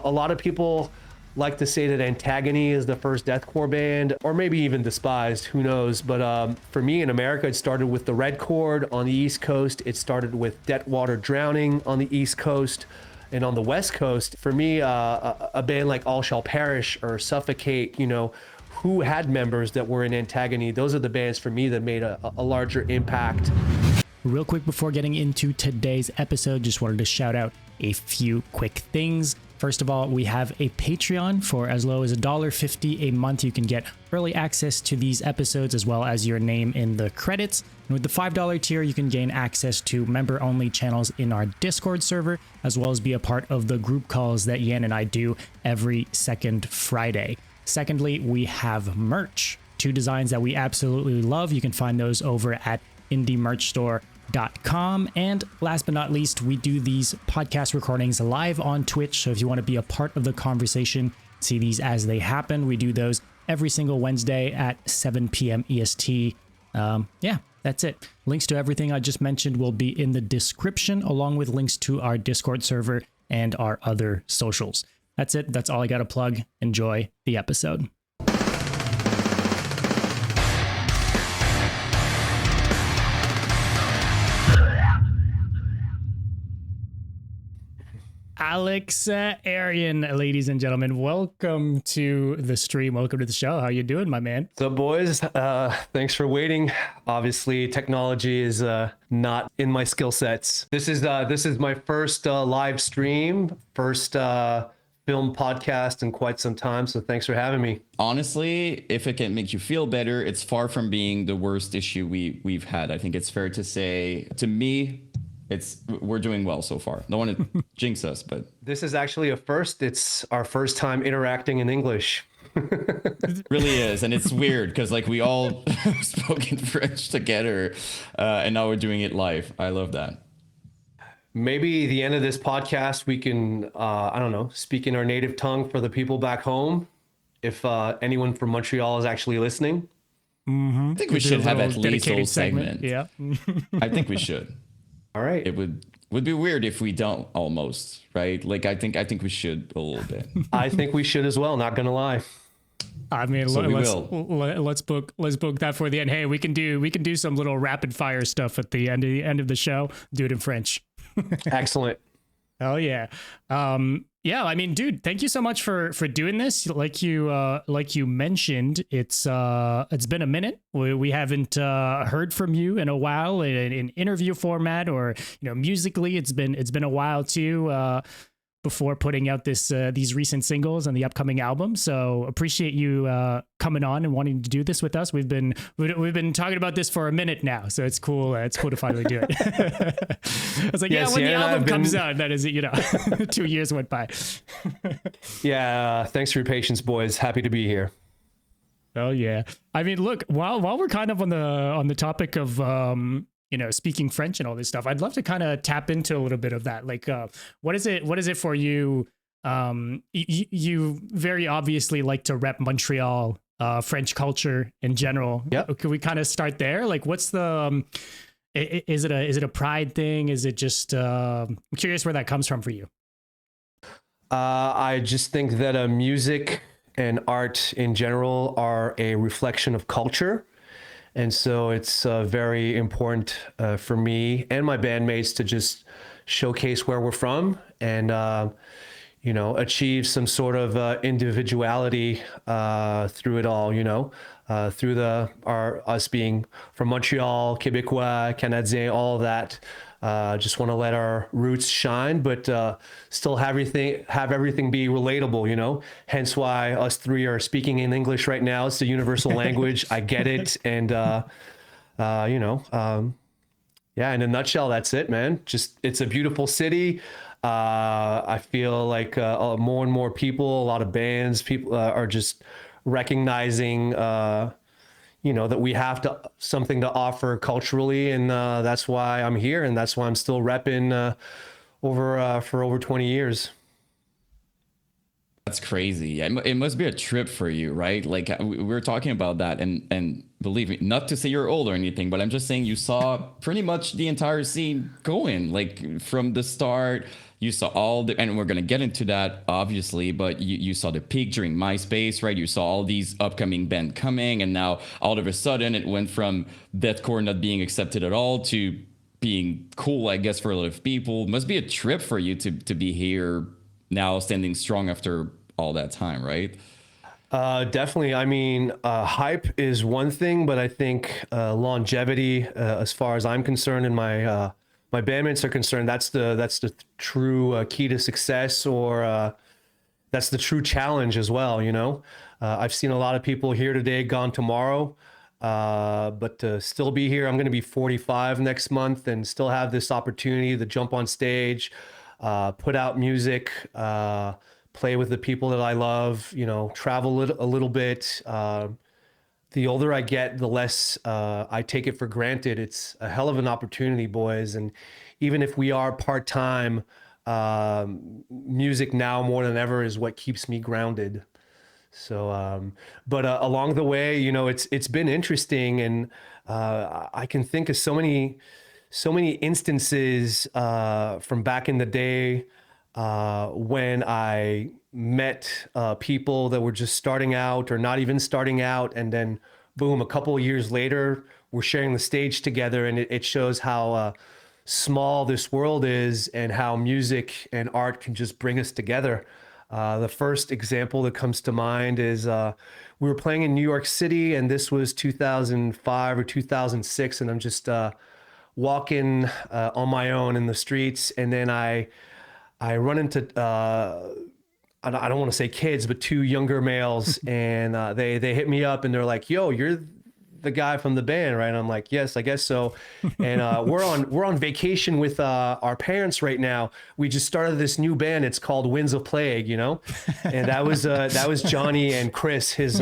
a lot of people like to say that Antagony is the first deathcore band, or maybe even Despised, who knows. But for me in America, it started with the Red Chord on the East Coast. It started with Deadwater Drowning on the East Coast. And on the West Coast, for me, a band like All Shall Perish or Suffocate, you know, who had members that were in Antagony, those are the bands for me that made a larger impact. Real quick before getting into today's episode, just wanted to shout out a few quick things. First of all, we have a Patreon. For as low as $1.50 a month, you can get early access to these episodes as well as your name in the credits. And with the $5 tier, you can gain access to member-only channels in our Discord server, as well as be a part of the group calls that Yan and I do every second Friday. Secondly, we have merch. 2 designs that we absolutely love. You can find those over at indiemerchstore.com. And last but not least, we do these podcast recordings live on Twitch. So if you want to be a part of the conversation, see these as they happen. We do those every single Wednesday at 7 p.m. EST. Yeah, that's it. Links to everything I just mentioned will be in the description, along with links to our Discord server and our other socials. That's it. That's all I got to plug. Enjoy the episode. Alex Erian, ladies and gentlemen, welcome to the stream. Welcome to the show. How you doing, my man? What's up, boys? Thanks for waiting. Obviously, technology is not in my skill sets. This is my first live stream, first film podcast in quite some time. So thanks for having me. Honestly, if it can make you feel better, it's far from being the worst issue we've had. I think it's fair to say, to me, we're doing well so far. Don't want to jinx us, but this is actually a first. It's our first time interacting in English. It really is, and it's weird because like we all spoke in French together, and now we're doing it live. I love that. Maybe the end of this podcast, we can, I don't know, speak in our native tongue for the people back home. If anyone from Montreal is actually listening, I think we should have at least a segment. Yeah, I think we should. All right. It would be weird if we don't, almost, right? Like I think we should a little bit. I think we should as well, not gonna lie. I mean, So let's book that for the end. Hey, we can do some little rapid fire stuff at the end of the show. Do it in French. Excellent. Oh yeah. Yeah, I mean, dude, thank you so much for doing this. Like you mentioned, it's been a minute. We haven't heard from you in a while in interview format or, you know, musically. It's been a while too, before putting out these recent singles and the upcoming album. So appreciate you coming on and wanting to do this with us. We've been talking about this for a minute now, so it's cool. It's cool to finally do it. I was like, when the album comes out, that is, you know, 2 years went by. Yeah, thanks for your patience, boys. Happy to be here. Oh yeah. I mean, look, while we're kind of on the topic of you know, speaking French and all this stuff, I'd love to kind of tap into a little bit of that. Like, what is it for you? You very obviously like to rep Montreal, French culture in general. Yeah. Could we kind of start there? Like, what's the, is it a pride thing? Is it just, I'm curious where that comes from for you. I just think that music and art in general are a reflection of culture. And so it's very important for me and my bandmates to just showcase where we're from and, you know, achieve some sort of individuality through it all, you know, through us being from Montreal, Quebecois, Canadien, all of that. Just want to let our roots shine, but still have everything be relatable, you know, hence why us three are speaking in English right now. It's the universal language. I get it. And, you know, yeah, in a nutshell, that's it, man. Just, it's a beautiful city. I feel like more and more people, a lot of bands, people are just recognizing, you know, that we have something to offer culturally, and that's why I'm here, and that's why I'm still repping for over 20 years. That's crazy. It must be a trip for you, right? Like we were talking about that, and believe me, not to say you're old or anything, but I'm just saying you saw pretty much the entire scene going, like from the start. You saw all the, and we're gonna get into that obviously, but you saw the peak during MySpace, right? You saw all these upcoming bands coming, and now all of a sudden it went from deathcore not being accepted at all to being cool, I guess, for a lot of people. Must be a trip for you to be here now, standing strong after all that time, right? Definitely. I mean, hype is one thing, but I think longevity, as far as I'm concerned, and my bandmates are concerned, that's the true key to success, or that's the true challenge as well. You know, I've seen a lot of people here today, gone tomorrow, but to still be here, I'm going to be 45 next month, and still have this opportunity to jump on stage, put out music, play with the people that I love, you know, travel a little bit. The older I get, the less I take it for granted. It's a hell of an opportunity, boys. And even if we are part-time, music now more than ever is what keeps me grounded. So, but along the way, you know, it's been interesting, and I can think of so many instances from back in the day when I met people that were just starting out or not even starting out, and then boom, a couple of years later, we're sharing the stage together, and it shows how small this world is, and how music and art can just bring us together. The first example that comes to mind is we were playing in New York City, and this was 2005 or 2006, and I'm just walking on my own in the streets, and then I run into I don't want to say kids, but two younger males, and they hit me up, and they're like, "Yo, you're the guy from the band, right?" And I'm like, "Yes, I guess so." And we're on vacation with our parents right now. We just started this new band. It's called Winds of Plague, you know, and that was Johnny and Chris, his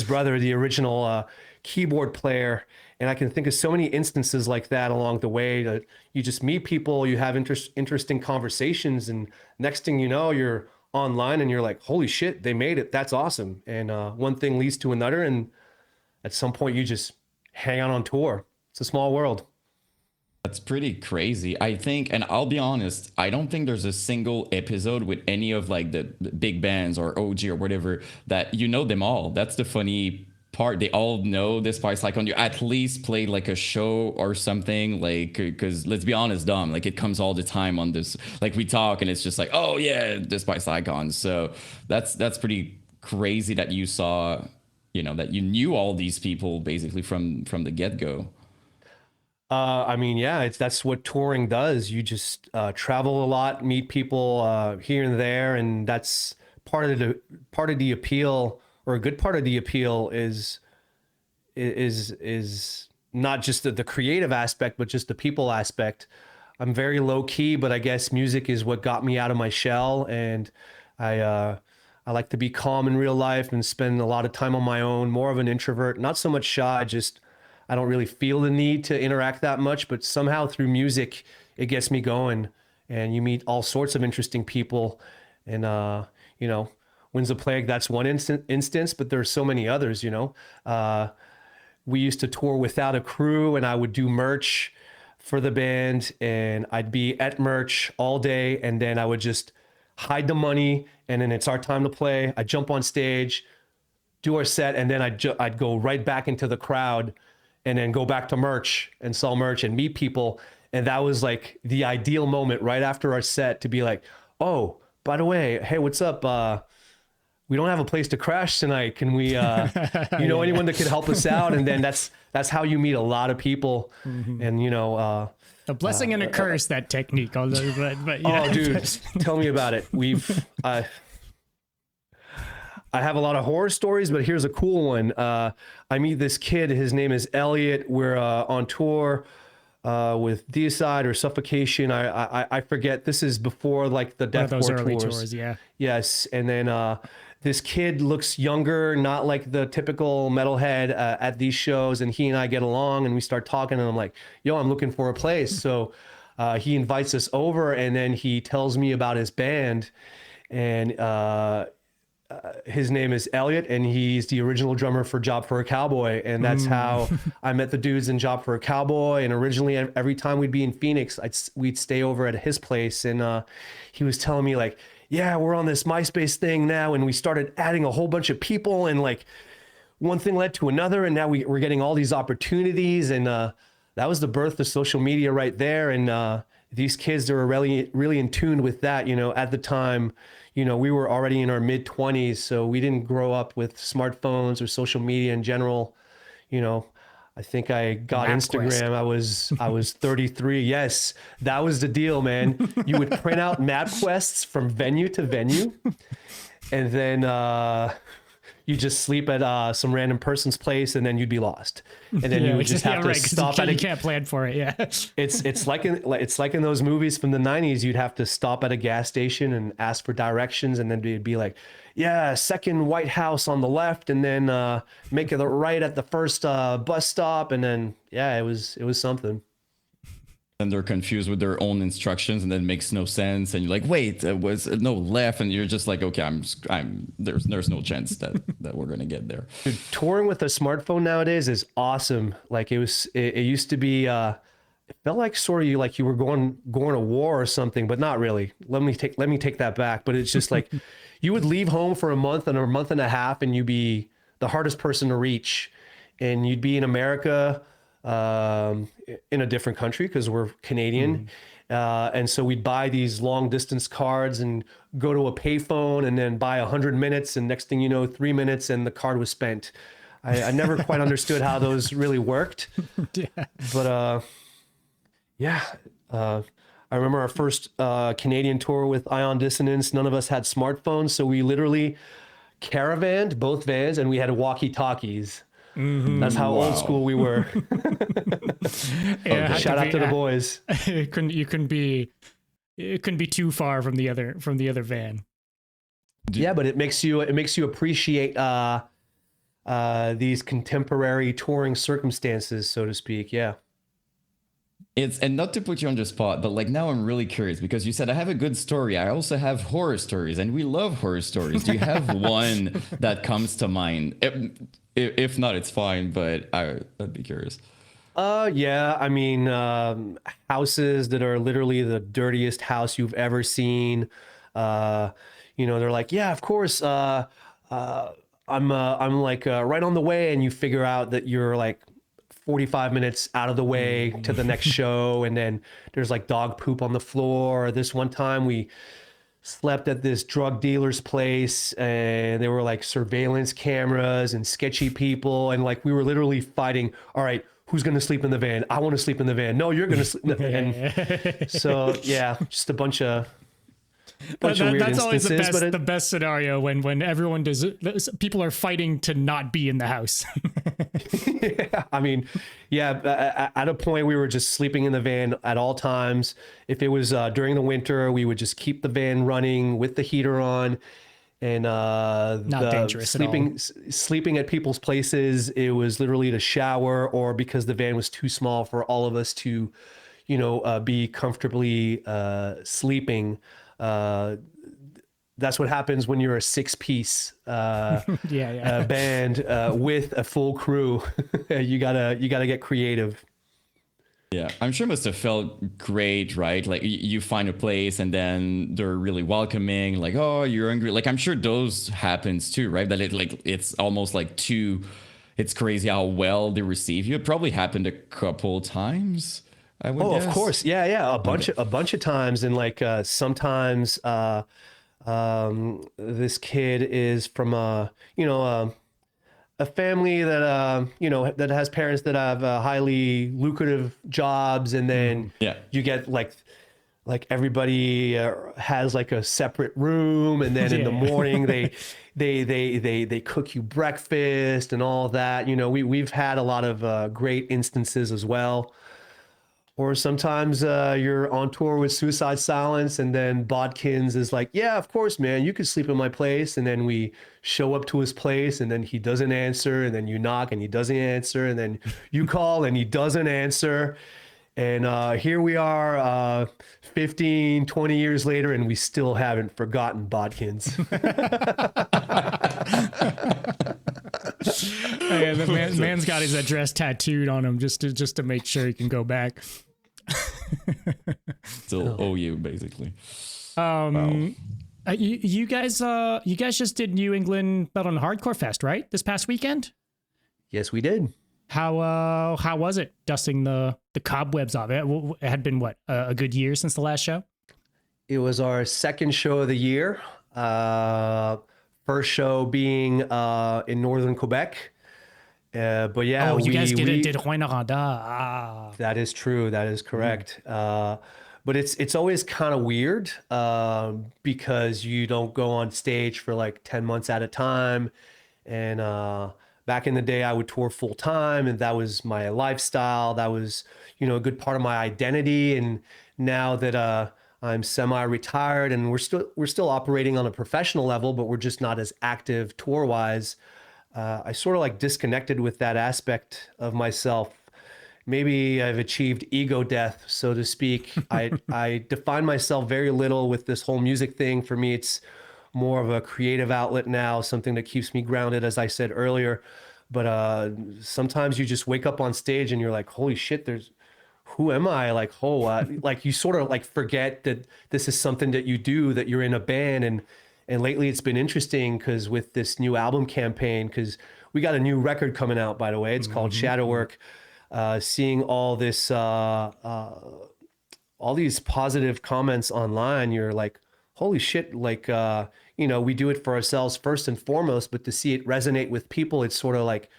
brother, the original keyboard player. And I can think of so many instances like that along the way, that you just meet people, you have interesting conversations, and next thing you know, you're online and you're like, holy shit, they made it. That's awesome. And one thing leads to another, and at some point you just hang out on tour. It's a small world. That's pretty crazy. I think, and I'll be honest, I don't think there's a single episode with any of like the big bands or OG or whatever that you know them all. That's the funny part. They all know Despised Icon. You at least played like a show or something, like, because let's be honest, Dom, like it comes all the time on this, like we talk and it's just like, oh yeah, Despised Icon. So that's pretty crazy that you saw, you know, that you knew all these people basically from the get-go. I mean, yeah, that's what touring does. You just travel a lot, meet people here and there, and that's part of the appeal, or a good part of the appeal is not just the creative aspect, but just the people aspect. I'm very low key, but I guess music is what got me out of my shell, and I like to be calm in real life and spend a lot of time on my own. More of an introvert, not so much shy. Just I don't really feel the need to interact that much, but somehow through music it gets me going, and you meet all sorts of interesting people, and you know. Winds of Plague, that's one instance, but there's so many others, you know. We used to tour without a crew, and I would do merch for the band, and I'd be at merch all day, and then I would just hide the money, and then it's our time to play. I'd jump on stage, do our set, and then I'd go right back into the crowd, and then go back to merch and sell merch and meet people. And that was like the ideal moment right after our set to be like, oh, by the way, hey, what's up? We don't have a place to crash tonight. Can we, you know, anyone that could help us out? And then that's how you meet a lot of people. Mm-hmm. And, you know, a blessing and a curse, that technique. Although, but yeah. Oh, dude, tell me about it. I have a lot of horror stories, but here's a cool one. I meet this kid. His name is Elliot. We're on tour with Deicide or Suffocation. I forget. This is before like the deathcore tours. Yeah. Yes, and then this kid looks younger, not like the typical metalhead at these shows, and he and I get along, and we start talking, and I'm like, yo, I'm looking for a place. So he invites us over, and then he tells me about his band, and his name is Elliot, and he's the original drummer for Job for a Cowboy. And that's how I met the dudes in Job for a Cowboy. And originally, every time we'd be in Phoenix, we'd stay over at his place. And he was telling me like, yeah, we're on this MySpace thing now. And we started adding a whole bunch of people, and like one thing led to another. And now we're getting all these opportunities. And that was the birth of social media right there. And these kids, they were really, really in tune with that. You know, at the time, you know, we were already in our mid-20s, so we didn't grow up with smartphones or social media in general. You know, I think I got Instagram. I was 33. Yes, that was the deal, man. You would print out MapQuests from venue to venue, and then you just sleep at some random person's place, and then you'd be lost. And then you would just have to stop at you can't plan for it. Yeah, it's like in those movies from the 90s. You'd have to stop at a gas station and ask for directions, and then it'd be like, yeah, second White House on the left, and then make it right at the first bus stop, and then yeah, it was something. And they're confused with their own instructions, and then it makes no sense. And you're like, wait, it was no left, and you're just like, okay, there's no chance that we're gonna get there. Dude, touring with a smartphone nowadays is awesome. Like it used to be. It felt like sort of like you were going to war or something, but not really. Let me take that back. But it's just like you would leave home for a month and a half, and you'd be the hardest person to reach, and you'd be in America. In a different country because we're Canadian. And so we'd buy these long distance cards and go to a payphone and then buy 100 minutes. And next thing you know, 3 minutes and the card was spent. I never quite understood how those really worked. Yeah. But I remember our first Canadian tour with Ion Dissonance. None of us had smartphones. So we literally caravanned both vans and we had walkie-talkies. Mm-hmm. That's how old school we were. Yeah, shout out to the boys. It couldn't be too far from the other van. Yeah, but it makes you appreciate these contemporary touring circumstances, so to speak. Yeah. And not to put you on the spot, but like now I'm really curious because you said I have a good story. I also have horror stories, and we love horror stories. Do you have one that comes to mind? If not, it's fine, but I'd be curious. Yeah. I mean, houses that are literally the dirtiest house you've ever seen. You know, they're like, yeah, of course. I'm like right on the way, and you figure out that you're like 45 minutes out of the way to the next show, and then there's like dog poop on the floor. This one time we slept at this drug dealer's place, and there were like surveillance cameras and sketchy people, and like we were literally fighting. All right, who's gonna sleep in the van? I want to sleep in the van. No, you're gonna sleep. And so yeah, just a bunch of weird that's always instances, the best scenario when everyone does. People are fighting to not be in the house. Yeah, I mean, yeah, at a point we were just sleeping in the van at all times. If it was during the winter, we would just keep the van running with the heater on, and not dangerous sleeping at people's places. It was literally to shower, or because the van was too small for all of us to, you know, be comfortably sleeping. That's what happens when you're a 6-piece band with a full crew. you gotta get creative. Yeah, I'm sure it must have felt great, right? Like you find a place and then they're really welcoming, like, oh, you're hungry. Like I'm sure those happens too, right? That it's almost like it's crazy how well they receive you. It probably happened a couple times. I would guess. Of course. Yeah. A bunch of times. And like, sometimes, this kid is from a family that, that has parents that have highly lucrative jobs. And then you get like everybody has like a separate room. And then in the morning they cook you breakfast and all that. You know, we've had a lot of great instances as well. Or sometimes you're on tour with Suicide Silence, and then Bodkins is like, yeah, of course, man, you could sleep in my place. And then we show up to his place, and then he doesn't answer. And then you knock, and he doesn't answer. And then you call, and he doesn't answer. And here we are 15, 20 years later, and we still haven't forgotten Bodkins. Hey, the man's got his address tattooed on him just to make sure he can go back. Still owe you, basically. You guys just did New England Metal and Hardcore Fest, right? This past weekend? Yes, we did. How was it dusting the cobwebs off it? It had been what, a good year since the last show? It was our second show of the year. First show being in northern Quebec. But yeah, you guys did Rouyn-Noranda. Ah. That is true. That is correct. But it's always kind of weird because you don't go on stage for like 10 months at a time. And back in the day, I would tour full time, and that was my lifestyle. That was, a good part of my identity. And now that I'm semi-retired and we're still operating on a professional level, but we're just not as active tour-wise. I sort of like disconnected with that aspect of myself. Maybe I've achieved ego death, so to speak. I define myself very little with this whole music thing. For me, it's more of a creative outlet now, something that keeps me grounded, as I said earlier. But sometimes you just wake up on stage and you're like, holy shit, who am I? Like, like you sort of like forget that this is something that you do, that you're in a band. And lately it's been interesting because with this new album campaign, because we got a new record coming out, by the way, it's called Shadow Work. Seeing all this, all these positive comments online, you're like, holy shit, like, we do it for ourselves first and foremost, but to see it resonate with people, it's sort of like,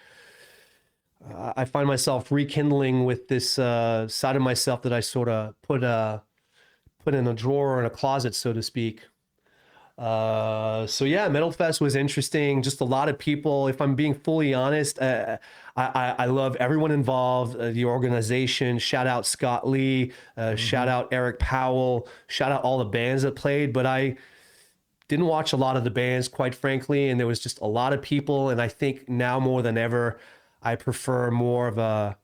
I find myself rekindling with this side of myself that I sort of put in a drawer or in a closet, so to speak. So yeah, Metal Fest was interesting. Just a lot of people. If I'm being fully honest, I love everyone involved, the organization. Shout out Scott Lee, shout out Eric Powell, shout out all the bands that played. But I didn't watch a lot of the bands, quite frankly, and there was just a lot of people. And I think now more than ever, I prefer more of a,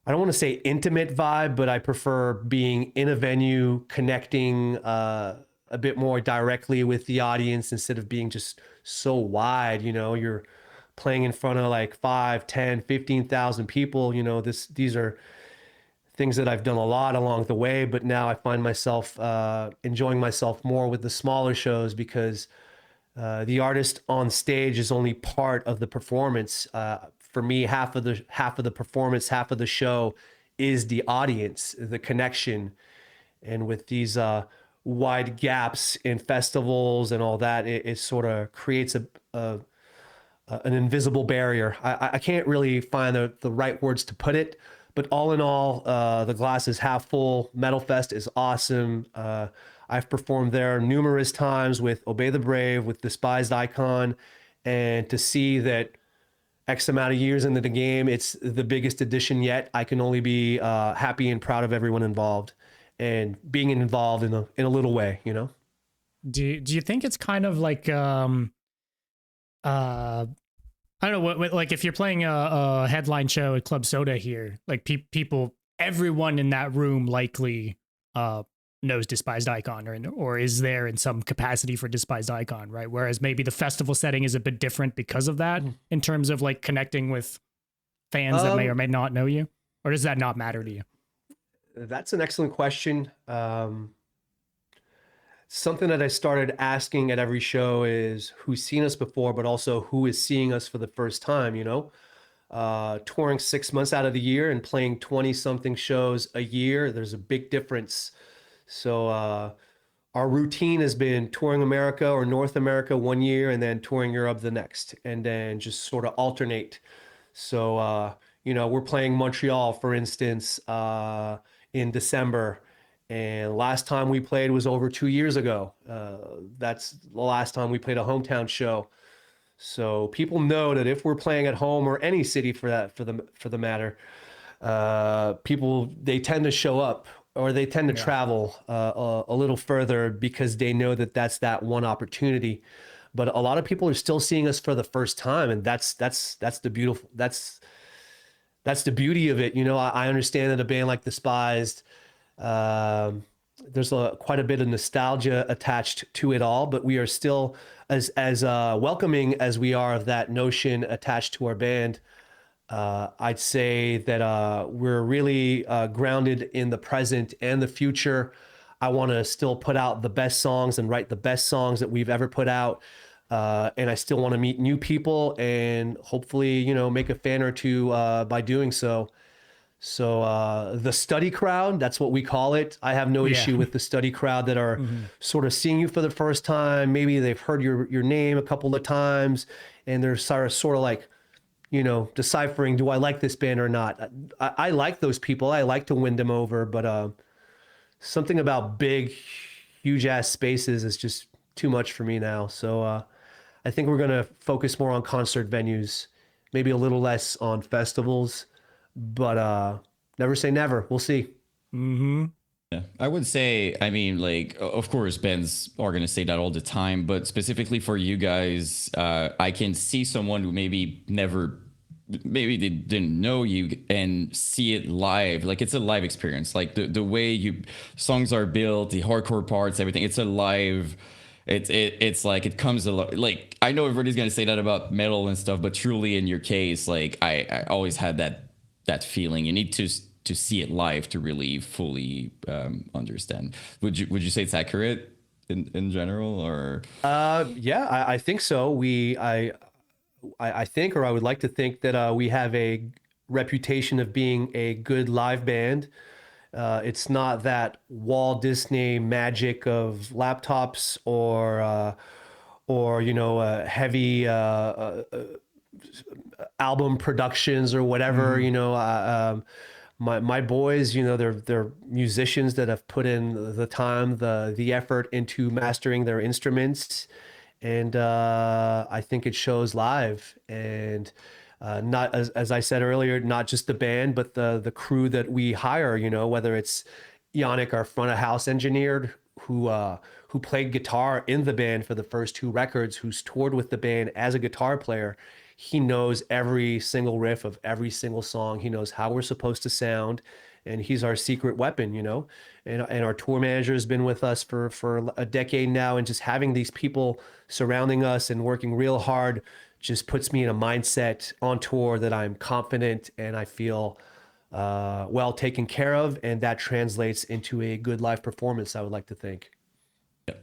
I don't want to say intimate vibe, but I prefer being in a venue, connecting a bit more directly with the audience instead of being just so wide. You're playing in front of like 5, 10, 15,000 people. These are things that I've done a lot along the way, but now I find myself enjoying myself more with the smaller shows because the artist on stage is only part of the performance. For me, half of the performance, half of the show is the audience, the connection. And with these wide gaps in festivals and all that, it sort of creates an invisible barrier. I can't really find the right words to put it, but all in all, the glass is half full. Metal Fest is awesome. I've performed there numerous times with Obey the Brave, with Despised Icon, and to see that X amount of years into the game, it's the biggest edition yet. I can only be happy and proud of everyone involved and being involved in a little way, Do you think it's kind of like I don't know what like if you're playing a headline show at Club Soda here, like people, everyone in that room likely knows Despised Icon or is there in some capacity for Despised Icon, right? Whereas maybe the festival setting is a bit different because of that in terms of like connecting with fans that may or may not know you, or does that not matter to you? That's an excellent question. Something that I started asking at every show is who's seen us before, but also who is seeing us for the first time, touring 6 months out of the year and playing 20 something shows a year. There's a big difference. So, our routine has been touring America or North America one year and then touring Europe the next, and then just sort of alternate. So, we're playing Montreal, for instance, in December. And last time we played was over 2 years ago. That's the last time we played a hometown show. So people know that if we're playing at home or any city for the matter, people, they tend to show up or they tend to travel a little further because they know that that's that one opportunity. But a lot of people are still seeing us for the first time, and that's the beautiful, that's the beauty of it. You know, I understand that a band like Despised, um, there's quite a bit of nostalgia attached to it all, but we are still as welcoming as we are of that notion attached to our band. I'd say that we're really grounded in the present and the future. I want to still put out the best songs and write the best songs that we've ever put out. And I still want to meet new people and hopefully, you know, make a fan or two by doing so. So the study crowd, that's what we call it. I have no issue with the study crowd that are sort of seeing you for the first time. Maybe they've heard your name a couple of times and they're sort of like, you know, deciphering, do I like this band or not? I like those people. I like to win them over, but something about big, huge ass spaces is just too much for me now. So I think we're going to focus more on concert venues, maybe a little less on festivals, but never say never. We'll see. Yeah, I would say, I mean, like, of course, bands are going to say that all the time, but specifically for you guys, I can see someone who maybe they didn't know you and see it live. Like, it's a live experience. Like, the way songs are built, the hardcore parts, everything, it's a live, it's like, it comes a lot. Like, I know everybody's going to say that about metal and stuff, but truly in your case, like, I always had that feeling. You need to see it live to really fully understand. Would you say it's accurate in general, or? Yeah, I think so. I think, or I would like to think that we have a reputation of being a good live band. It's not that Walt Disney magic of laptops or you know heavy album productions or whatever. You know, my boys, you know, they're musicians that have put in the time, the effort into mastering their instruments, and I think it shows live. And not as I said earlier, not just the band, but the crew that we hire. You know, whether it's Yannick, our front of house engineer, who played guitar in the band for the first two records, who's toured with the band as a guitar player. He knows every single riff of every single song. He knows how we're supposed to sound, and he's our secret weapon, you know. And our tour manager has been with us for a decade now, and just having these people surrounding us and working real hard just puts me in a mindset on tour that I'm confident and I feel well taken care of, and that translates into a good live performance, I would like to think.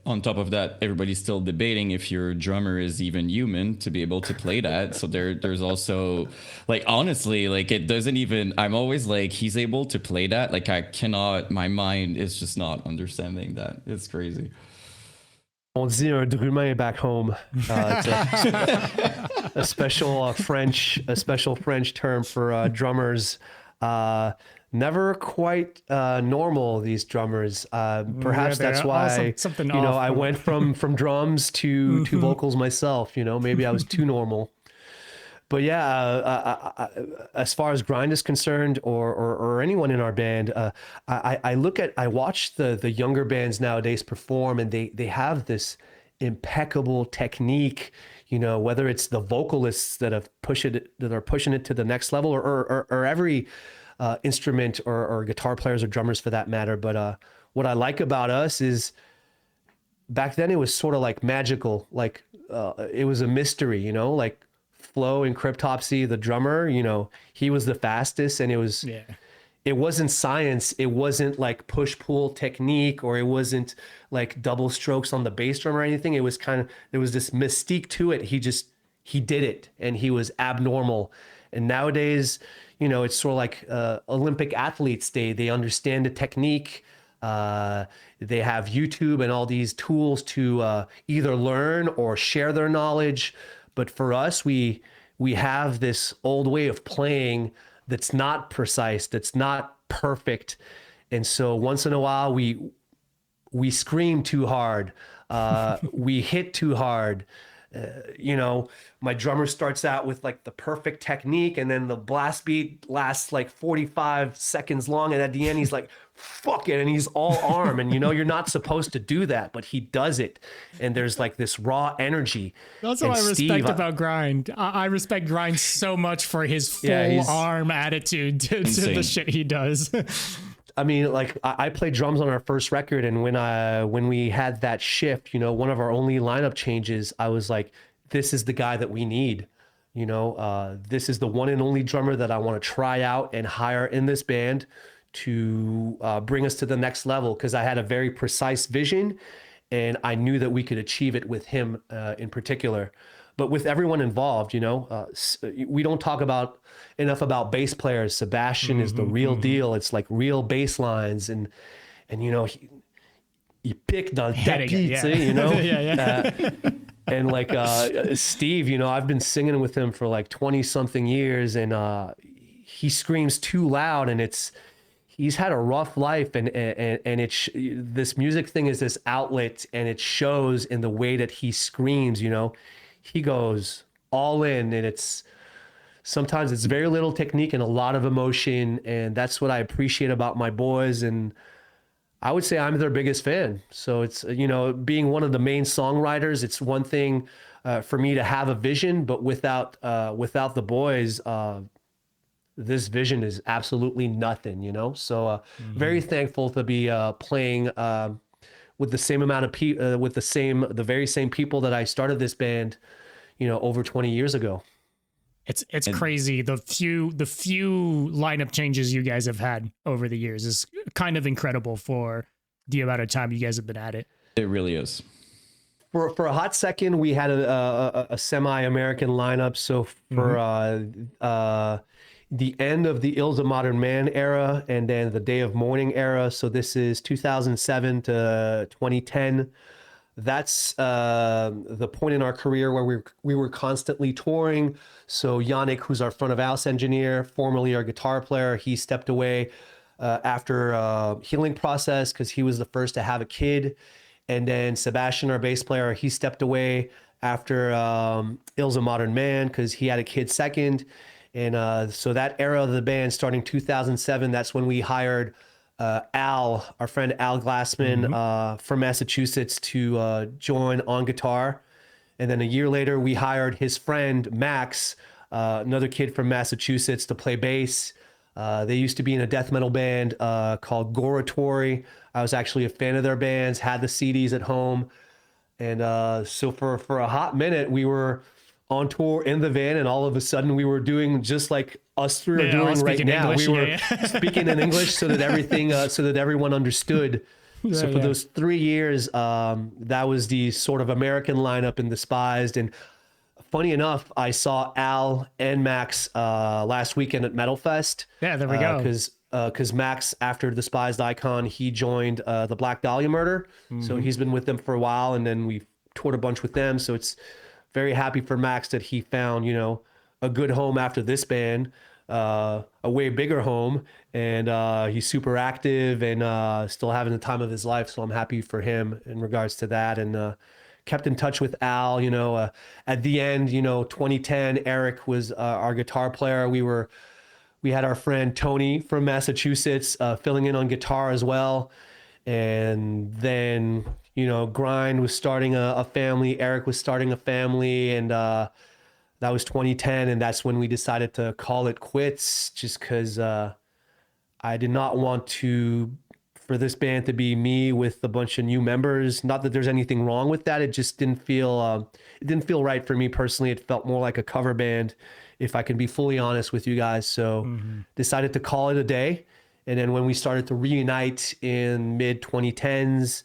On top of that, everybody's still debating if your drummer is even human to be able to play that. So there's also, like, honestly, like, it doesn't even, I'm always like, he's able to play that. Like, I cannot, my mind is just not understanding that. It's crazy. On dit un drumain back home. It's a special French term for drummers. Never quite normal, these drummers. Perhaps that's why something you know I went from drums to vocals myself. You know, maybe I was too normal. But yeah, as far as grind is concerned, or anyone in our band, I watch the younger bands nowadays perform, and they have this impeccable technique. You know, whether it's the vocalists that are pushing it to the next level, or every instrument or guitar players or drummers for that matter. But what I like about us is back then it was sort of like magical, like it was a mystery, you know, like Flo and Cryptopsy, the drummer, you know, he was the fastest, and it wasn't science. It wasn't like push-pull technique, or it wasn't like double strokes on the bass drum or anything. It was there was this mystique to it. He did it, and he was abnormal. And nowadays, you know, it's sort of like Olympic athletes. They understand the technique. They have YouTube and all these tools to either learn or share their knowledge. But for us, we have this old way of playing that's not precise, that's not perfect. And so once in a while, we scream too hard, we hit too hard. You know, my drummer starts out with like the perfect technique, and then the blast beat lasts like 45 seconds long, and at the end he's like, fuck it, and he's all arm, and you know you're not supposed to do that, but he does it, and there's like this raw energy. That's what I respect about Grind. I respect Grind so much for his full arm attitude to the shit he does. I mean, like I played drums on our first record, and when we had that shift, you know, one of our only lineup changes, I was like, this is the guy that we need. You know, this is the one and only drummer that I want to try out and hire in this band to bring us to the next level, because I had a very precise vision, and I knew that we could achieve it with him in particular. But with everyone involved, you know, we don't talk enough about bass players. Sebastian is the real deal. It's like real bass lines, and you know, he picked on that pizza, you know. And like Steve, you know, I've been singing with him for like 20 something years, and he screams too loud, and he's had a rough life, and this music thing is this outlet, and it shows in the way that he screams. You know, he goes all in, and sometimes it's very little technique and a lot of emotion, and that's what I appreciate about my boys. And I would say I'm their biggest fan. So it's, you know, being one of the main songwriters, it's one thing for me to have a vision, but without the boys, this vision is absolutely nothing, you know? So very thankful to be playing with the same amount of people, with the very same people that I started this band, you know, over 20 years ago. It's crazy. The few lineup changes you guys have had over the years is kind of incredible for the amount of time you guys have been at it. It really is. For a hot second, we had a semi-American lineup. So for the end of the Ills of Modern Man era, and then the Day of Mourning era. So this is 2007 to 2010. That's the point in our career where we were constantly touring. So Yannick, who's our front of house engineer, formerly our guitar player, he stepped away after a healing process because he was the first to have a kid. And then Sebastian, our bass player, he stepped away after Ills of Modern Man because he had a kid second. And so that era of the band, starting 2007, that's when we hired Al, our friend Al Glassman from Massachusetts, to join on guitar. And then a year later, we hired his friend Max, another kid from Massachusetts, to play bass. They used to be in a death metal band called Goratory. I was actually a fan of their bands, had the CDs at home. And so for a hot minute, we were on tour in the van, and all of a sudden we were doing just like us three are doing right now. English, we were speaking in English so that everyone understood. So for those 3 years, that was the sort of American lineup in Despised. And funny enough, I saw Al and Max last weekend at Metal Fest. Yeah, there we go. Because Max, after Despised Icon, he joined the Black Dahlia Murder. So he's been with them for a while, and then we toured a bunch with them. So it's very happy for Max that he found, you know, a good home after this band, a way bigger home, and he's super active and still having the time of his life. So I'm happy for him in regards to that, and kept in touch with Al. You know, at the end, you know, 2010, Eric was our guitar player. We had our friend Tony from Massachusetts filling in on guitar as well, and then, you know, Grind was starting a family. Eric was starting a family, and that was 2010. And that's when we decided to call it quits, just because I did not want for this band to be me with a bunch of new members. Not that there's anything wrong with that. It just didn't feel right for me personally. It felt more like a cover band, if I can be fully honest with you guys. So decided to call it a day. And then when we started to reunite in mid 2010s,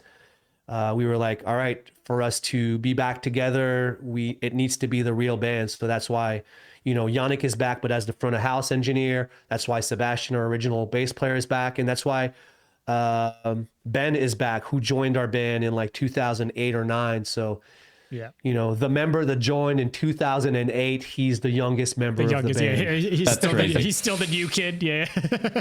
we were like, all right, for us to be back together, it needs to be the real band. So that's why, you know, Yannick is back, but as the front of house engineer. That's why Sebastian, our original bass player, is back. And that's why Ben is back, who joined our band in like 2008 or 9. So Yeah. You know, the member that joined in 2008, he's the youngest member of the band. Yeah, he's still the new kid. Yeah.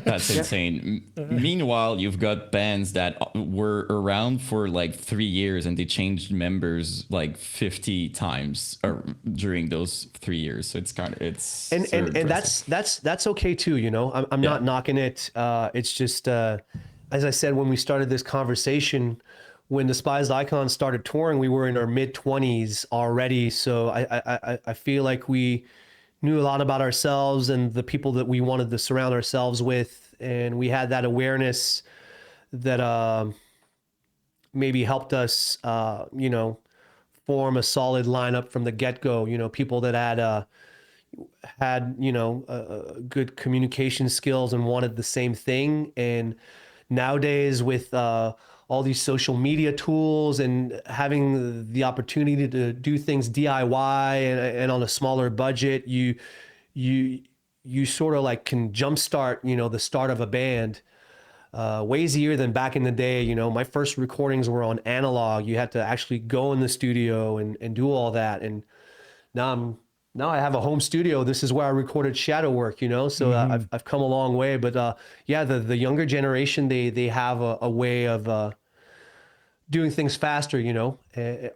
That's insane. Meanwhile, you've got bands that were around for like 3 years and they changed members like 50 times during those 3 years. So it's kind of, it's and that's okay too. You know, I'm not knocking it. It's just, as I said, when we started this conversation, when Despised Icon started touring, we were in our mid-20s already. So I feel like we knew a lot about ourselves and the people that we wanted to surround ourselves with. And we had that awareness that maybe helped us, you know, form a solid lineup from the get-go. You know, people that had you know, good communication skills and wanted the same thing. And nowadays with all these social media tools and having the opportunity to do things DIY and on a smaller budget, you sort of like can jumpstart, you know, the start of a band way easier than back in the day. You know, my first recordings were on analog. You had to actually go in the studio and do all that. And now I have a home studio. This is where I recorded Shadow Work, you know, so I've come a long way. But yeah, the younger generation, they have a way of doing things faster, you know,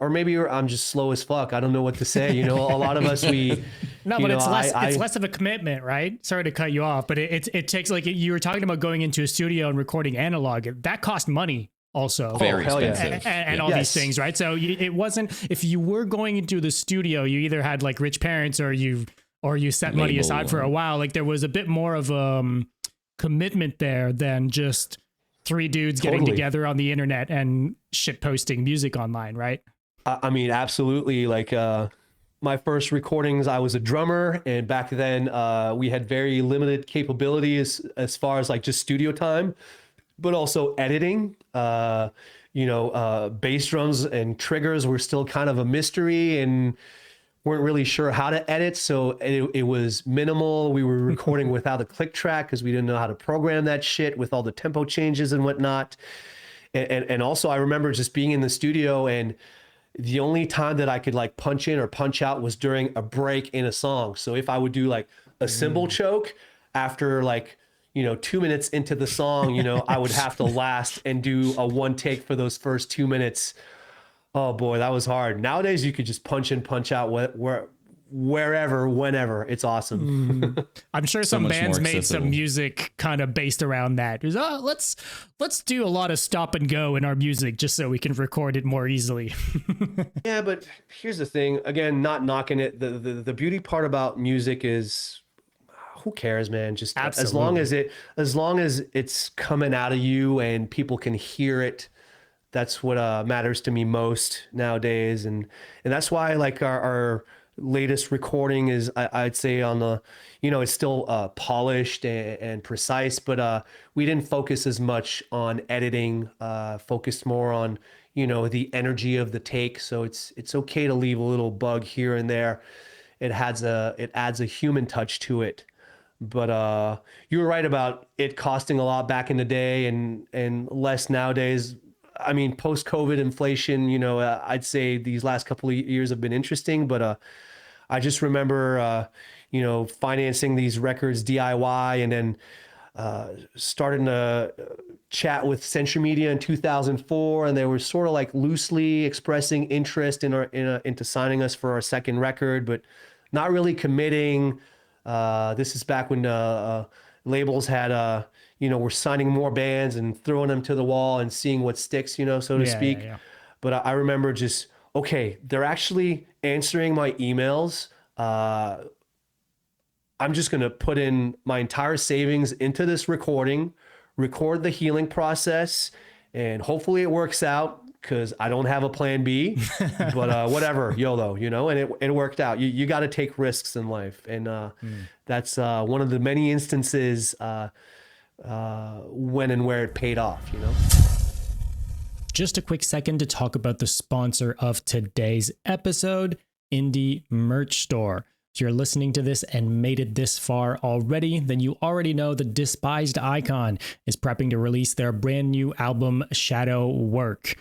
or maybe I'm just slow as fuck. I don't know what to say. You know, a lot of us, no, but it's less of a commitment, right? Sorry to cut you off, but it takes, like, you were talking about going into a studio and recording analog. That cost money. Also very expensive and all these things, right? So it wasn't, if you were going into the studio, you either had like rich parents or you set money aside for a while. Like there was a bit more of commitment there than just three dudes getting together on the internet and shit posting music online, right? I mean, absolutely. Like my first recordings, I was a drummer, and back then we had very limited capabilities as far as like just studio time, but also editing. You know, bass drums and triggers were still kind of a mystery and weren't really sure how to edit. So it was minimal. We were recording without a click track because we didn't know how to program that shit with all the tempo changes and whatnot. And also I remember just being in the studio, and the only time that I could like punch in or punch out was during a break in a song. So if I would do like a cymbal choke after like, you know, 2 minutes into the song, you know, I would have to last and do a one take for those first 2 minutes. Oh boy, that was hard. Nowadays, you could just punch in, punch out wherever, whenever. It's awesome. I'm sure some bands made some music kind of based around that. It was, let's do a lot of stop and go in our music just so we can record it more easily. Yeah, but here's the thing. Again, not knocking it. The beauty part about music is, who cares, man? Just Absolutely. as long as it's coming out of you and people can hear it. That's what matters to me most nowadays, and that's why like our latest recording is, I'd say, on the, you know, it's still polished and precise, but we didn't focus as much on editing. Focused more on, you know, the energy of the take. So it's okay to leave a little bug here and there. It adds a human touch to it. But you were right about it costing a lot back in the day and less nowadays. I mean, post-COVID inflation, you know, I'd say these last couple of years have been interesting, but I just remember, you know, financing these records DIY, and then starting to chat with Century Media in 2004, and they were sort of like loosely expressing interest into signing us for our second record, but not really committing. This is back when labels had, you know, we're signing more bands and throwing them to the wall and seeing what sticks, you know, so to speak. Yeah. But I remember just, okay, they're actually answering my emails. I'm just going to put in my entire savings into this recording, record the healing process, and hopefully it works out, because I don't have a plan B, but whatever, YOLO, you know, and it worked out. You got to take risks in life. And that's one of the many instances when and where it paid off, you know. Just a quick second to talk about the sponsor of today's episode, Indie Merch Store. If you're listening to this and made it this far already, then you already know the Despised Icon is prepping to release their brand new album, Shadow Work.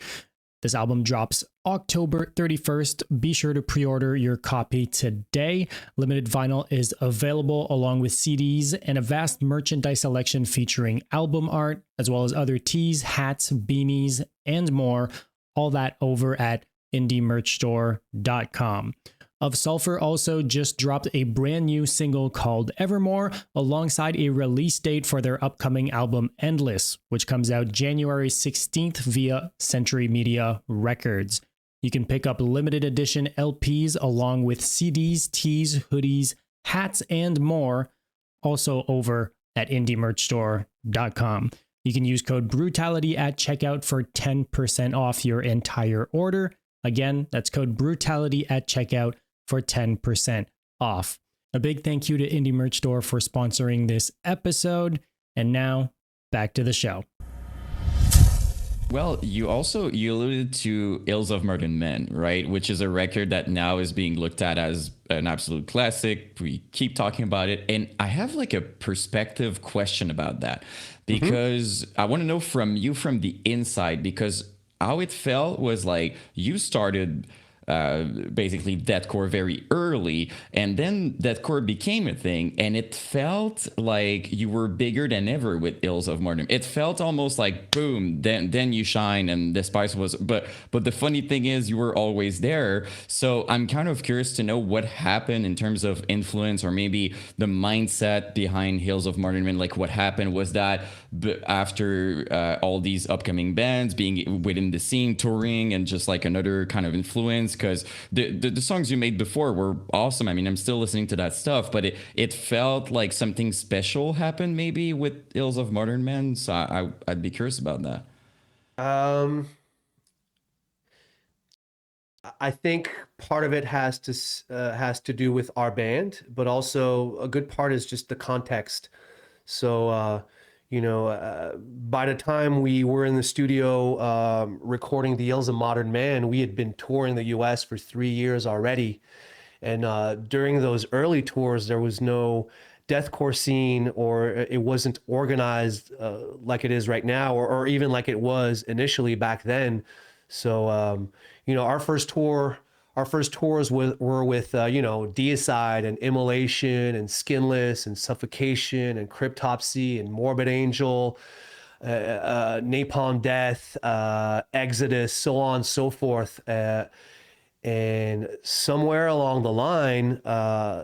This album drops October 31st. Be sure to pre-order your copy today. Limited vinyl is available along with CDs and a vast merchandise selection featuring album art, as well as other tees, hats, beanies, and more. All that over at indiemerchstore.com. Of Sulphur also just dropped a brand new single called Evermore, alongside a release date for their upcoming album Endless, which comes out January 16th via Century Media Records. You can pick up limited edition LPs along with CDs, tees, hoodies, hats, and more, also over at indiemerchstore.com. You can use code BRUTALITY at checkout for 10% off your entire order. Again, that's code BRUTALITY at checkout for 10% off. A big thank you to Indie Merch Store for sponsoring this episode. And now, back to the show. Well, you alluded to Ills of Modern Men, right? Which is a record that now is being looked at as an absolute classic. We keep talking about it. And I have like a perspective question about that, because I want to know from you from the inside, because how it felt was like you started basically deathcore very early, and then deathcore became a thing, and it felt like you were bigger than ever with Ills of Modern. It felt almost like boom, then you shine, and Despised was, but the funny thing is you were always there. So I'm kind of curious to know what happened in terms of influence, or maybe the mindset behind Ills of Modern Men. Like, what happened was that after all these upcoming bands being within the scene, touring, and just like another kind of influence, because the songs you made before were awesome. I mean, I'm still listening to that stuff, but it felt like something special happened maybe with Ills of Modern Men. So I'd be curious about that. I think part of it has to do with our band, but also a good part is just the context. So by the time we were in the studio recording the Ills of Modern Man, we had been touring the US for 3 years already. And during those early tours, there was no deathcore scene, or it wasn't organized like it is right now, or even like it was initially back then. So, our first tours were with, Deicide and Immolation and Skinless and Suffocation and Cryptopsy and Morbid Angel, Napalm Death, Exodus, so on and so forth. And somewhere along the line,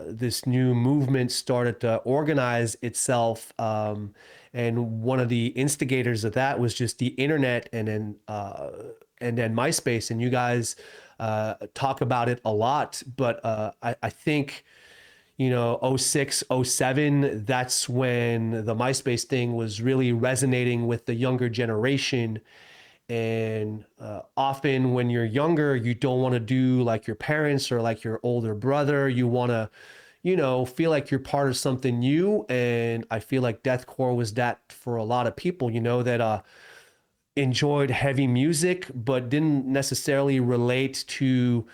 this new movement started to organize itself. And one of the instigators of that was just the internet, and then MySpace. And you guys talk about it a lot, but I think 06, 07, that's when the MySpace thing was really resonating with the younger generation. And often when you're younger, you don't want to do like your parents or like your older brother. You want to feel like you're part of something new. And I feel like deathcore was that for a lot of people, that enjoyed heavy music, but didn't necessarily relate to,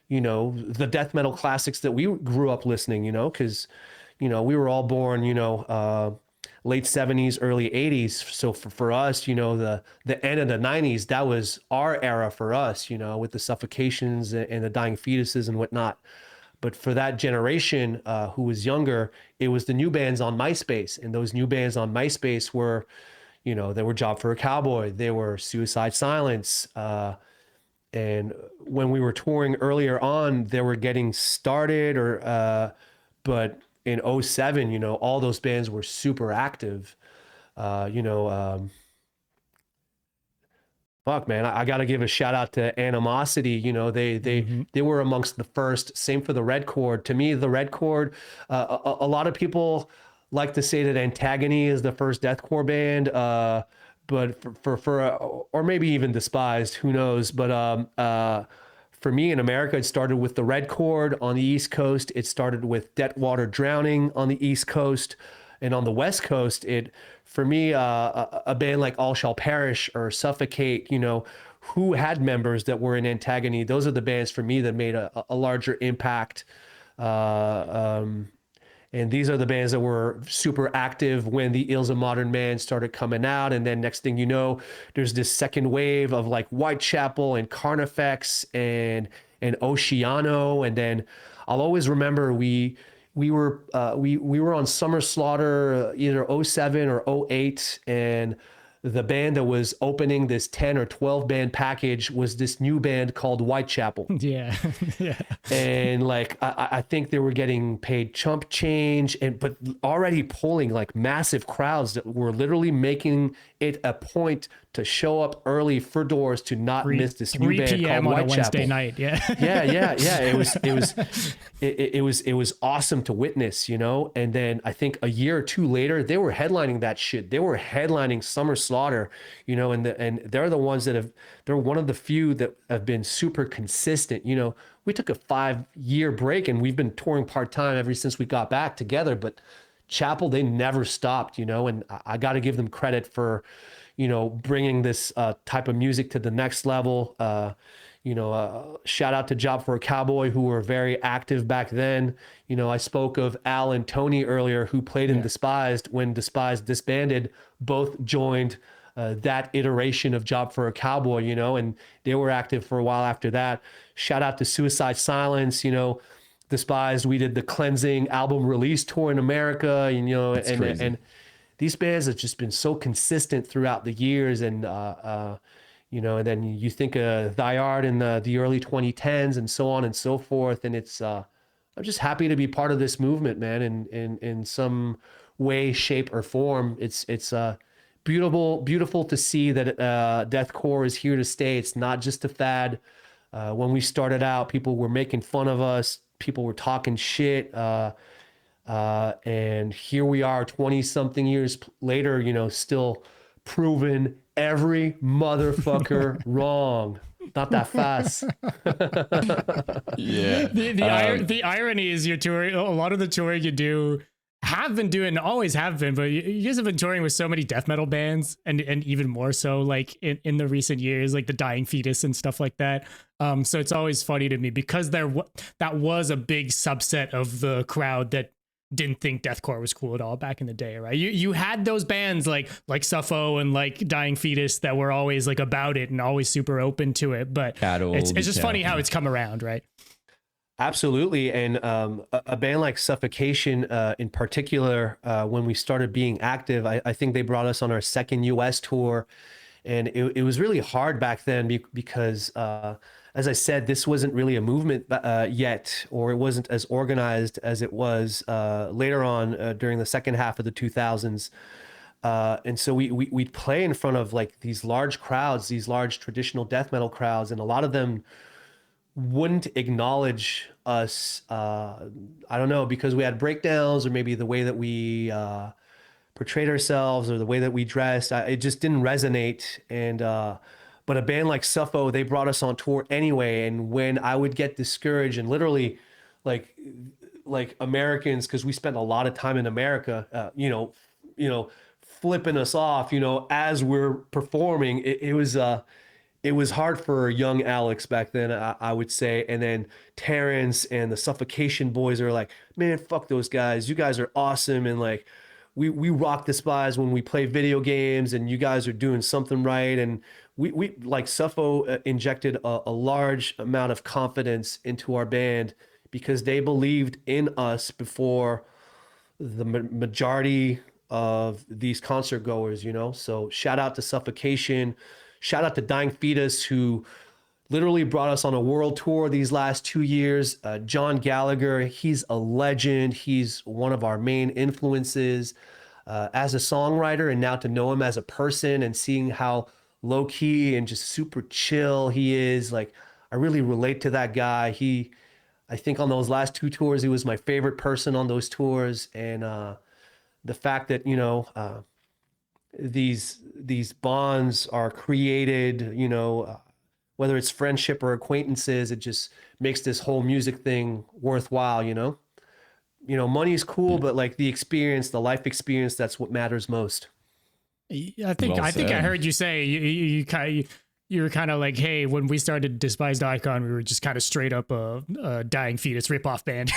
the death metal classics that we grew up listening, because, we were all born, late 70s, early 80s. So for us, the end of the 90s, that was our era for us, with the Suffocations and the Dying Fetuses and whatnot. But for that generation who was younger, it was the new bands on MySpace. And those new bands on MySpace were, they were Job for a Cowboy, they were Suicide Silence. And when we were touring earlier on, they were getting started, but in 07, all those bands were super active. Fuck, man, I got to give a shout out to Animosity. They were amongst the first. Same for the Red Chord. To me, the Red Chord, a lot of people like to say that Antagony is the first deathcore band, but for or maybe even Despised, who knows? But for me in America, it started with the Red Chord on the East Coast. It started with Deadwater Drowning on the East Coast, and on the West Coast, for me, a band like All Shall Perish or Suffocate, who had members that were in Antagony. Those are the bands for me that made a larger impact. And And these are the bands that were super active when the Ills of Modern Man started coming out. And then next thing you know, there's this second wave of like Whitechapel and Carnifex and Oceano. And then I'll always remember we were on Summer Slaughter either '07 or '08, and the band that was opening this 10 or 12 band package was this new band called Whitechapel. Yeah. Yeah. And like I think they were getting paid chump change, but already pulling like massive crowds that were literally making it a point to show up early for doors to not miss this new band 3 p.m. called on a Whitechapel. Wednesday night. Yeah. It was awesome to witness, you know. And then I think a year or two later, they were headlining that shit. They were headlining Summer Slaughter, you know, and they're the ones that they're one of the few that have been super consistent. You know, we took a 5-year break and we've been touring part-time ever since we got back together, but Chapel, they never stopped, you know, and I got to give them credit for, you know, bringing this type of music to the next level. Shout out to Job for a Cowboy, who were very active back then. You know, I spoke of Al and Tony earlier, who played in Despised. When Despised disbanded, both joined that iteration of Job for a Cowboy, you know, and they were active for a while after that. Shout out to Suicide Silence, you know, Despised. We did the Cleansing album release tour in America, and, you know, and these bands have just been so consistent throughout the years. And, you know, and then you think of Thy Art in the early 2010s and so on and so forth. And it's, I'm just happy to be part of this movement, man, in some way, shape or form. It's beautiful to see that deathcore is here to stay. It's not just a fad. When we started out, people were making fun of us. People were talking shit. And here we are 20 something years later, you know, still proven every motherfucker wrong. Not that fast. Yeah. The irony is you're touring, a lot of the touring you do have been doing, always have been, but you guys have been touring with so many death metal bands, and even more so like in the recent years, like the Dying Fetus and stuff like that. So it's always funny to me because that was a big subset of the crowd that didn't think deathcore was cool at all back in the day, right? You had those bands like Suffo and like Dying Fetus that were always like about it and always super open to it, but it's just funny how it's come around, right? Absolutely. And a band like Suffocation in particular, when we started being active, I think they brought us on our second US tour, and it was really hard back then because as I said, this wasn't really a movement yet, or it wasn't as organized as it was later on during the second half of the 2000s. And so we'd play in front of like these large crowds, these large traditional death metal crowds, and a lot of them wouldn't acknowledge us. I don't know, because we had breakdowns, or maybe the way that we portrayed ourselves, or the way that we dressed. It just didn't resonate. And but a band like Suffo, they brought us on tour anyway. And when I would get discouraged, and literally like Americans, because we spent a lot of time in America, you know, flipping us off, you know, as we're performing, it was hard for young Alex back then, I would say. And then Terrence and the Suffocation boys are like, man, fuck those guys. You guys are awesome. And like, we rock Despised when we play video games, and you guys are doing something right. And we like Suffo injected a large amount of confidence into our band because they believed in us before the majority of these concert goers, you know? So shout out to Suffocation. Shout out to Dying Fetus, who literally brought us on a world tour these last 2 years. John Gallagher, he's a legend. He's one of our main influences as a songwriter, and now to know him as a person and seeing how low key and just super chill he is. Like, I really relate to that guy. I think on those last 2 tours, he was my favorite person on those tours. And the fact that, you know, these bonds are created, you know, whether it's friendship or acquaintances, it just makes this whole music thing worthwhile, you know? Money is cool, but like the experience, the life experience, that's what matters most. I think I heard you say you you were kind of like, hey, when we started Despised Icon, we were just kind of straight up a dying fetus ripoff band.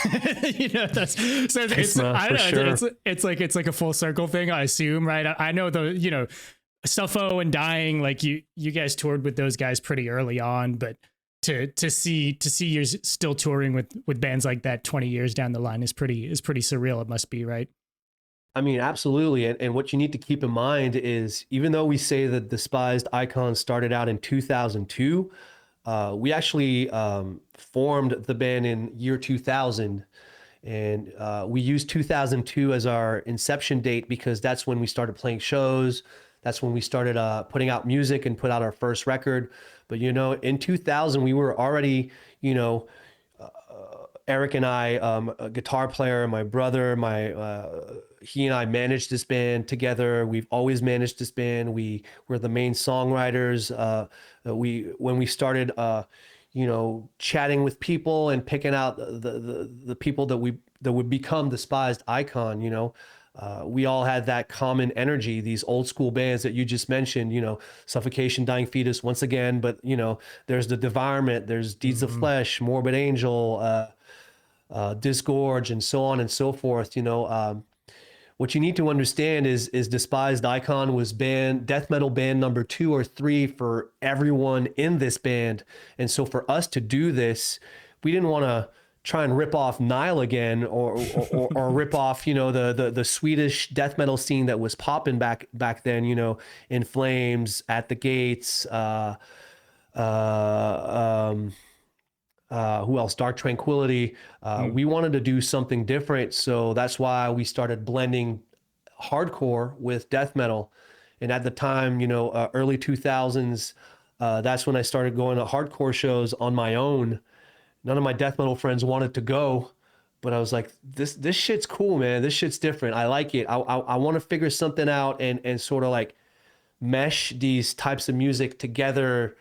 That's so I don't know. Sure. It's like a full circle thing, I assume, right? I know Suffo and Dying, like you guys toured with those guys pretty early on, but to see you're still touring with bands like that 20 years down the line is pretty surreal. It must be, right? I mean, absolutely. And what you need to keep in mind is, even though we say that Despised Icon started out in 2002, we actually formed the band in year 2000. And we used 2002 as our inception date because that's when we started playing shows. That's when we started putting out music and put out our first record. But, in 2000, we were already, Eric and I, a guitar player, my brother, he and I managed this band together. We've always managed this band. We were the main songwriters. When we started, chatting with people and picking out the people that would become Despised Icon, we all had that common energy. These old school bands that you just mentioned, Suffocation, Dying Fetus, once again. But there's the Devirement, there's Deeds of Flesh, Morbid Angel, Disgorge, and so on and so forth. What you need to understand is Despised Icon was death metal band number 2 or 3 for everyone in this band. And so for us to do this, we didn't want to try and rip off Nile again, or rip off the Swedish death metal scene that was popping back then, In Flames, At the Gates, who else? Dark Tranquility. We wanted to do something different, so that's why we started blending hardcore with death metal. And at the time, early 2000s, that's when I started going to hardcore shows on my own. None of my death metal friends wanted to go, but I was like, this shit's cool, man. This shit's different. I like it. I want to figure something out and sort of like mesh these types of music together.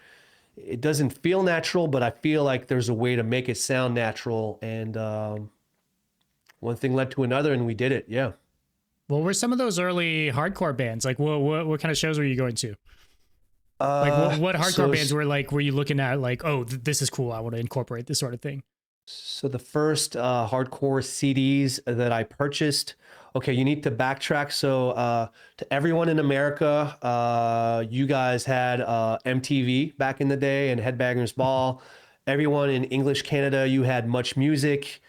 It doesn't feel natural, but I feel like there's a way to make it sound natural. And one thing led to another, and we did it. Yeah. What were some of those early hardcore bands? Like, what kind of shows were you going to? Like, what hardcore bands were you looking at? Like, oh, this is cool. I want to incorporate this sort of thing. So the first hardcore CDs that I purchased. Okay, you need to backtrack. So to everyone in America, you guys had MTV back in the day and Headbangers Ball. Everyone in English Canada, you had Much Music.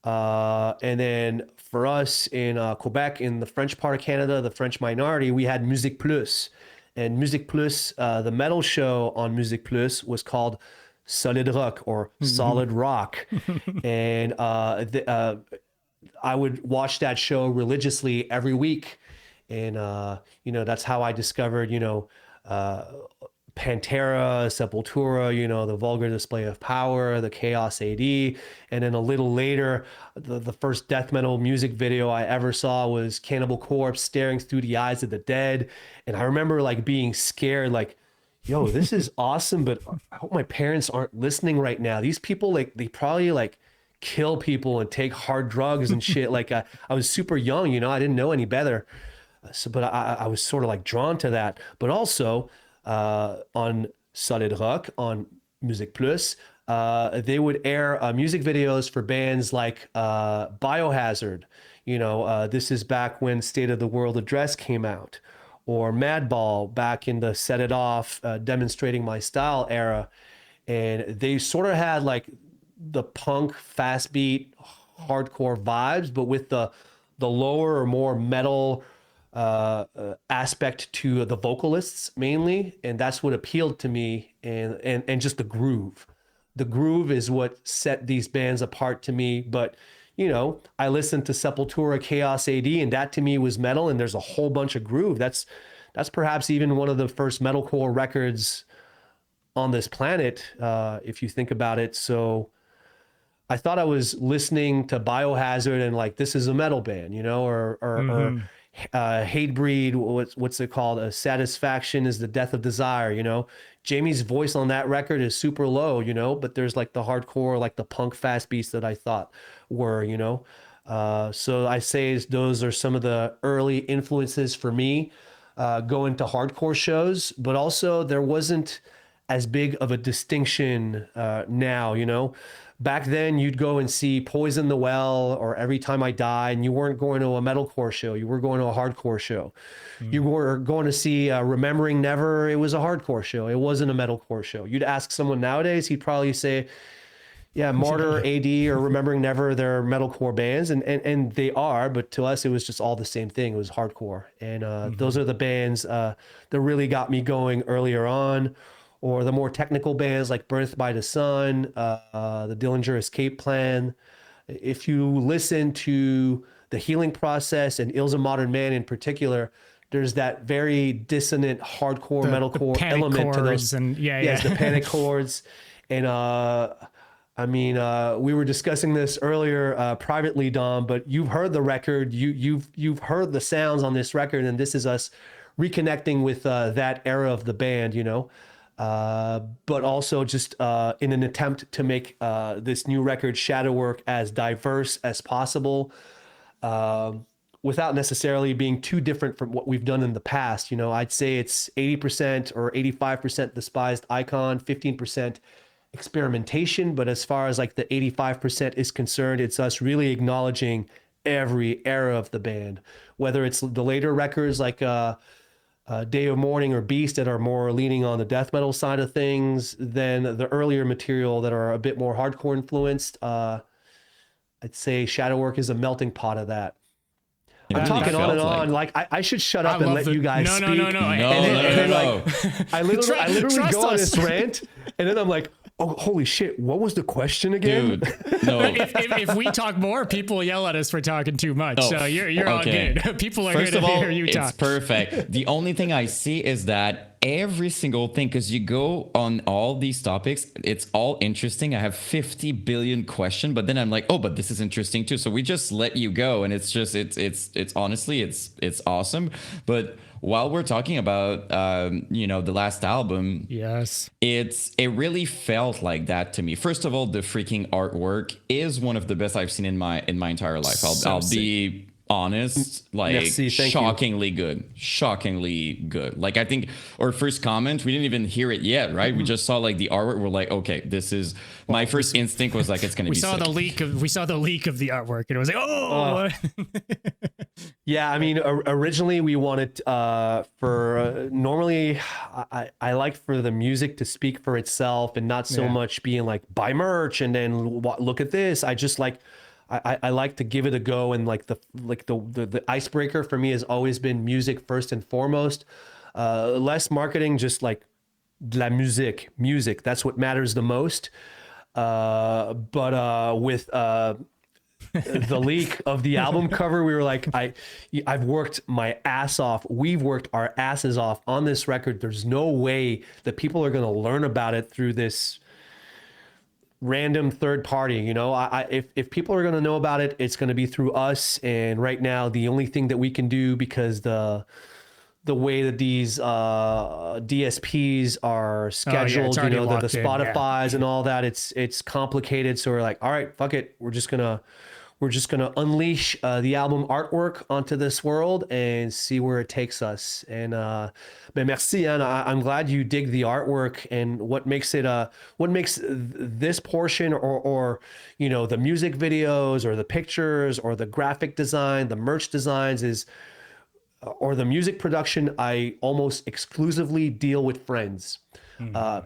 And then for us in Quebec, in the French part of Canada, the French minority, we had Musique Plus. And Musique Plus, the metal show on Musique Plus was called Solid Rock or Solid Rock. And I would watch that show religiously every week. And, that's how I discovered, Pantera, Sepultura, the Vulgar Display of Power, the Chaos AD. And then a little later, the first death metal music video I ever saw was Cannibal Corpse staring through the eyes of the dead. And I remember like being scared, like, yo, this is awesome, but I hope my parents aren't listening right now. These people, like, they probably like kill people and take hard drugs and shit. Like I was super young, I didn't know any better. But I was sort of like drawn to that. But also on Solid Rock, on Musique Plus, they would air music videos for bands like Biohazard. This is back when State of the World Address came out. Or Madball back in the Set It Off, Demonstrating My Style era. And they sort of had like the punk, fast beat, hardcore vibes, but with the lower or more metal aspect to the vocalists mainly. And that's what appealed to me, and just the groove. The groove is what set these bands apart to me. But I listened to Sepultura, Chaos AD, and that to me was metal, and there's a whole bunch of groove. That's perhaps even one of the first metalcore records on this planet, if you think about it. So I thought I was listening to Biohazard and like, this is a metal band, or Hatebreed, what's it called? Satisfaction is the Death of Desire, Jamie's voice on that record is super low, but there's like the hardcore, like the punk fast beats that I thought were, so I say those are some of the early influences for me going to hardcore shows. But also there wasn't as big of a distinction now, you know. Back then, you'd go and see Poison the Well or Every Time I Die, and you weren't going to a metalcore show. You were going to a hardcore show. You were going to see Remembering Never. It was a hardcore show. It wasn't a metalcore show. You'd ask someone nowadays, he'd probably say, yeah, Martyr, AD, or Remembering Never, they're metalcore bands, and they are, but to us, it was just all the same thing. It was hardcore. And those are the bands that really got me going earlier on. Or the more technical bands like Birth by the Sun, the Dillinger Escape Plan. If you listen to The Healing Process and Ills of Modern Man in particular, there's that very dissonant hardcore metalcore element to those. And yes, the panic chords. And I mean, we were discussing this earlier privately, Dom, but you've heard the record, you've heard the sounds on this record, and this is us reconnecting with that era of the band, you know. But also just in an attempt to make this new record, Shadowwork, as diverse as possible, without necessarily being too different from what we've done in the past. You know, I'd say it's 80% or 85% Despised Icon, 15% experimentation. But as far as like the 85% is concerned, it's us really acknowledging every era of the band, whether it's the later records like Day of Mourning or Beast that are more leaning on the death metal side of things than the earlier material that are a bit more hardcore influenced. I'd say Shadowwork is a melting pot of that. It I'm really talking on and felt on. Like I should shut up and let you guys speak. No. I literally Trust go on us. this rant, and then I'm like, oh, holy shit, what was the question again? Dude, no. If we talk more, people yell at us for talking too much. Oh, So you're okay. all good. People are First here of to all, hear you it's talk. perfect. The only thing I see is that every single thing, because you go on all these topics, it's all interesting. I have 50 billion questions, but then I'm like, oh, but this is interesting too. So we just let you go, and it's just it's honestly it's awesome. But while we're talking about the last album, Yes. it really felt like that to me. First of all, the freaking artwork is one of the best I've seen in my entire life. I'll be honest, like Merci, thank you. shockingly good. Like I think our first comment, we didn't even hear it yet, right? We just saw like the artwork. We're like, okay, this is my first instinct was like it's gonna We be saw sick. we saw the leak of the artwork, and it was like, oh. Yeah, I mean, originally we wanted normally I liked for the music to speak for itself and not so much being like buy merch and then look at this. I just like I like to give it a go, and like the icebreaker for me has always been music first and foremost. Less marketing, just like de la musique. That's what matters the most. But with the leak of the album cover, we were like, I've worked my ass off. We've worked our asses off on this record. There's no way that people are going to learn about it through this random third party. You know, if people are going to know about it, it's going to be through us. And right now, the only thing that we can do, because the way that these DSPs are scheduled, you know, the Spotify's and all that, it's complicated. So we're like, all right, fuck it. We're just gonna unleash the album artwork onto this world and see where it takes us. And but merci, and I'm glad you dig the artwork. And what makes this portion or you know, the music videos or the pictures or the graphic design, the merch designs or the music production, I almost exclusively deal with friends.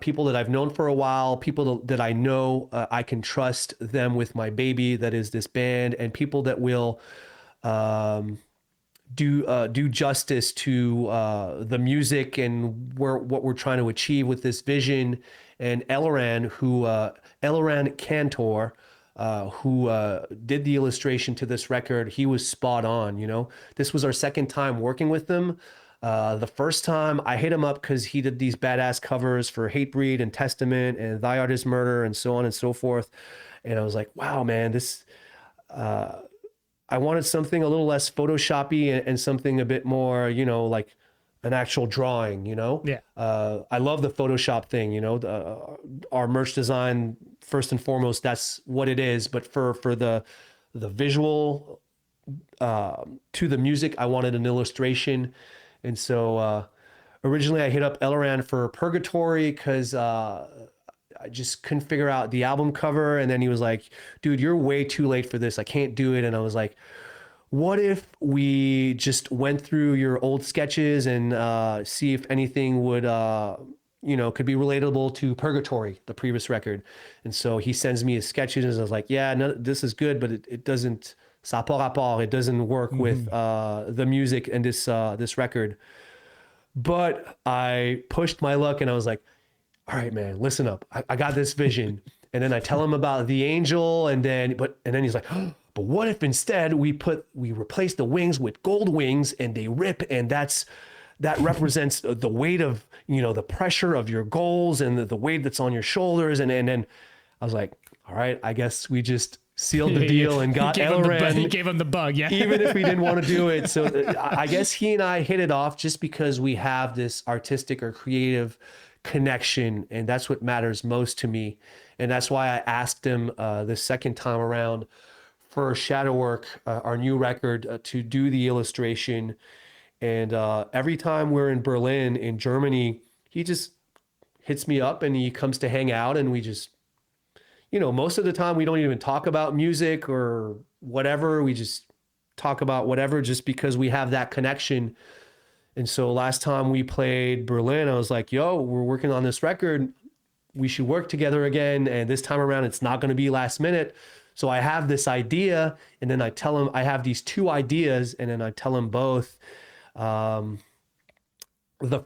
People that I've known for a while, people that I know I can trust them with my baby that is this band, and people that will do justice to the music and what we're trying to achieve with this vision. And Eliran Cantor, who did the illustration to this record, he was spot on. You know, this was our second time working with them. The first time I hit him up because he did these badass covers for Hatebreed and Testament and Thy Art Is Murder and so on and so forth. And I was like, wow, man, this, I wanted something a little less Photoshoppy and something a bit more, you know, like an actual drawing, you know? Yeah. I love the Photoshop thing, you know, our merch design, first and foremost, that's what it is. But for the visual, to the music, I wanted an illustration. And so originally I hit up Erian for Purgatory because I just couldn't figure out the album cover. And then he was like, dude, you're way too late for this. I can't do it. And I was like, what if we just went through your old sketches and see if anything would, could be relatable to Purgatory, the previous record. And so he sends me his sketches and I was like, yeah, no, this is good, but it doesn't, ça pas rapport. It doesn't work with the music and this record. But I pushed my luck and I was like, all right, man, listen up. I got this vision. And then I tell him about the angel, and then he's like, oh, but what if instead we replace the wings with gold wings and they rip, and that represents the weight of, the pressure of your goals and the weight that's on your shoulders. And then I was like, all right, I guess we just sealed the deal and got Erian. He gave him the bug, yeah. Even if we didn't want to do it. So I guess he and I hit it off just because we have this artistic or creative connection, and that's what matters most to me. And that's why I asked him the second time around for Shadow Work, our new record, to do the illustration. And every time we're in Berlin, in Germany, he just hits me up and he comes to hang out, and we just, most of the time we don't even talk about music or whatever. We just talk about whatever just because we have that connection. And so last time we played Berlin, I was like, yo, we're working on this record. We should work together again. And this time around, it's not going to be last minute. So I have this idea, and then I tell him I have these two ideas, and then I tell him both. The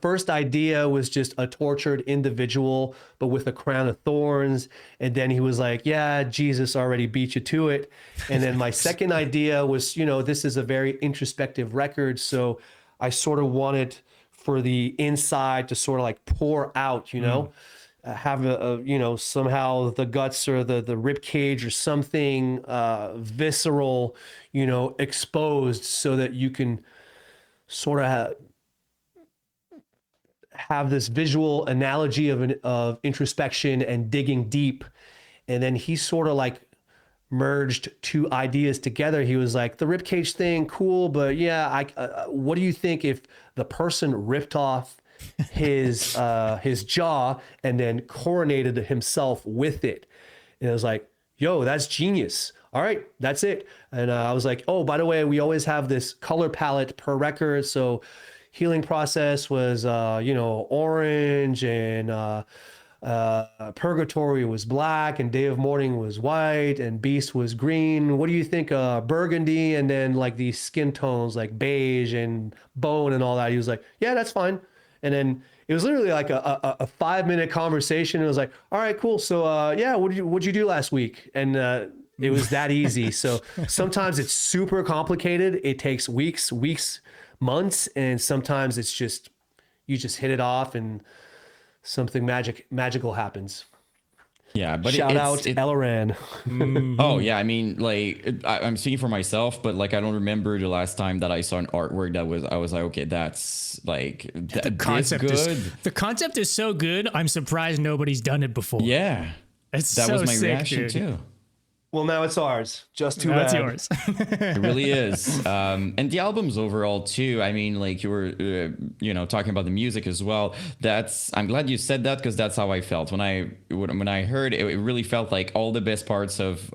first idea was just a tortured individual, but with a crown of thorns. And then he was like, yeah, Jesus already beat you to it. And then my second idea was, this is a very introspective record. So I sort of wanted for the inside to sort of like pour out, have somehow the guts or the rib cage or something visceral, exposed, so that you can sort of have this visual analogy of introspection and digging deep. And then he sort of like merged two ideas together. He was like, the ribcage thing, cool, but yeah, what do you think if the person ripped off his jaw and then coronated himself with it? And I was like, yo, that's genius. All right, that's it. And I was like, oh, by the way, we always have this color palette per record. So Healing Process was, orange, and Purgatory was black, and Day of Mourning was white, and Beast was green. What do you think? Burgundy, and then like these skin tones like beige and bone and all that. He was like, yeah, that's fine. And then it was literally like a 5-minute conversation. It was like, all right, cool. So yeah, what'd you do last week? And it was that easy. So sometimes it's super complicated. It takes weeks, months, and sometimes it's just you just hit it off and something magical happens. Yeah, but shout out Erian. Oh yeah, I mean, like I'm speaking for myself, but like I don't remember the last time that I saw an artwork that I was like, okay, that's like the concept the concept is so good. I'm surprised nobody's done it before. Yeah, that so was my sick, reaction dude. too. Well, now it's ours. Just too bad. That's yours. It really is. And the albums overall too. I mean, like you were, talking about the music as well. I'm glad you said that, because that's how I felt when I heard it. It really felt like all the best parts of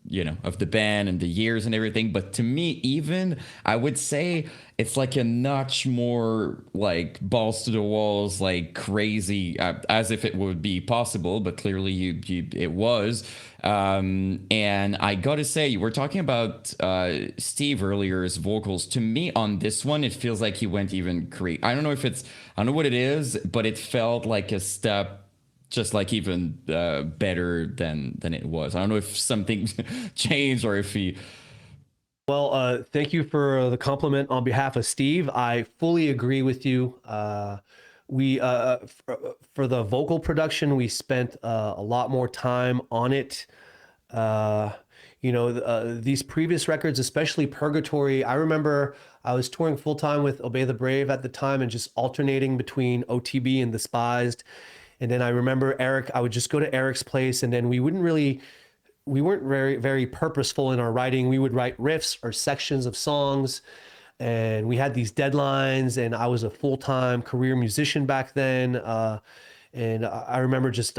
the band and the years and everything. But to me, even I would say it's like a notch more like balls to the walls, like crazy, as if it would be possible. But clearly, it was. And I gotta say, you were talking about Steve earlier's vocals. To me, on this one, it feels like he went even crazy. I don't know what it is, but it felt like a step just like even better than it was. I don't know if something changed or if he... Well, thank you for the compliment on behalf of Steve. I fully agree with you. We for the vocal production, we spent a lot more time on it. These previous records, especially Purgatory, I remember I was touring full time with Obey the Brave at the time and just alternating between OTB and Despised. And then I remember I would just go to Eric's place, and then we weren't very, very purposeful in our writing. We would write riffs or sections of songs. and we had these deadlines, and I was a full-time career musician back then. And I remember just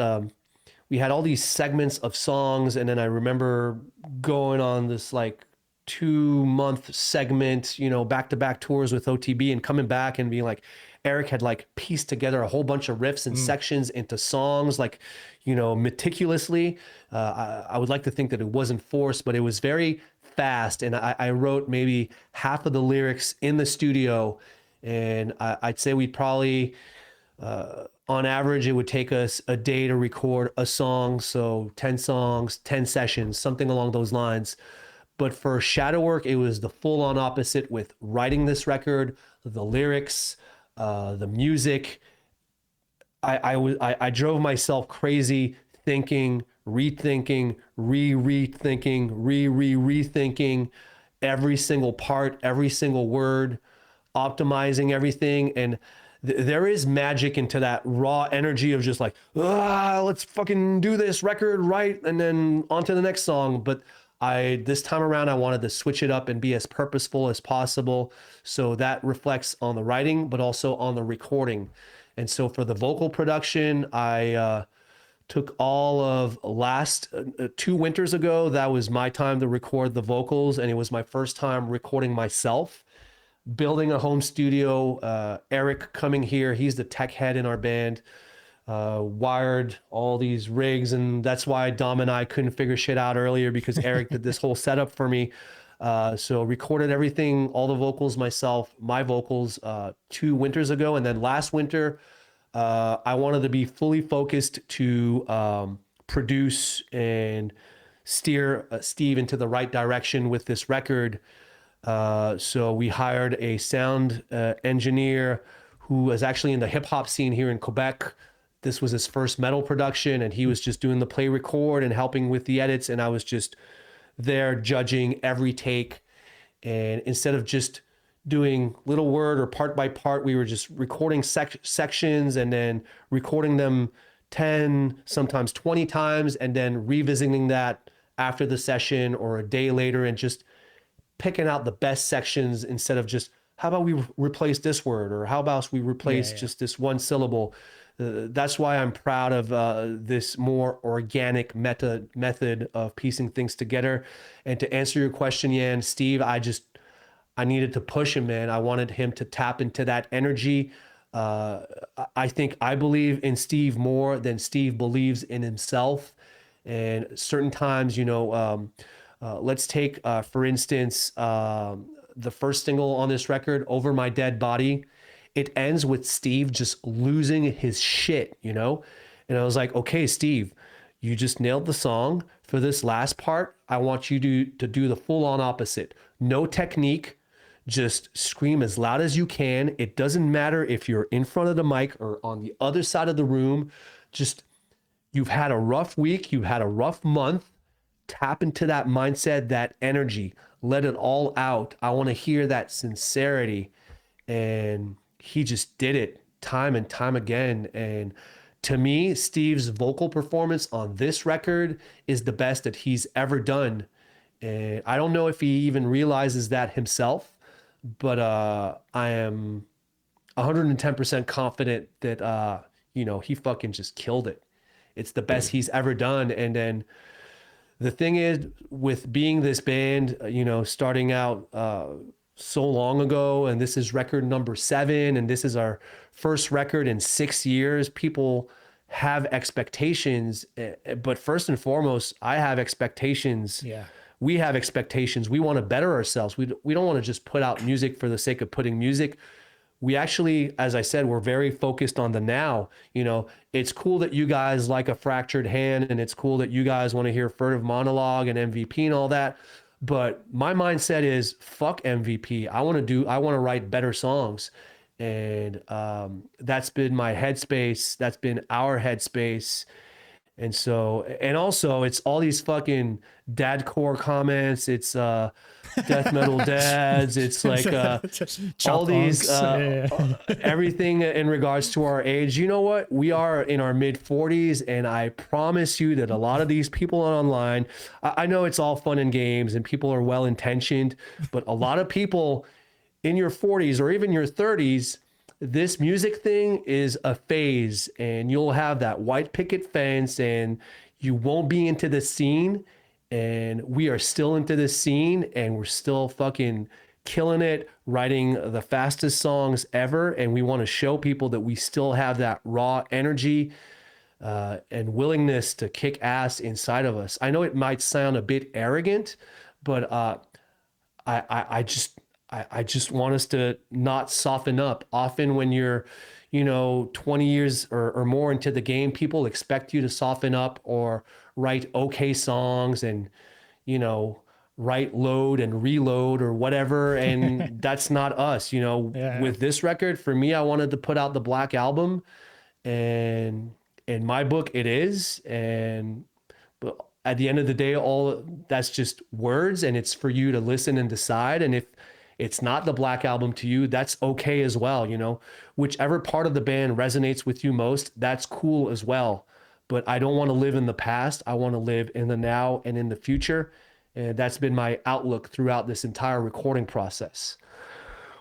we had all these segments of songs, and then I remember going on this like 2 month segment, you know, back-to-back tours with OTB, and coming back and being like, Eric had like pieced together a whole bunch of riffs and sections into songs, like, you know, meticulously. I would like to think that it wasn't forced, but it was very fast. And I wrote maybe half of the lyrics in the studio, and I'd say we'd probably, on average, it would take us a day to record a song. So 10 songs, 10 sessions, something along those lines. But for Shadow Work, it was the full-on opposite with writing this record, the lyrics, the music. I drove myself crazy thinking, rethinking, rethinking, rethinking every single part, every single word, optimizing everything. And there is magic into that raw energy of just like, let's fucking do this record, right? And then on to the next song. But this time around, I wanted to switch it up and be as purposeful as possible. So that reflects on the writing, but also on the recording. And so for the vocal production, I took all of last 2 winters ago. That was my time to record the vocals. And it was my first time recording myself, building a home studio. Eric coming here, he's the tech head in our band. Wired all these rigs, and that's why Dom and I couldn't figure shit out earlier, because Eric did this whole setup for me. So recorded everything, all the vocals myself, my vocals, 2 winters ago. And then last winter, I wanted to be fully focused to produce and steer Steve into the right direction with this record. So we hired a sound engineer who was actually in the hip hop scene here in Quebec. This was his first metal production, and he was just doing the play record and helping with the edits. And I was just there judging every take. And instead of just doing little word or part by part, we were just recording sections and then recording them 10, sometimes 20 times, and then revisiting that after the session or a day later, and just picking out the best sections instead of just, how about we replace this word, or how about we replace just this one syllable. That's why I'm proud of this more organic method of piecing things together. And to answer your question, Yan, Steve, I needed to push him, man. I wanted him to tap into that energy. I believe in Steve more than Steve believes in himself. And certain times, you know, let's take, for instance, the first single on this record, Over My Dead Body. It ends with Steve just losing his shit, you know? And I was like, okay, Steve, you just nailed the song. For this last part, I want you to do the full-on opposite. No technique, just scream as loud as you can. It doesn't matter if you're in front of the mic or on the other side of the room. Just, you've had a rough week, you've had a rough month. Tap into that mindset, that energy. Let it all out. I want to hear that sincerity. And he just did it time and time again. And to me, Steve's vocal performance on this record is the best that he's ever done. And I don't know if he even realizes that himself, but I am 110% confident that, you know, he fucking just killed it. It's the best he's ever done. And then the thing is, with being this band, you know, starting out so long ago, and this is record number 7, and this is our first record in 6 years, people have expectations. But first and foremost, I have expectations. Yeah. We have expectations. We want to better ourselves. We don't want to just put out music for the sake of putting music. We actually, as I said, we're very focused on the now. You know, it's cool that you guys like A Fractured Hand, and it's cool that you guys want to hear Furtive Monologue and MVP and all that. But my mindset is, fuck MVP. I want to write better songs. And that's been my headspace. That's been our headspace. And so, and also it's all these fucking dadcore comments. It's death metal dads. It's like all these, everything in regards to our age. You know what? We are in our mid 40s, and I promise you that a lot of these people online, I know it's all fun and games and people are well intentioned, but a lot of people, in your 40s or even your 30s, this music thing is a phase, and you'll have that white picket fence and you won't be into the scene. And we are still into the scene, and we're still fucking killing it, writing the fastest songs ever. And we want to show people that we still have that raw energy and willingness to kick ass inside of us. I know it might sound a bit arrogant, but I just want us to not soften up. Often when you're, 20 years or more into the game, people expect you to soften up or write okay songs and, write load and reload or whatever. And that's not us, Yeah. With this record, for me, I wanted to put out the Black Album, and in my book it is. But at the end of the day, all that's just words, and it's for you to listen and decide. And if it's not the Black Album to you, that's okay as well. Whichever part of the band resonates with you most, that's cool as well. But I don't want to live in the past. I want to live in the now and in the future. And that's been my outlook throughout this entire recording process.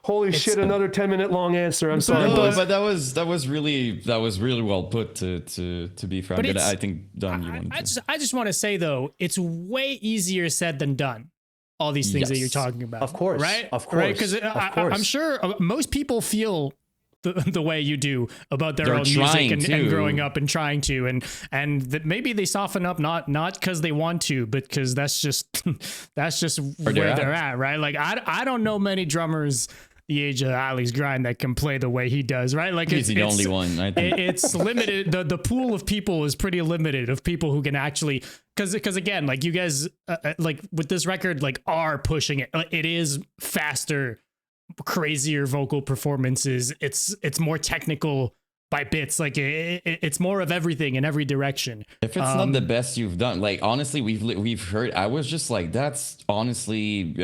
Holy shit, another 10-minute long answer. I'm sorry. No, but that was really well put, to be frank. But I think Dom, you wanted to. I just want to say though, it's way easier said than done. All these things that you're talking about. Of course. Right? Of course. Right? Because I'm sure most people feel the way you do about their They're own music and growing up and trying to, and that maybe they soften up not because they want to, but because that's just where they're at, right? Like I don't know many drummers the age of Alex Grind that can play the way he does, right? Like he's the only one. I think it's limited. The pool of people is pretty limited of people who can actually, because again, like you guys, like with this record, like are pushing it. It is faster, crazier vocal performances. It's more technical by bits. Like it's more of everything in every direction. If it's not the best you've done, like honestly, we've heard. I was just like, that's honestly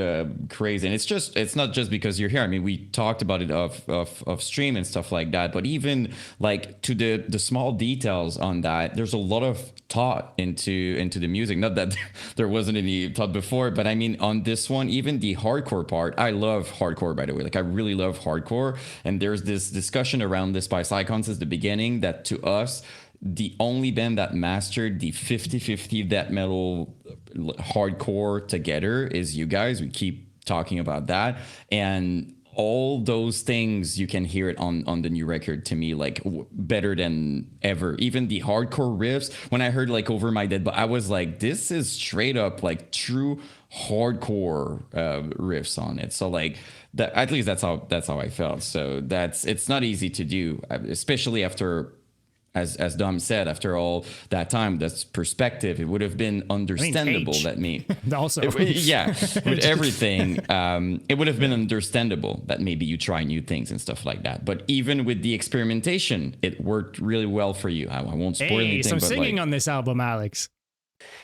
crazy, and it's not just because you're here. I mean, we talked about it off stream and stuff like that. But even like to the small details on that, there's a lot of thought into the music. Not that there wasn't any thought before, but I mean on this one, even the hardcore part. I love hardcore, by the way. Like I really love hardcore, and there's this discussion around Despised Icon since the beginning that to us, the only band that mastered the 50-50 death metal hardcore together is you guys. We keep talking about that, and all those things you can hear it on the new record, to me, like better than ever. Even the hardcore riffs, when I heard like Over My Dead, but I was like, this is straight up like true hardcore riffs on it. So like that, at least that's how I felt. So it's not easy to do, especially after, as Dom said, after all that time. That's perspective. It would have been understandable age. that me Also, with everything, it would have been understandable that maybe you try new things and stuff like that. But even with the experimentation, it worked really well for you. I won't spoil anything. Some but singing on this album, Alex.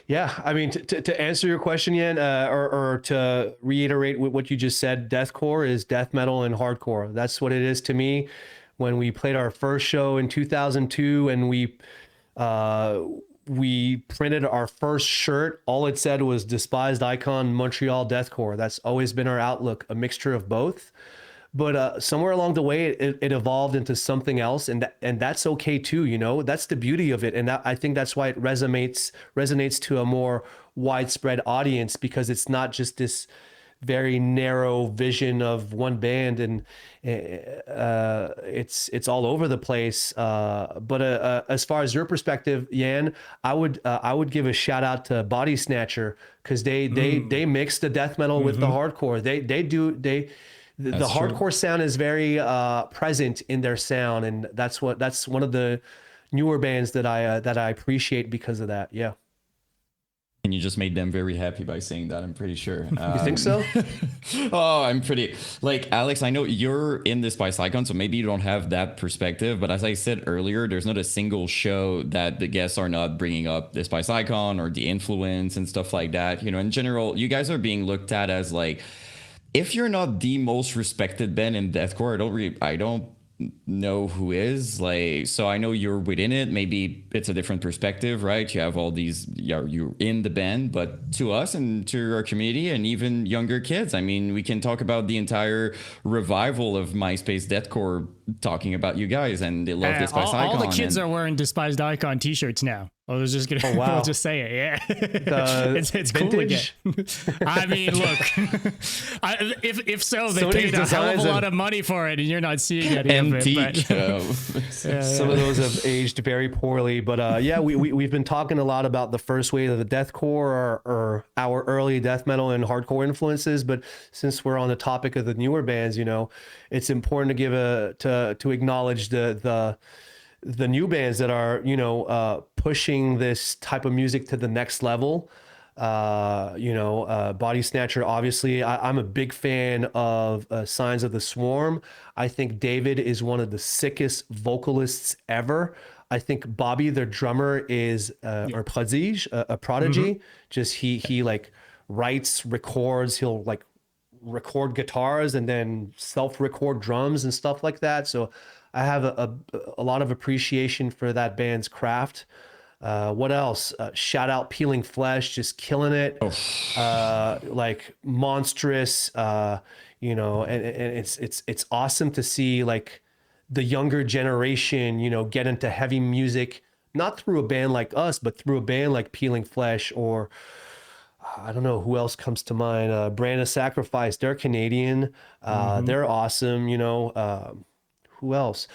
Yeah, I mean, to answer your question, Yan, or to reiterate what you just said, deathcore is death metal and hardcore. That's what it is to me. When we played our first show in 2002 and we printed our first shirt, all it said was Despised Icon Montreal Deathcore. That's always been our outlook, a mixture of both. But somewhere along the way, it evolved into something else, and that's okay too. That's the beauty of it, and I think that's why it resonates to a more widespread audience, because it's not just this very narrow vision of one band, and it's all over the place. But as far as your perspective, Yan, I would give a shout out to Body Snatcher, because they mix the death metal with the hardcore. The hardcore sound is very present in their sound, and that's one of the newer bands that I appreciate because of that. Yeah. And you just made them very happy by saying that, I'm pretty sure. You think so? Oh, I'm pretty... Like, Alex, I know you're in this Despised Icon, so maybe you don't have that perspective. But as I said earlier, there's not a single show that the guests are not bringing up this Despised Icon or the influence and stuff like that. In general, you guys are being looked at as like... If you're not the most respected band in deathcore, know who is, like, so I know you're within it. Maybe it's a different perspective, right? You have all these, you're in the band, but to us and to our community and even younger kids, I mean, we can talk about the entire revival of Myspace Deathcore talking about you guys, and they love Despised Icon. All the kids are wearing Despised Icon t-shirts now. I was just gonna, wow. I'll just say it. Yeah, it's vintage? cool again. I mean, look, if so, they Some of paid these a hell of a designs lot of money for it, and you're not seeing any of it. But, Some of those have aged very poorly, but yeah, we've been talking a lot about the first wave of the deathcore or our early death metal and hardcore influences. But since we're on the topic of the newer bands, you know, it's important to give to acknowledge the new bands that are, you know, pushing this type of music to the next level. You know, Body Snatcher, obviously, I'm a big fan of Signs of the Swarm. I think David is one of the sickest vocalists ever. I think Bobby, their drummer, is or prodige, a prodigy. Mm-hmm. Just he like writes, records. He'll like record guitars and then self-record drums and stuff like that. So I have a lot of appreciation for that band's craft. What else? Shout out Peeling Flesh, just killing it. Like monstrous, you know, and it's awesome to see like the younger generation, you know, get into heavy music, not through a band like us, but through a band like Peeling Flesh, or I don't know who else comes to mind. Brand of Sacrifice, they're Canadian. They're awesome, you know. Who else?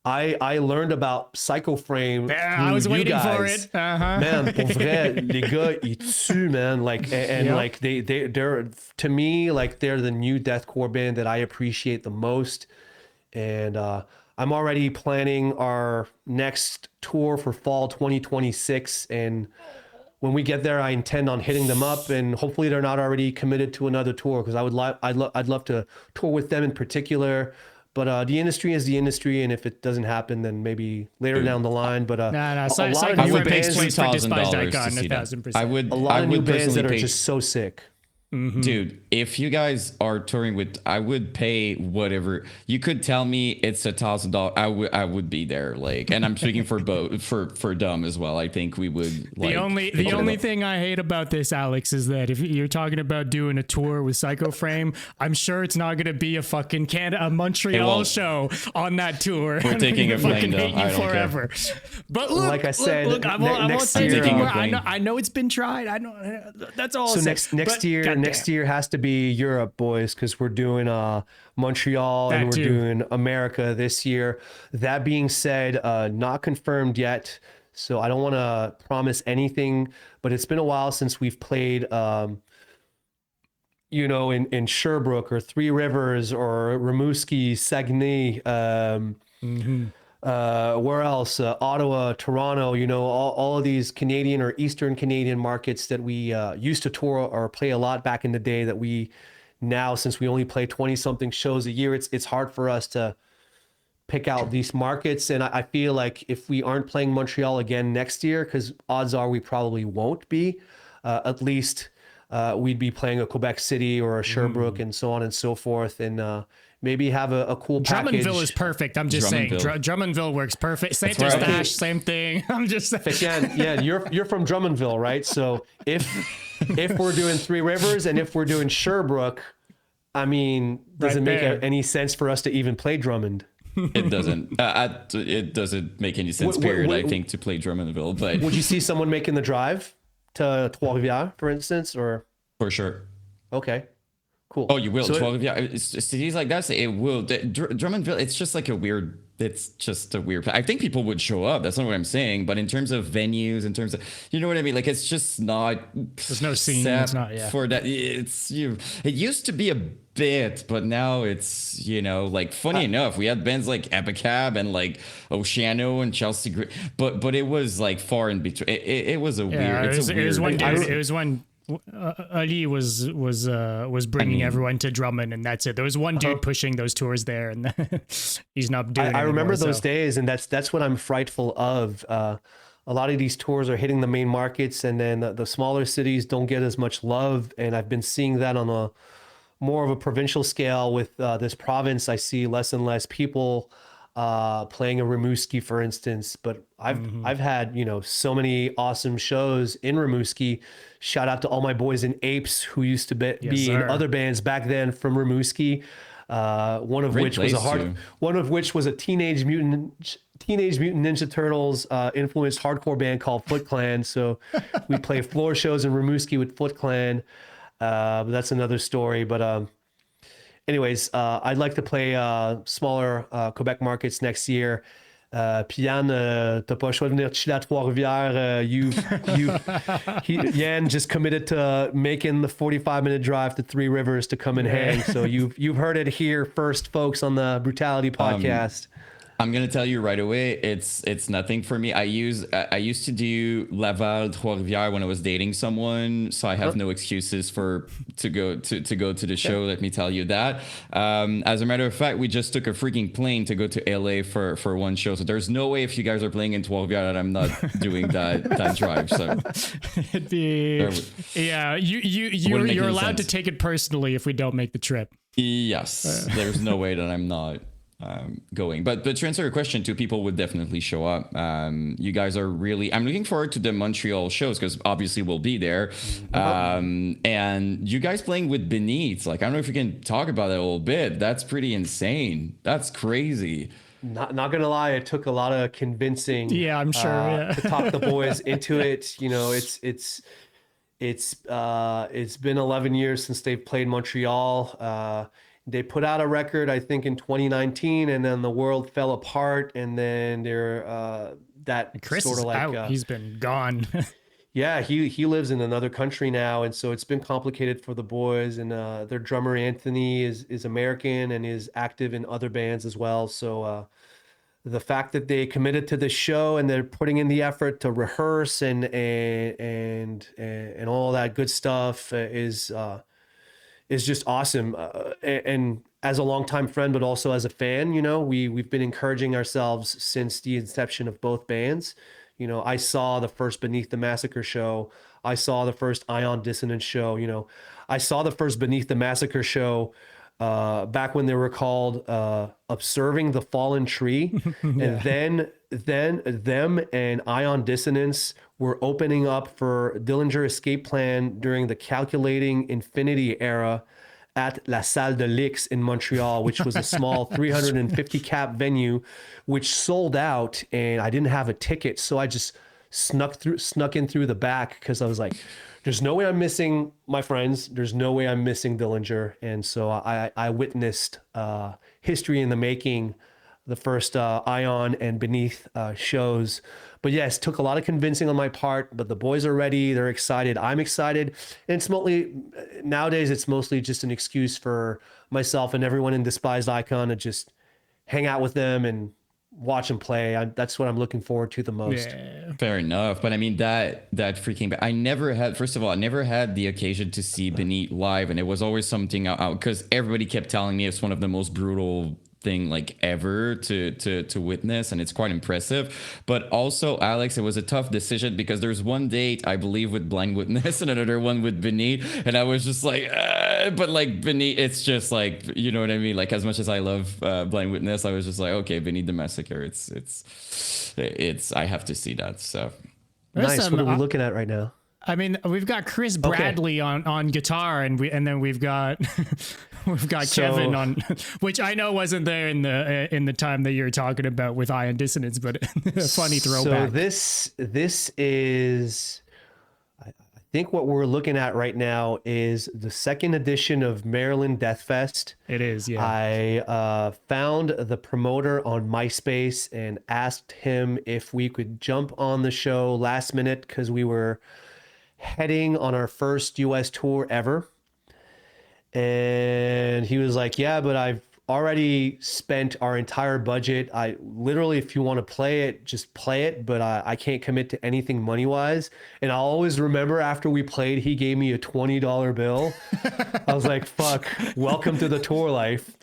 I learned about Psychoframe. I was waiting for it. Man, pour vrai, les gars, ils tuent, man. Like, and like they're to me, like they're the new deathcore band that I appreciate the most. And I'm already planning our next tour for fall 2026. And when we get there, I intend on hitting them up, and hopefully they're not already committed to another tour, because I'd love to tour with them in particular. But the industry is the industry, and if it doesn't happen, then maybe later down the line. But a lot of new bands, I would, a lot of new bands that are pay, just so sick. Mm-hmm. Dude, if you guys are touring with, I would pay whatever. You could tell me it's $1,000. I would be there. Like, and I'm speaking for both for Dumb as well. I think we would. Like, the only thing I hate about this, Alex, is that if you're talking about doing a tour with Psychoframe, I'm sure it's not going to be a fucking a Montreal show on that tour. We're taking a plane though. I don't forever. Care. But look, like I said, look, I won't say anymore. I know it's been tried. I know that's all. So next year has to be Europe, boys, because we're doing Montreal and we're doing America this year. That being said, not confirmed yet, so I don't want to promise anything, but it's been a while since we've played you know, in Sherbrooke or Three Rivers or Rimouski, Saguenay, where else? Ottawa, Toronto, you know, all of these Canadian or Eastern Canadian markets that we used to tour or play a lot back in the day, that we now, since we only play 20 something shows a year, it's hard for us to pick out these markets. And I feel like if we aren't playing Montreal again next year, because odds are we probably won't be, at least we'd be playing a Quebec City or a Sherbrooke and so on and so forth. And maybe have a cool package. Drummondville is perfect. I'm just saying. Drummondville works perfect. Saint Eustache, same thing. I'm just saying. Yeah, you're from Drummondville, right? So if we're doing Three Rivers and if we're doing Sherbrooke, I mean, does it make any sense for us to even play Drummond? It doesn't. It doesn't make any sense, period, I think, to play Drummondville. But would you see someone making the drive to Trois-Rivières, for instance, or? For sure. Okay. Cool. Oh, you will. So cities like that, it will. Drummondville, it's just like a weird. It's just a weird. I think people would show up. That's not what I'm saying. But in terms of venues, in terms of, you know what I mean, like it's just not. There's no scene. It's not. Yeah. For that, it's you. It used to be a bit, but now it's, you know, like funny enough, we had bands like Epicab and like Oceano and Chelsea, but it was like far in between. It was a weird. It was one dude. It was one. Ali was bringing everyone to Drummond, and that's it. There was one dude pushing those tours there, and he's not doing it. I remember those days, and that's what I'm frightful of. A lot of these tours are hitting the main markets, and then the smaller cities don't get as much love. And I've been seeing that on a more of a provincial scale with this province. I see less and less people playing a Rimouski, for instance. But I've had, you know, so many awesome shows in Rimouski. Shout out to all my boys in Apes who used to be in other bands back then from Rimouski. One of which was a Teenage Mutant Ninja Turtles influenced hardcore band called Foot Clan. So we play floor shows in Rimouski with Foot Clan. But that's another story. But anyways, I'd like to play smaller Quebec markets next year. Puis Yann, t'as pas le choix de venir chiller à Trois-Rivières. Yann just committed to making the 45-minute drive to Three Rivers to come and hang. So you've heard it here first, folks, on the Brutality podcast. I'm gonna tell you right away, it's nothing for me. I used to do Laval, Trois-Rivières when I was dating someone, so I have no excuses to go to the show. Let me tell you that. As a matter of fact, we just took a freaking plane to go to LA for one show. So there's no way if you guys are playing in Trois-Rivières that I'm not doing that drive. So it'd be you're allowed to take it personally if we don't make the trip. Yes, there's no way that I'm not going. But to answer your question, two people would definitely show up. You guys are really, I'm looking forward to the Montreal shows because obviously we'll be there. And you guys playing with Beneath, like, I don't know if you can talk about that a little bit. That's pretty insane. That's crazy. Not gonna lie, it took a lot of convincing. Yeah, I'm sure. To talk the boys into it. You know, it's been 11 years since they've played Montreal. They put out a record, I think, in 2019, and then the world fell apart. And then Chris sort of is like out. He's been gone. Yeah, he lives in another country now, and so it's been complicated for the boys. And their drummer Anthony is American and is active in other bands as well. So the fact that they committed to the show and they're putting in the effort to rehearse and all that good stuff is just awesome. And as a longtime friend, but also as a fan, you know, we've been encouraging ourselves since the inception of both bands. You know, I saw the first Beneath the Massacre show. I saw the first Ion Dissonance show. You know, I saw the first Beneath the Massacre show back when they were called Observing the Fallen Tree. And then them and Ion Dissonance were opening up for Dillinger Escape Plan during the Calculating Infinity era at La Salle de l'Ix in Montreal, which was a small 350 cap venue, which sold out, and I didn't have a ticket. So I just snuck in through the back because I was like, there's no way I'm missing my friends. There's no way I'm missing Dillinger. And so I witnessed history in the making, the first Ion and Beneath shows. But yes, took a lot of convincing on my part, but the boys are ready. They're excited. I'm excited. And it's nowadays, it's mostly just an excuse for myself and everyone in Despised Icon to just hang out with them and watch them play. That's what I'm looking forward to the most. Yeah. Fair enough. But I mean, that freaking, I never had the occasion to see Beneath live. And it was always something out because everybody kept telling me it's one of the most brutal thing like ever to witness, and it's quite impressive. But also, Alex, it was a tough decision because there's one date I believe with Blind Witness and another one with Beneath, and I was just like but like Beneath, it's just like, you know what I mean, like as much as I love Blind Witness, I was just like, okay, Beneath the Massacre, it's I have to see that. So nice. What are we looking at right now? I mean, we've got Chris Bradley on guitar, and then we've got Kevin on, which I know wasn't there in the time that you're talking about with Ion Dissonance, but a funny throwback. So this is, I think what we're looking at right now is the second edition of Maryland Death Fest. It is, yeah. I found the promoter on Myspace and asked him if we could jump on the show last minute because we were heading on our first US tour ever. And he was like, yeah, but I've already spent our entire budget. I literally, if you want to play it, just play it, but I can't commit to anything money wise. And I'll always remember after we played, he gave me a $20 bill. I was like, fuck, welcome to the tour life.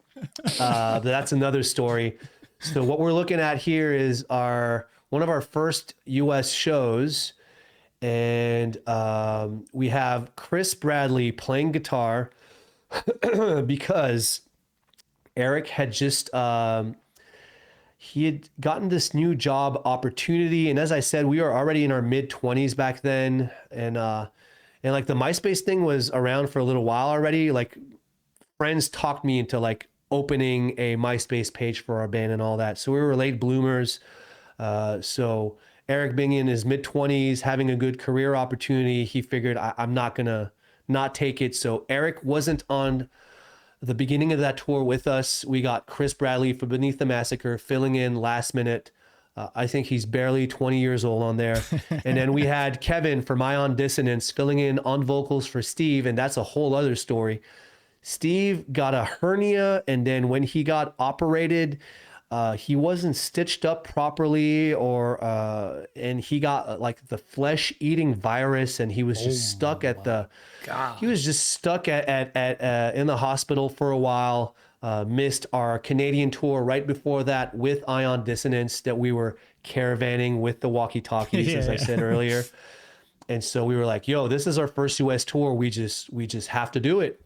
But that's another story. So what we're looking at here is one of our first US shows. And we have Chris Bradley playing guitar because Eric had just he had gotten this new job opportunity. And as I said, we were already in our mid-20s back then. And like the MySpace thing was around for a little while already. Like friends talked me into like opening a MySpace page for our band and all that. So we were late bloomers. So Eric being in his mid-20s, having a good career opportunity, he figured I'm not going to not take it. So Eric wasn't on the beginning of that tour with us. We got Chris Bradley for Beneath the Massacre filling in last minute. I think he's barely 20 years old on there. And then we had Kevin from Ion Dissonance filling in on vocals for Steve. And that's a whole other story. Steve got a hernia. And then when he got operated, he wasn't stitched up properly, and he got like the flesh eating virus, and he was just stuck at the, he was just stuck at in the hospital for a while. Missed our Canadian tour right before that with Ion Dissonance that we were caravanning with the walkie-talkies, as I said earlier. And so we were like, yo, this is our first US tour. We just have to do it.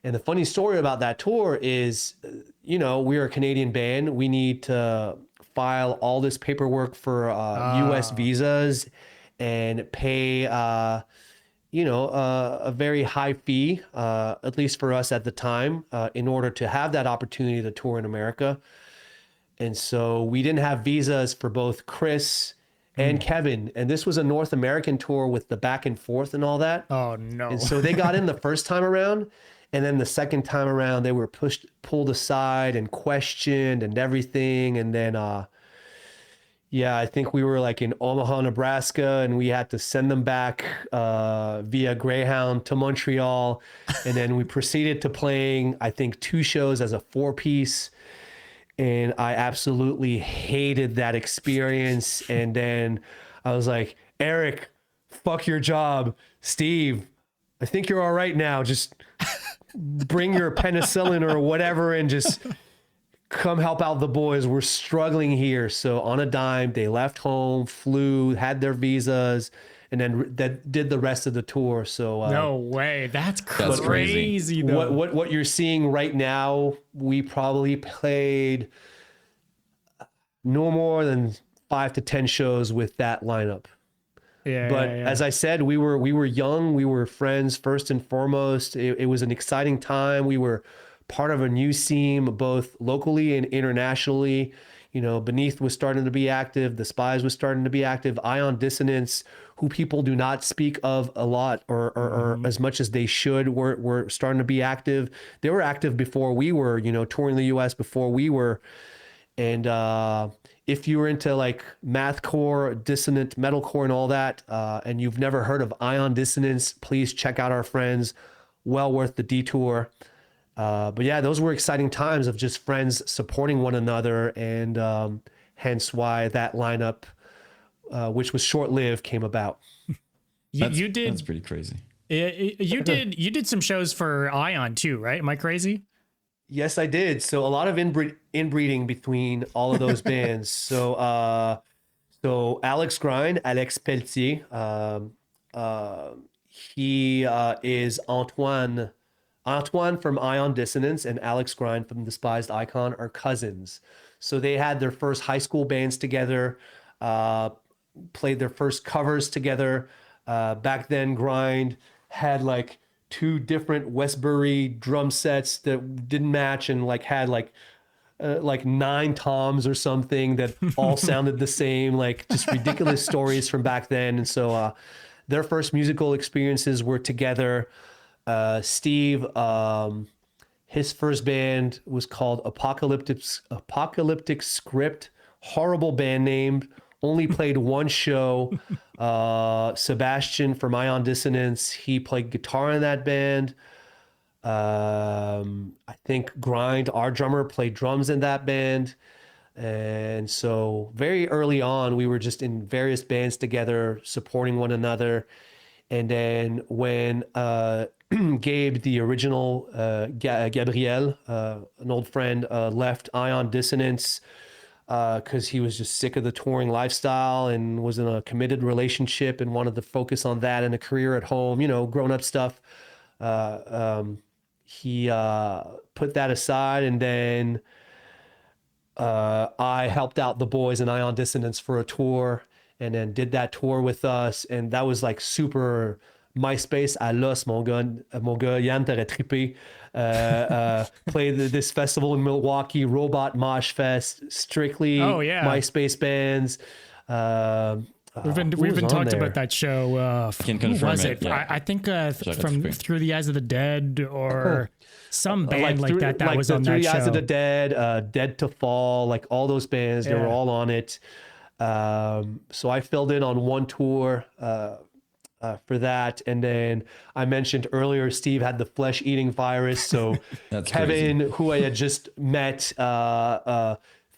And the funny story about that tour is, you know, we're a Canadian band. We need to file all this paperwork for US visas and pay, you know, a very high fee, at least for us at the time, in order to have that opportunity to tour in America. And so we didn't have visas for both Chris and Kevin. And this was a North American tour with the back and forth and all that. Oh, no. And so they got in the first time around. And then the second time around, they were pulled aside and questioned and everything. And then, yeah, I think we were like in Omaha, Nebraska, and we had to send them back via Greyhound to Montreal. And then we proceeded to playing, I think, 2 shows as a 4-piece. And I absolutely hated that experience. And then I was like, Eric, fuck your job. Steve, I think you're all right now. Just bring your penicillin or whatever and just come help out the boys. We're struggling here. So on a dime, they left home, flew, had their visas, and then that did the rest of the tour. So no way. That's crazy. crazy though. What you're seeing right now, we probably played no more than 5 to 10 shows with that lineup. But as I said, we were young, we were friends first and foremost. It was an exciting time. We were part of a new scene, both locally and internationally. You know, Beneath was starting to be active. Despised was starting to be active. Ion Dissonance, who people do not speak of a lot or as much as they should, were starting to be active. They were active before we were, you know, touring the US before we were. And if you were into like mathcore, dissonant, metalcore, and all that, and you've never heard of Ion Dissonance, please check out our friends. Well worth the detour. But yeah, those were exciting times of just friends supporting one another, and hence why that lineup, which was short-lived, came about. You did. That's pretty crazy. You did some shows for Ion too, right? Am I crazy? Yes, I did. So a lot of inbreeding between all of those bands. So Alex Pelletier, he is Antoine from Ion Dissonance, and Alex Grind from Despised Icon are cousins. So they had their first high school bands together, played their first covers together. Back then, Grind had like 2 different Westbury drum sets that didn't match, and like had like 9 toms or something that all sounded the same, like just ridiculous stories from back then. And so their first musical experiences were together. Steve, his first band was called Apocalyptic Script, horrible band name. Only played 1 show. Sebastian from Ion Dissonance, he played guitar in that band. I think Grind, our drummer, played drums in that band. And so very early on, we were just in various bands together, supporting one another. And then when Gabe, the original Gabriel, an old friend, left Ion Dissonance, because he was just sick of the touring lifestyle and was in a committed relationship and wanted to focus on that and a career at home, you know, grown-up stuff. He put that aside, and then I helped out the boys in Ion Dissonance for a tour, and then did that tour with us, and that was like super Myspace à l'os, mon gars, Yann, t'aurais trippé. Played this festival in Milwaukee, Robot Mosh Fest, strictly Oh, yeah. Myspace bands. We've been talked about that show. Can Who confirm was it, it? yeah. I think Shout out from to Through the Eyes of the Dead or some band like that like was the on Through that the Eyes show. of the Dead, Dead to Fall, like all those bands, they were Yeah. all on it. So I filled in on one tour for that, and then I mentioned earlier Steve had the flesh-eating virus, so That's Kevin, crazy. who I had just met,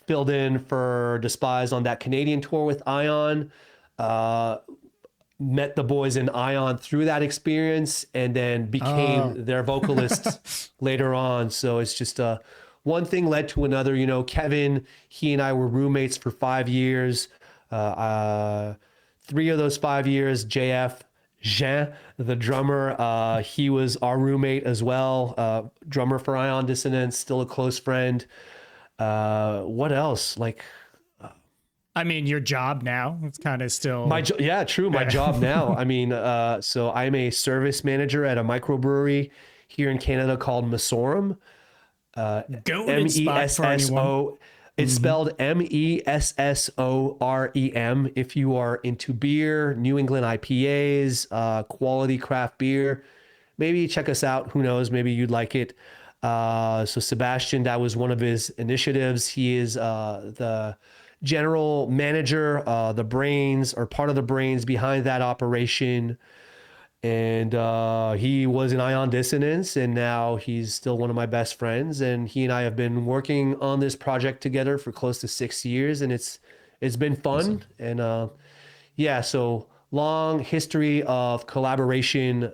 filled in for Despised on that Canadian tour with Ion. Met the boys in Ion through that experience, and then became their vocalists later on. So it's just one thing led to another. You know, Kevin, he and I were roommates for 5 years. 3 of those 5 years, Jean, the drummer, he was our roommate as well. Drummer for Ion Dissonance, still a close friend. What else? Like, I mean, your job now, it's kind of still. yeah, true. My job now. I mean, so I'm a service manager at a microbrewery here in Canada called Messorum. Go-to spot for anyone. MESSO. It's spelled MESSOREM. If you are into beer, New England IPAs, quality craft beer, maybe check us out. Who knows? Maybe you'd like it. So Sebastian, that was one of his initiatives. He is the general manager, the brains, or part of the brains behind that operation. And he was in Ion Dissonance, and now he's still one of my best friends. And he and I have been working on this project together for close to 6 years, and it's been fun. And yeah, so long history of collaboration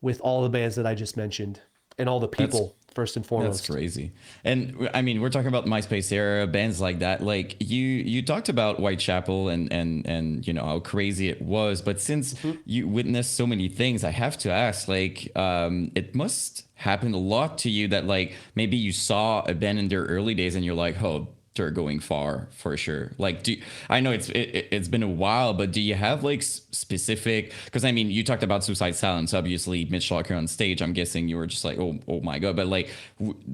with all the bands that I just mentioned, and all the people. First and foremost. That's crazy. And I mean, we're talking about MySpace era bands like that. Like you talked about Whitechapel and you know how crazy it was, but since you witnessed so many things, I have to ask, like, it must happen a lot to you that like maybe you saw a band in their early days and you're like, oh, they're going far for sure. Like, I know it's been a while, but do you have like specific? Because I mean, you talked about Suicide Silence, obviously Mitch Locker on stage. I'm guessing you were just like, oh my god. But like,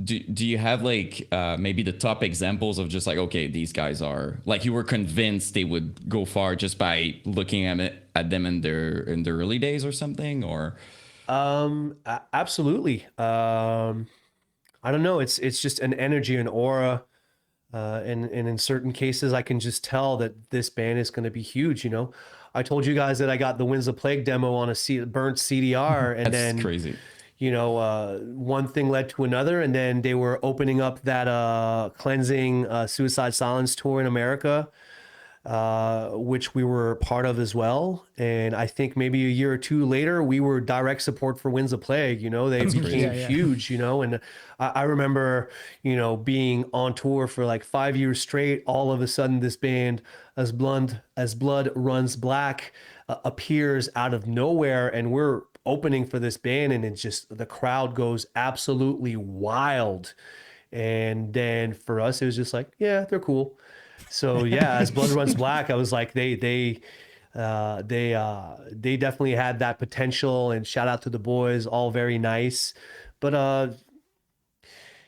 do you have like maybe the top examples of just like, okay, these guys are like you were convinced they would go far just by looking at them in their early days or something, or? Absolutely. I don't know. It's just an energy, an aura. And in certain cases, I can just tell that this band is going to be huge. You know, I told you guys that I got the Winds of Plague demo on a burnt CDR, and That's then crazy. You know, one thing led to another, and then they were opening up that cleansing Suicide Silence tour in America, which we were part of as well. And I think maybe a year or two later, we were direct support for Winds of Plague. You know, they became huge, you know, and I remember, you know, being on tour for like 5 years straight. All of a sudden, this band, as Blood Runs Black, appears out of nowhere, and we're opening for this band, and it's just the crowd goes absolutely wild. And then for us, it was just like, yeah, they're cool. So yeah, as Blood Runs Black, I was like, they definitely had that potential, and shout out to the boys, all very nice. But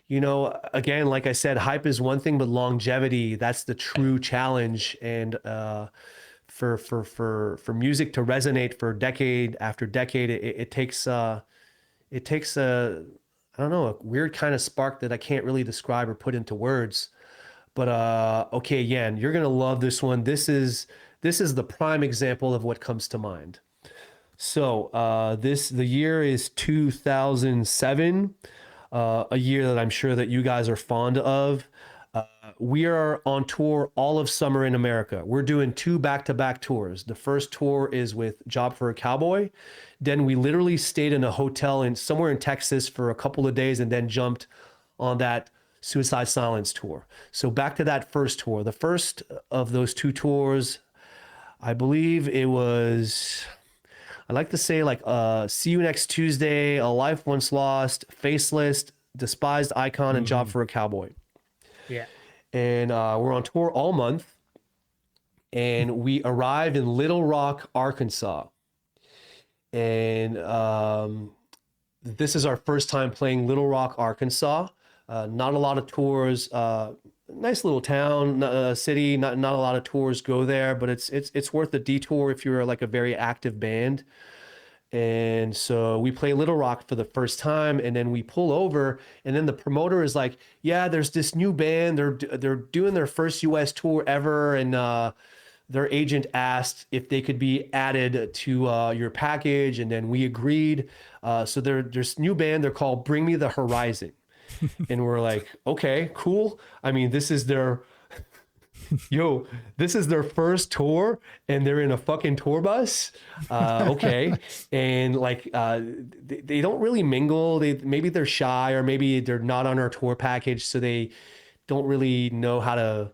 you know, again, like I said, hype is one thing, but longevity, that's the true challenge. And for music to resonate for decade after decade, it takes a I don't know, a weird kind of spark that I can't really describe or put into words. But okay, Yan, you're gonna love this one. This is the prime example of what comes to mind. So the year is 2007, a year that I'm sure that you guys are fond of. We are on tour all of summer in America. We're doing 2 back-to-back tours. The first tour is with Job for a Cowboy. Then we literally stayed in a hotel somewhere in Texas for a couple of days, and then jumped on that Suicide Silence tour. So back to that first tour. The first of those 2 tours, I believe it was, I like to say like See You Next Tuesday, A Life Once Lost, Faceless, Despised Icon, and Job for a Cowboy. Yeah. and we're on tour all month. And we arrived in Little Rock, Arkansas. And this is our first time playing Little Rock, Arkansas. Not a lot of tours. Nice little town, city. Not a lot of tours go there, but it's worth the detour if you're like a very active band. And so we play Little Rock for the first time, and then we pull over, and then the promoter is like, "Yeah, there's this new band. They're doing their first U.S. tour ever, and their agent asked if they could be added to your package, and then we agreed. So there's new band. They're called Bring Me the Horizon." And we're like, "Okay, cool. I mean, this is their first tour, and they're in a fucking tour bus. Okay." And like, they don't really mingle. Maybe they're shy, or maybe they're not on our tour package, so they don't really know how to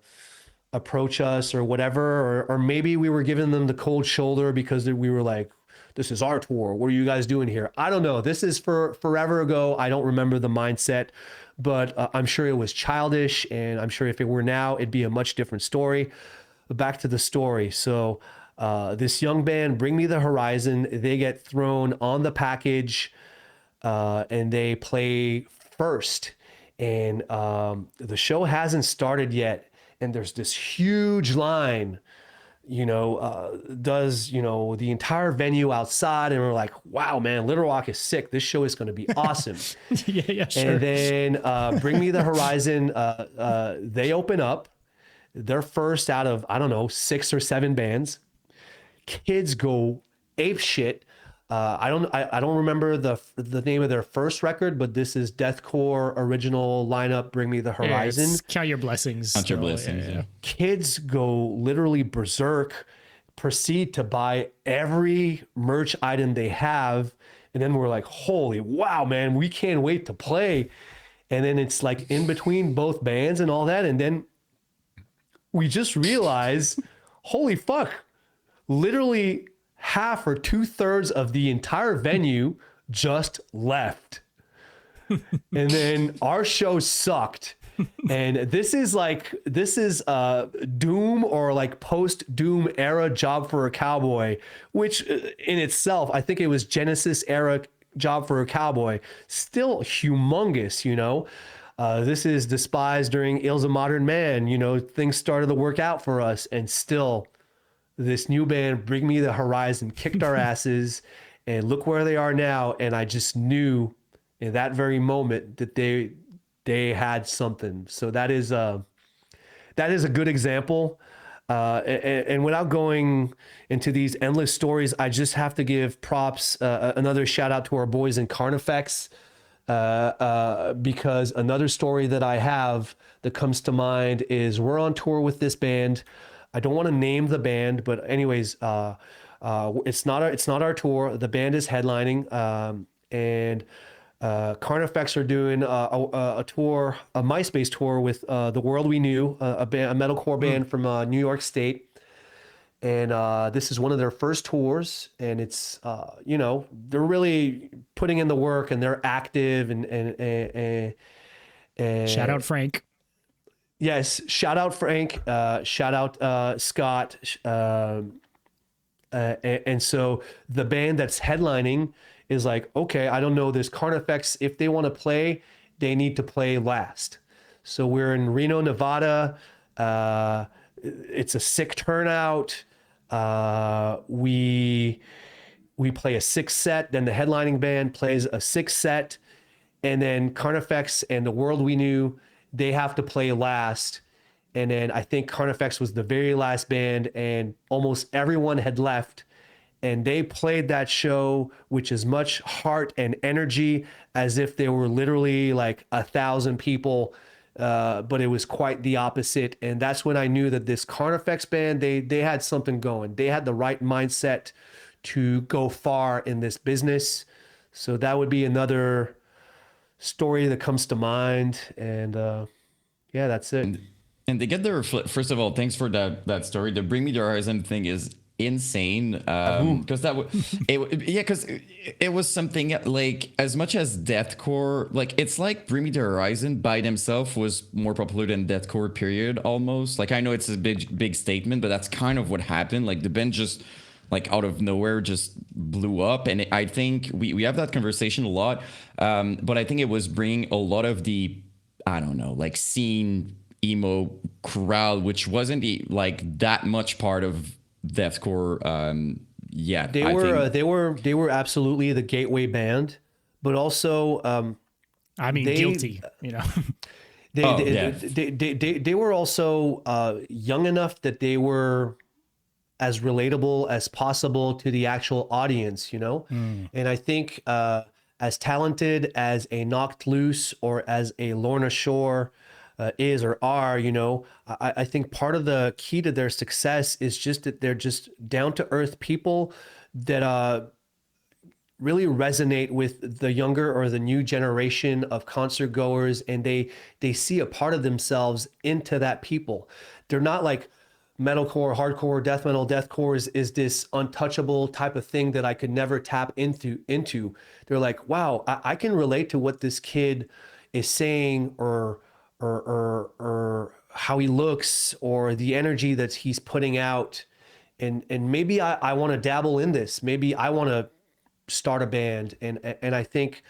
approach us or whatever. Or maybe we were giving them the cold shoulder because we were like, "This is our tour. What are you guys doing here?" I don't know. This is forever ago. I don't remember the mindset, but I'm sure it was childish, and I'm sure if it were now, it'd be a much different story. But back to the story. So this young band, Bring Me the Horizon, they get thrown on the package, and they play first. And the show hasn't started yet, and there's this huge line, does, the entire venue outside. And we're like, "Wow, man, Little Rock is sick. This show is going to be awesome." Yeah, sure. And then Bring Me the Horizon, they open up. They're first out of, I don't know, 6 or 7 bands. Kids go ape shit. I don't remember the name of their first record, but this is deathcore original lineup, Bring Me the Horizon. Yeah, count your blessings. Count your blessings. Yeah. Kids go literally berserk, proceed to buy every merch item they have. And then we're like, "Holy wow, man, we can't wait to play." And then it's like in between both bands and all that. And then we just realize, holy fuck, literally half or 2/3 of the entire venue just left. And then our show sucked. And this is Doom, or like post Doom era Job for a Cowboy, which in itself, I think it was Genesis era Job for a Cowboy, still humongous. This is Despised during Ills of Modern Man. Things started to work out for us, and still this new band, Bring Me the Horizon, kicked our asses, and look where they are now. And I just knew in that very moment that they had something. So that is a good example. And without going into these endless stories, I just have to give props, another shout out to our boys in Carnifex, because another story that I have that comes to mind is we're on tour with this band. I don't want to name the band, but anyways, it's not our tour. The band is headlining, and Carnifex are doing a tour, a Myspace tour with The World We Knew, a metalcore band from New York State. And this is one of their first tours, and it's they're really putting in the work, and they're active, and shout out Frank. Yes, shout out Frank, shout out Scott, and so the band that's headlining is like, okay, I don't know, this Carnifex, if they want to play, they need to play last. So we're in Reno, Nevada. It's a sick turnout. We play a 6 set, then the headlining band plays a 6 set, and then Carnifex and The World We Knew, they have to play last. And then I think Carnifex was the very last band, and almost everyone had left. And they played that show with as much heart and energy as if there were literally like 1,000 people. But it was quite the opposite. And that's when I knew that this Carnifex band, they had something going. They had the right mindset to go far in this business. So that would be another story that comes to mind. And that's it. And they get their, first of all, thanks for that story. The Bring Me the Horizon thing is insane Taboo. because yeah, because it was something like, as much as deathcore, like it's like Bring Me the Horizon by themselves was more popular than deathcore period, almost. Like, I know it's a big statement, but that's kind of what happened. Like, the band just, like, out of nowhere just blew up, and I think we have that conversation a lot, but I think it was bringing a lot of the, I don't know, like, scene emo crowd, which wasn't like that much part of deathcore. Yeah, They were absolutely the gateway band, but also I mean, they guilty, you know. they were also young enough that they were as relatable as possible to the actual audience, you know. And I think as talented as a Knocked Loose or as a Lorna Shore is or are, you know, I think part of the key to their success is just that they're just down to earth people that really resonate with the younger or the new generation of concert goers, and they see a part of themselves into that people. They're not like metalcore, hardcore, death metal, deathcore is this untouchable type of thing that I could never tap into. They're like, wow, I can relate to what this kid is saying, or how he looks, or the energy that he's putting out, and maybe I want to dabble in this. Maybe I want to start a band, and I think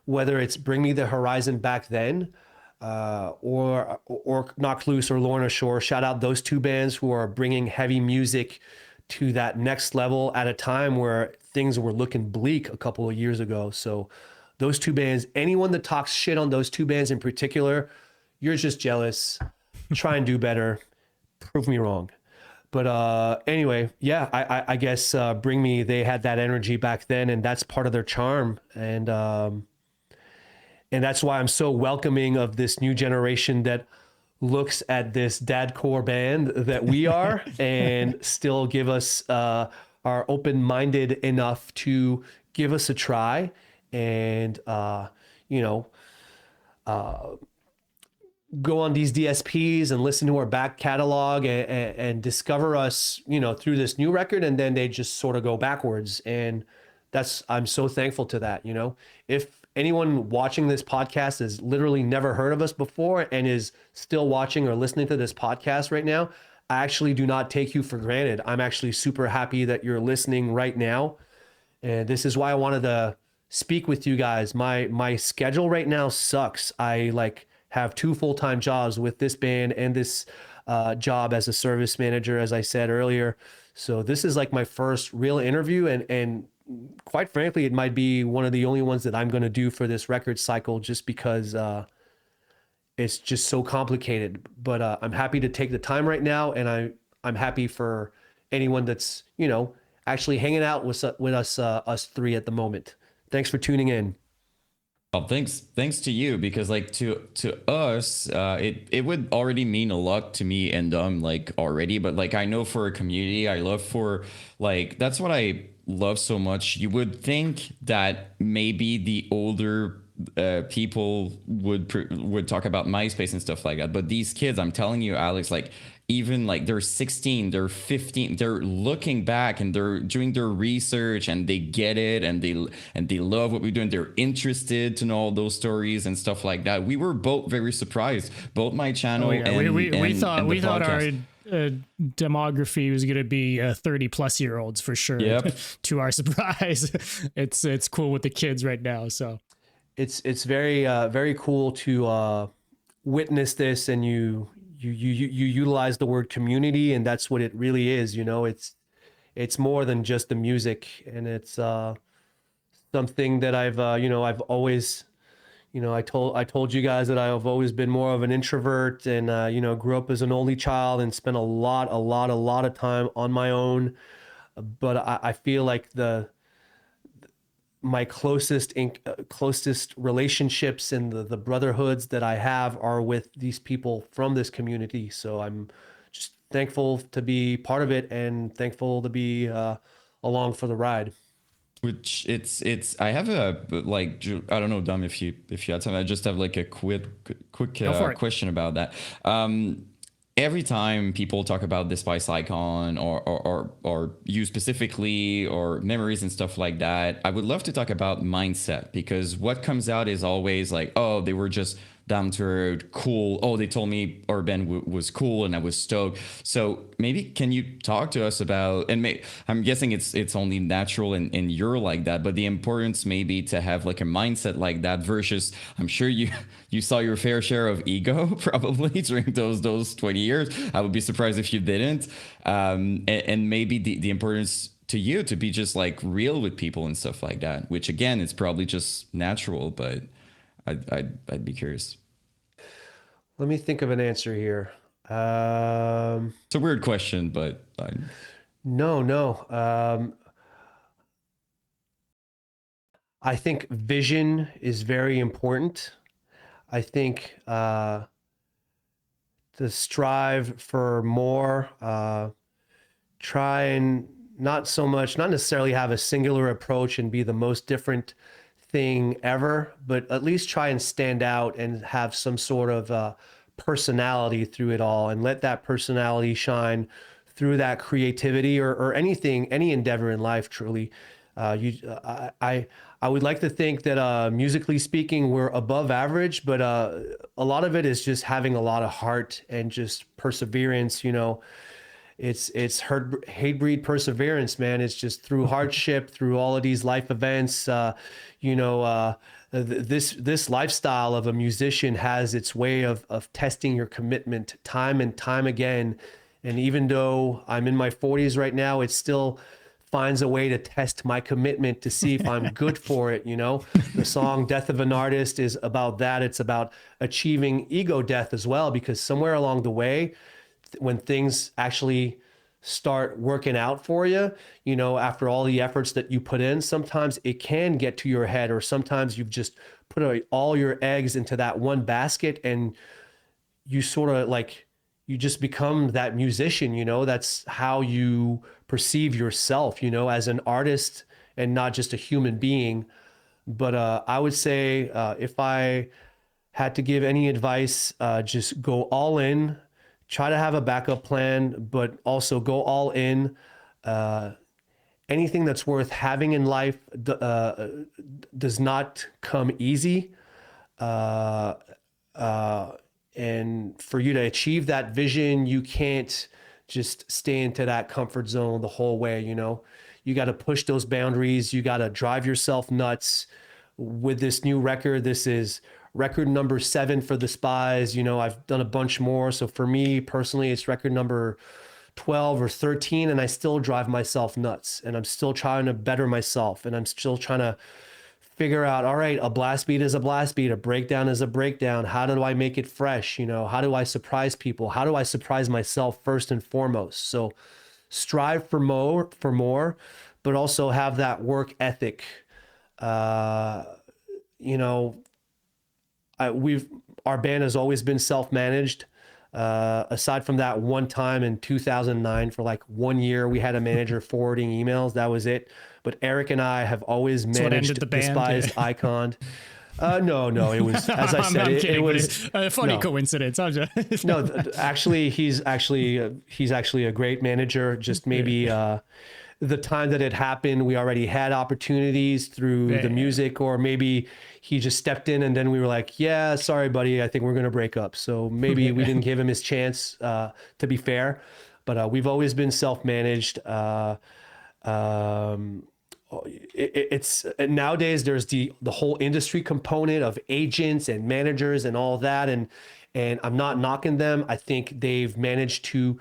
whether it's Bring Me the Horizon back then, or Knocked Loose or Lorna Shore, shout out those two bands who are bringing heavy music to that next level at a time where things were looking bleak a couple of years ago. So those two bands, anyone that talks shit on those two bands in particular, you're just jealous. Try and do better. Prove me wrong. But anyway, yeah, I guess Bring Me, they had that energy back then, and that's part of their charm. And that's why I'm so welcoming of this new generation that looks at this dadcore band that we are and still give us are open-minded enough to give us a try, and you know, go on these DSPs and listen to our back catalog and discover us, you know, through this new record, and then they just sort of go backwards. And I'm so thankful to that. You know, if anyone watching this podcast has literally never heard of us before and is still watching or listening to this podcast right now, I actually do not take you for granted. I'm actually super happy that you're listening right now. And this is why I wanted to speak with you guys. My schedule right now sucks. I have 2 full-time jobs with this band and this job as a service manager, as I said earlier. So this is like my first real interview, and quite frankly, it might be one of the only ones that I'm going to do for this record cycle, just because it's just so complicated. But I'm happy to take the time right now, and I'm happy for anyone that's, you know, actually hanging out with us three at the moment. Thanks for tuning in. Well, thanks to you, because like to us, it would already mean a lot to me and like already, but like I know for a community, I love for like, that's what I love so much. You would think that maybe the older people would talk about MySpace and stuff like that, but these kids, I'm telling you, Alex, like even like they're 16, they're 15, they're looking back and they're doing their research and they get it, and they love what we're doing. They're interested to know all those stories and stuff like that. We were both very surprised, both my channel we thought our demography was going to be 30 plus year olds for sure. Yep. To our surprise, it's cool with the kids right now. So it's very cool to witness this, and you utilize the word community, and that's what it really is. You know, it's more than just the music, and it's something that I've always, you know, I told you guys that I've always been more of an introvert, and you know, grew up as an only child and spent a lot of time on my own. But I feel like my closest relationships and the brotherhoods that I have are with these people from this community. So I'm just thankful to be part of it, and thankful to be along for the ride. Which I have a, like, I don't know, Dom, if you had time, I just have like a quick question about that. every time people talk about Despised Icon or you specifically or memories and stuff like that, I would love to talk about mindset, because what comes out is always like, oh, they were just down to earth, cool. Oh, they told me our band was cool and I was stoked. So maybe can you talk to us about, and I'm guessing it's only natural and you're like that, but the importance maybe to have like a mindset like that versus, I'm sure you saw your fair share of ego probably during those 20 years. I would be surprised if you didn't. And maybe the importance to you to be just like real with people and stuff like that, which again, it's probably just natural, but I'd be curious. Let me think of an answer here. It's a weird question, but No. I think vision is very important. I think to strive for more, try and not necessarily have a singular approach and be the most different thing ever, but at least try and stand out and have some sort of personality through it all, and let that personality shine through that creativity or anything, any endeavor in life. Truly, I would like to think that musically speaking, we're above average, but a lot of it is just having a lot of heart and just perseverance. It's hate breed perseverance, man. It's just through hardship, through all of these life events. This lifestyle of a musician has its way of testing your commitment time and time again. And even though I'm in my 40s right now, it still finds a way to test my commitment to see if I'm good for it. The song Death of an Artist is about that. It's about achieving ego death as well, because somewhere along the way, when things actually start working out for you, after all the efforts that you put in, sometimes it can get to your head, or sometimes you've just put all your eggs into that one basket and you sort of like, you just become that musician. That's how you perceive yourself, as an artist and not just a human being. But I would say if I had to give any advice, just go all in. Try to have a backup plan, but also go all in. Anything that's worth having in life does not come easy. And for you to achieve that vision, you can't just stay into that comfort zone the whole way. You got to push those boundaries. You got to drive yourself nuts. With this new record, this is record number 7 for Despised. I've done a bunch more. So for me personally, it's record number 12 or 13, and I still drive myself nuts, and I'm still trying to better myself, and I'm still trying to figure out, all right, a blast beat is a blast beat, a breakdown is a breakdown. How do I make it fresh? How do I surprise people? How do I surprise myself first and foremost? So strive for more, but also have that work ethic. Our band has always been self-managed. Aside from that one time in 2009, for like 1 year, we had a manager forwarding emails. That was it. But Eric and I have always managed the band. Despised Icon. No, it was, as I said, it was a funny coincidence. No, actually, he's actually a great manager. Just maybe the time that it happened, we already had opportunities through the music, or maybe he just stepped in and then we were like, yeah, sorry, buddy, I think we're going to break up. So maybe we didn't give him his chance, to be fair. But we've always been self-managed. It's nowadays there's the whole industry component of agents and managers and all that, and I'm not knocking them. I think they've managed to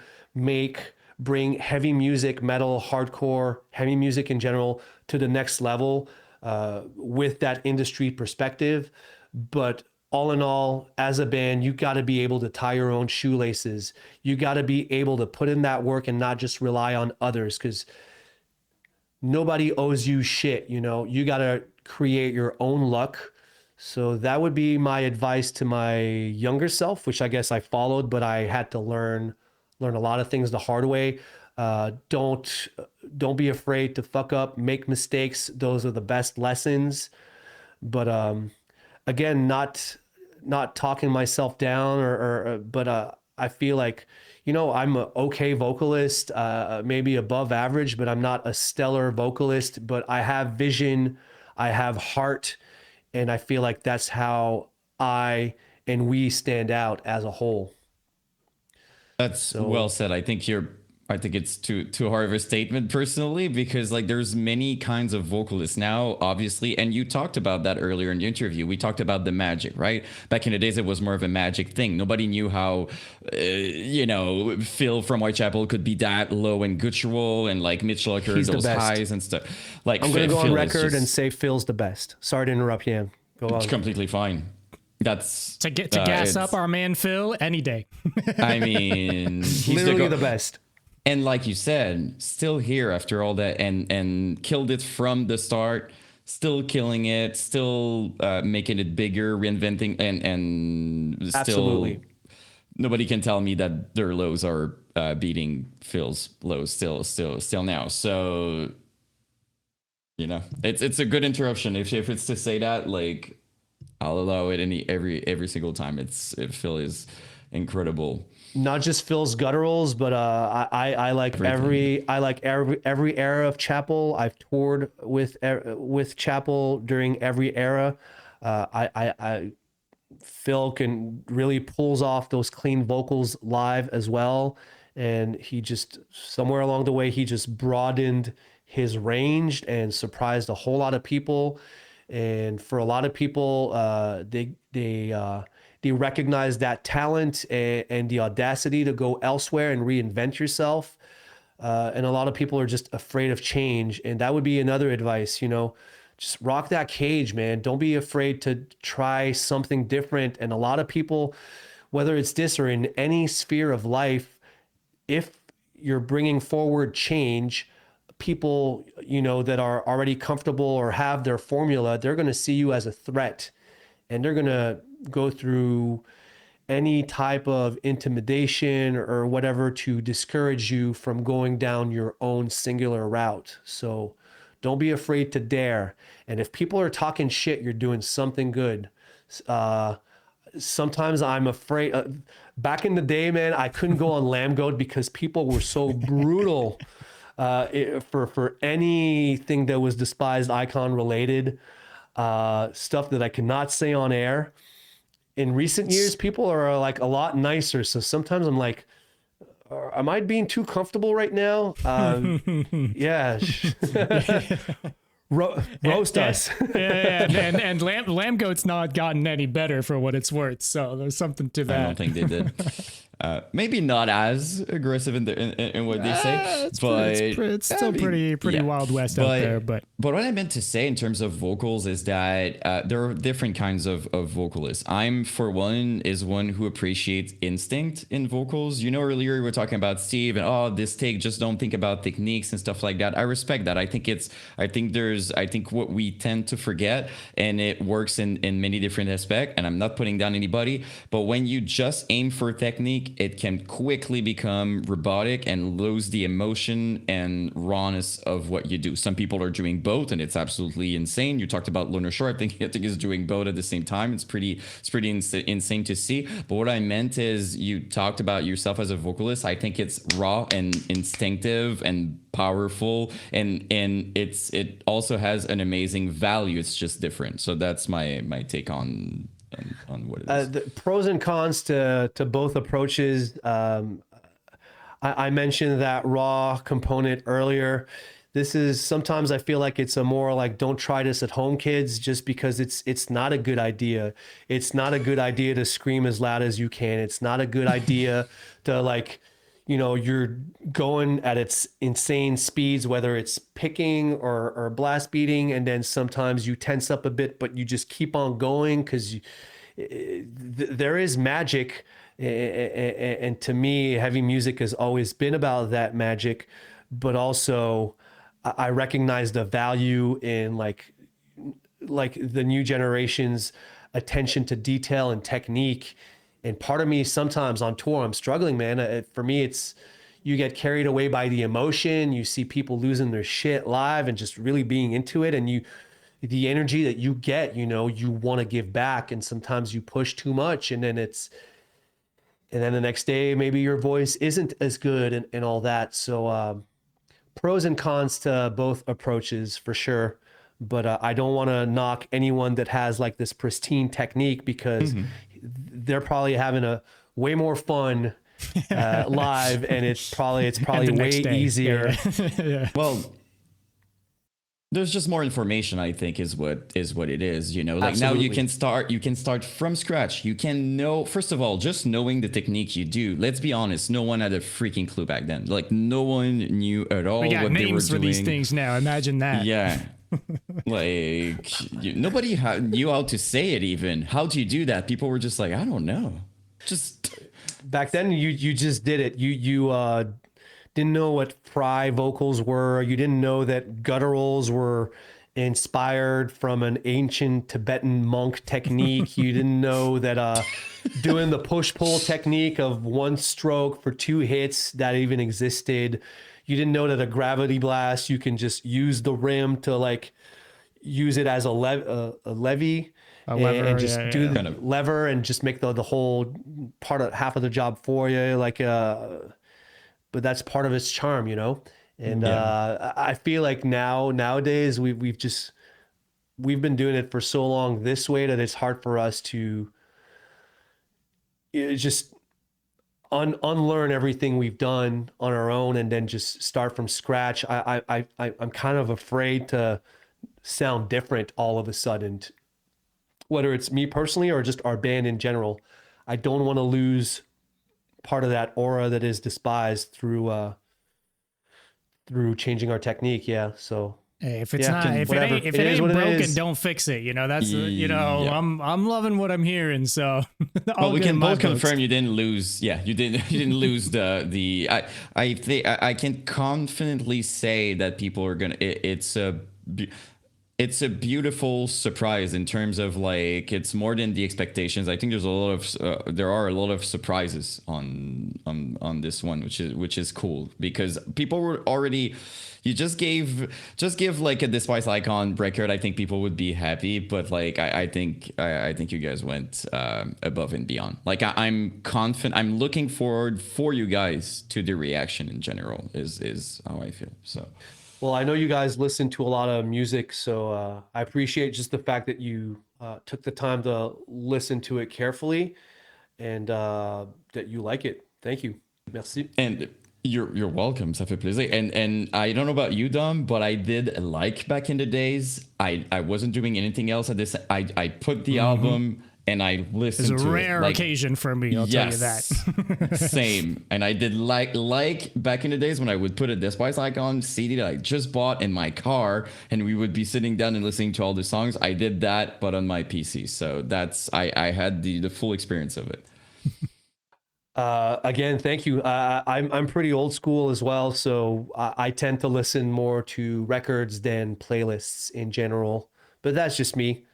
bring heavy music, metal, hardcore, heavy music in general to the next level with that industry perspective. But all in all, as a band, you got to be able to tie your own shoelaces. You got to be able to put in that work and not just rely on others, because nobody owes you shit. You got to create your own luck. So that would be my advice to my younger self, which I guess I followed, but I had to learn a lot of things the hard way. Don't be afraid to fuck up, make mistakes. Those are the best lessons. But again, not talking myself down, but I feel like, I'm a okay vocalist, maybe above average, but I'm not a stellar vocalist, but I have vision, I have heart, and I feel like that's how I and we stand out as a whole. That's well So said. I think it's too hard of a statement personally, because like there's many kinds of vocalists now, obviously, and you talked about that earlier in the interview. We talked about the magic, right? Back in the days, it was more of a magic thing. Nobody knew how, Phil from Whitechapel could be that low and guttural, and like Mitch Lucker, he's the those best. highs and stuff. Like I'm going to go on Phil is record and just say Phil's the best. Sorry to interrupt, Yan. Go on. completely fine. That's To gas up our man Phil any day. I mean, he's Literally the best. And like you said, still here after all that, and killed it from the start, still killing it, still making it bigger, reinventing, and still Absolutely. nobody can tell me that their lows are beating Phil's lows still now. So it's a good interruption. If it's to say that, like, I'll allow it every single time. Phil is incredible. Not just Phil's gutturals, but I like every era of Chapel. I've toured with Chapel during every era. Phil can really pulls off those clean vocals live as well, and he just somewhere along the way he just broadened his range and surprised a whole lot of people. And for a lot of people, they recognize that talent and the audacity to go elsewhere and reinvent yourself. And a lot of people are just afraid of change. And that would be another advice, just rock that cage, man. Don't be afraid to try something different. And a lot of people, whether it's this or in any sphere of life, if you're bringing forward change, people, that are already comfortable or have their formula, they're going to see you as a threat, and they're going to go through any type of intimidation or whatever to discourage you from going down your own singular route. So don't be afraid to dare. And if people are talking shit, you're doing something good. Sometimes I'm afraid. Back in the day, man, I couldn't go on Lamb Goat because people were so brutal for anything that was Despised Icon related, stuff that I cannot say on air. In recent years, people are like a lot nicer. So sometimes I'm like, am I being too comfortable right now? Yeah. Roast us. Yeah, and Lamb Goat's not gotten any better for what it's worth. So there's something to that. I don't think they did. Maybe not as aggressive in what they say, but it's still pretty Wild West out there. But what I meant to say in terms of vocals is that there are different kinds of vocalists. I'm, for one, is one who appreciates instinct in vocals. Earlier we were talking about Steve and this take, just don't think about techniques and stuff like that. I respect that. I think what we tend to forget, and it works in many different aspects, and I'm not putting down anybody, but when you just aim for technique, it can quickly become robotic and lose the emotion and rawness of what you do. Some people are doing both, and it's absolutely insane. You talked about Lorna Shore. I think he's doing both at the same time. It's pretty insane to see. But what I meant is, you talked about yourself as a vocalist. I think it's raw and instinctive and powerful, and it also has an amazing value. It's just different. So that's my take on what it is. The pros and cons to both approaches. I mentioned that raw component earlier. This is sometimes I feel like it's a more like, don't try this at home, kids, just because it's not a good idea. It's not a good idea to scream as loud as you can. It's not a good idea to like, you're going at its insane speeds, whether it's picking or blast beating, and then sometimes you tense up a bit, but you just keep on going because there is magic. And to me, heavy music has always been about that magic, but also I recognize the value in like the new generation's attention to detail and technique. And part of me sometimes on tour, I'm struggling, man. For me, it's you get carried away by the emotion. You see people losing their shit live and just really being into it. And the energy that you get, you want to give back. And sometimes you push too much. And then and then the next day maybe your voice isn't as good and all that. So pros and cons to both approaches for sure. But I don't want to knock anyone that has like this pristine technique, because they're probably having a way more fun live, and it's probably way easier. Yeah. Well, there's just more information, I think, is what it is. You know, like Absolutely. now you can start from scratch. You can know, first of all, just knowing the technique you do. Let's be honest, no one had a freaking clue back then. Like no one knew at all We got what they were names for doing. these things now. Imagine that. Yeah. Like nobody knew how to say it even. How do you do that? People were just like, I don't know. Just Back then you just did it. You didn't know what fry vocals were. You didn't know that gutturals were inspired from an ancient Tibetan monk technique. You didn't know that doing the push-pull technique of one stroke for 2 hits that even existed. You didn't know that a gravity blast, you can just use the rim to like use it as a levy. Lever, and just do the Kind of. lever and just make the whole half of the job for you. Like, but that's part of its charm, you know? And I feel like nowadays we've been doing it for so long this way that it's hard for us to just unlearn everything we've done on our own and then just start from scratch. I'm kind of afraid to sound different all of a sudden, whether it's me personally or just our band in general. I don't want to lose part of that aura that is Despised through changing our technique. Yeah. So Hey, if it's Yeah, not, if whatever. it It is ain't what it broken, is. don't fix it. You know, that's you know, Yeah. I'm loving what I'm hearing. So, well, all we good can in my both books. confirm you didn't lose. Yeah, you didn't lose the. I think I can confidently say that people are gonna. It's a beautiful surprise in terms of like it's more than the expectations. I think there are a lot of surprises on this one, which is cool because people were already. You just give like a Despised Icon record. I think people would be happy, but like I think you guys went above and beyond. Like I'm confident. I'm looking forward for you guys to the reaction in general. Is how I feel. So. well, I know you guys listen to a lot of music, so I appreciate just the fact that you took the time to listen to it carefully and that you like it. Thank you. Merci. And you're welcome. Ça fait plaisir. And I don't know about you, Dom, but I did like back in the days. I wasn't doing anything else at this. I put the album and I listened It's a to rare it. Like, occasion for me. I'll tell you that. Same. And I did like back in the days when I would put a Despised Icon CD that I just bought in my car and we would be sitting down and listening to all the songs. I did that, but on my PC. So that's I had the full experience of it. Again, thank you. I'm pretty old school as well, so I tend to listen more to records than playlists in general. But that's just me.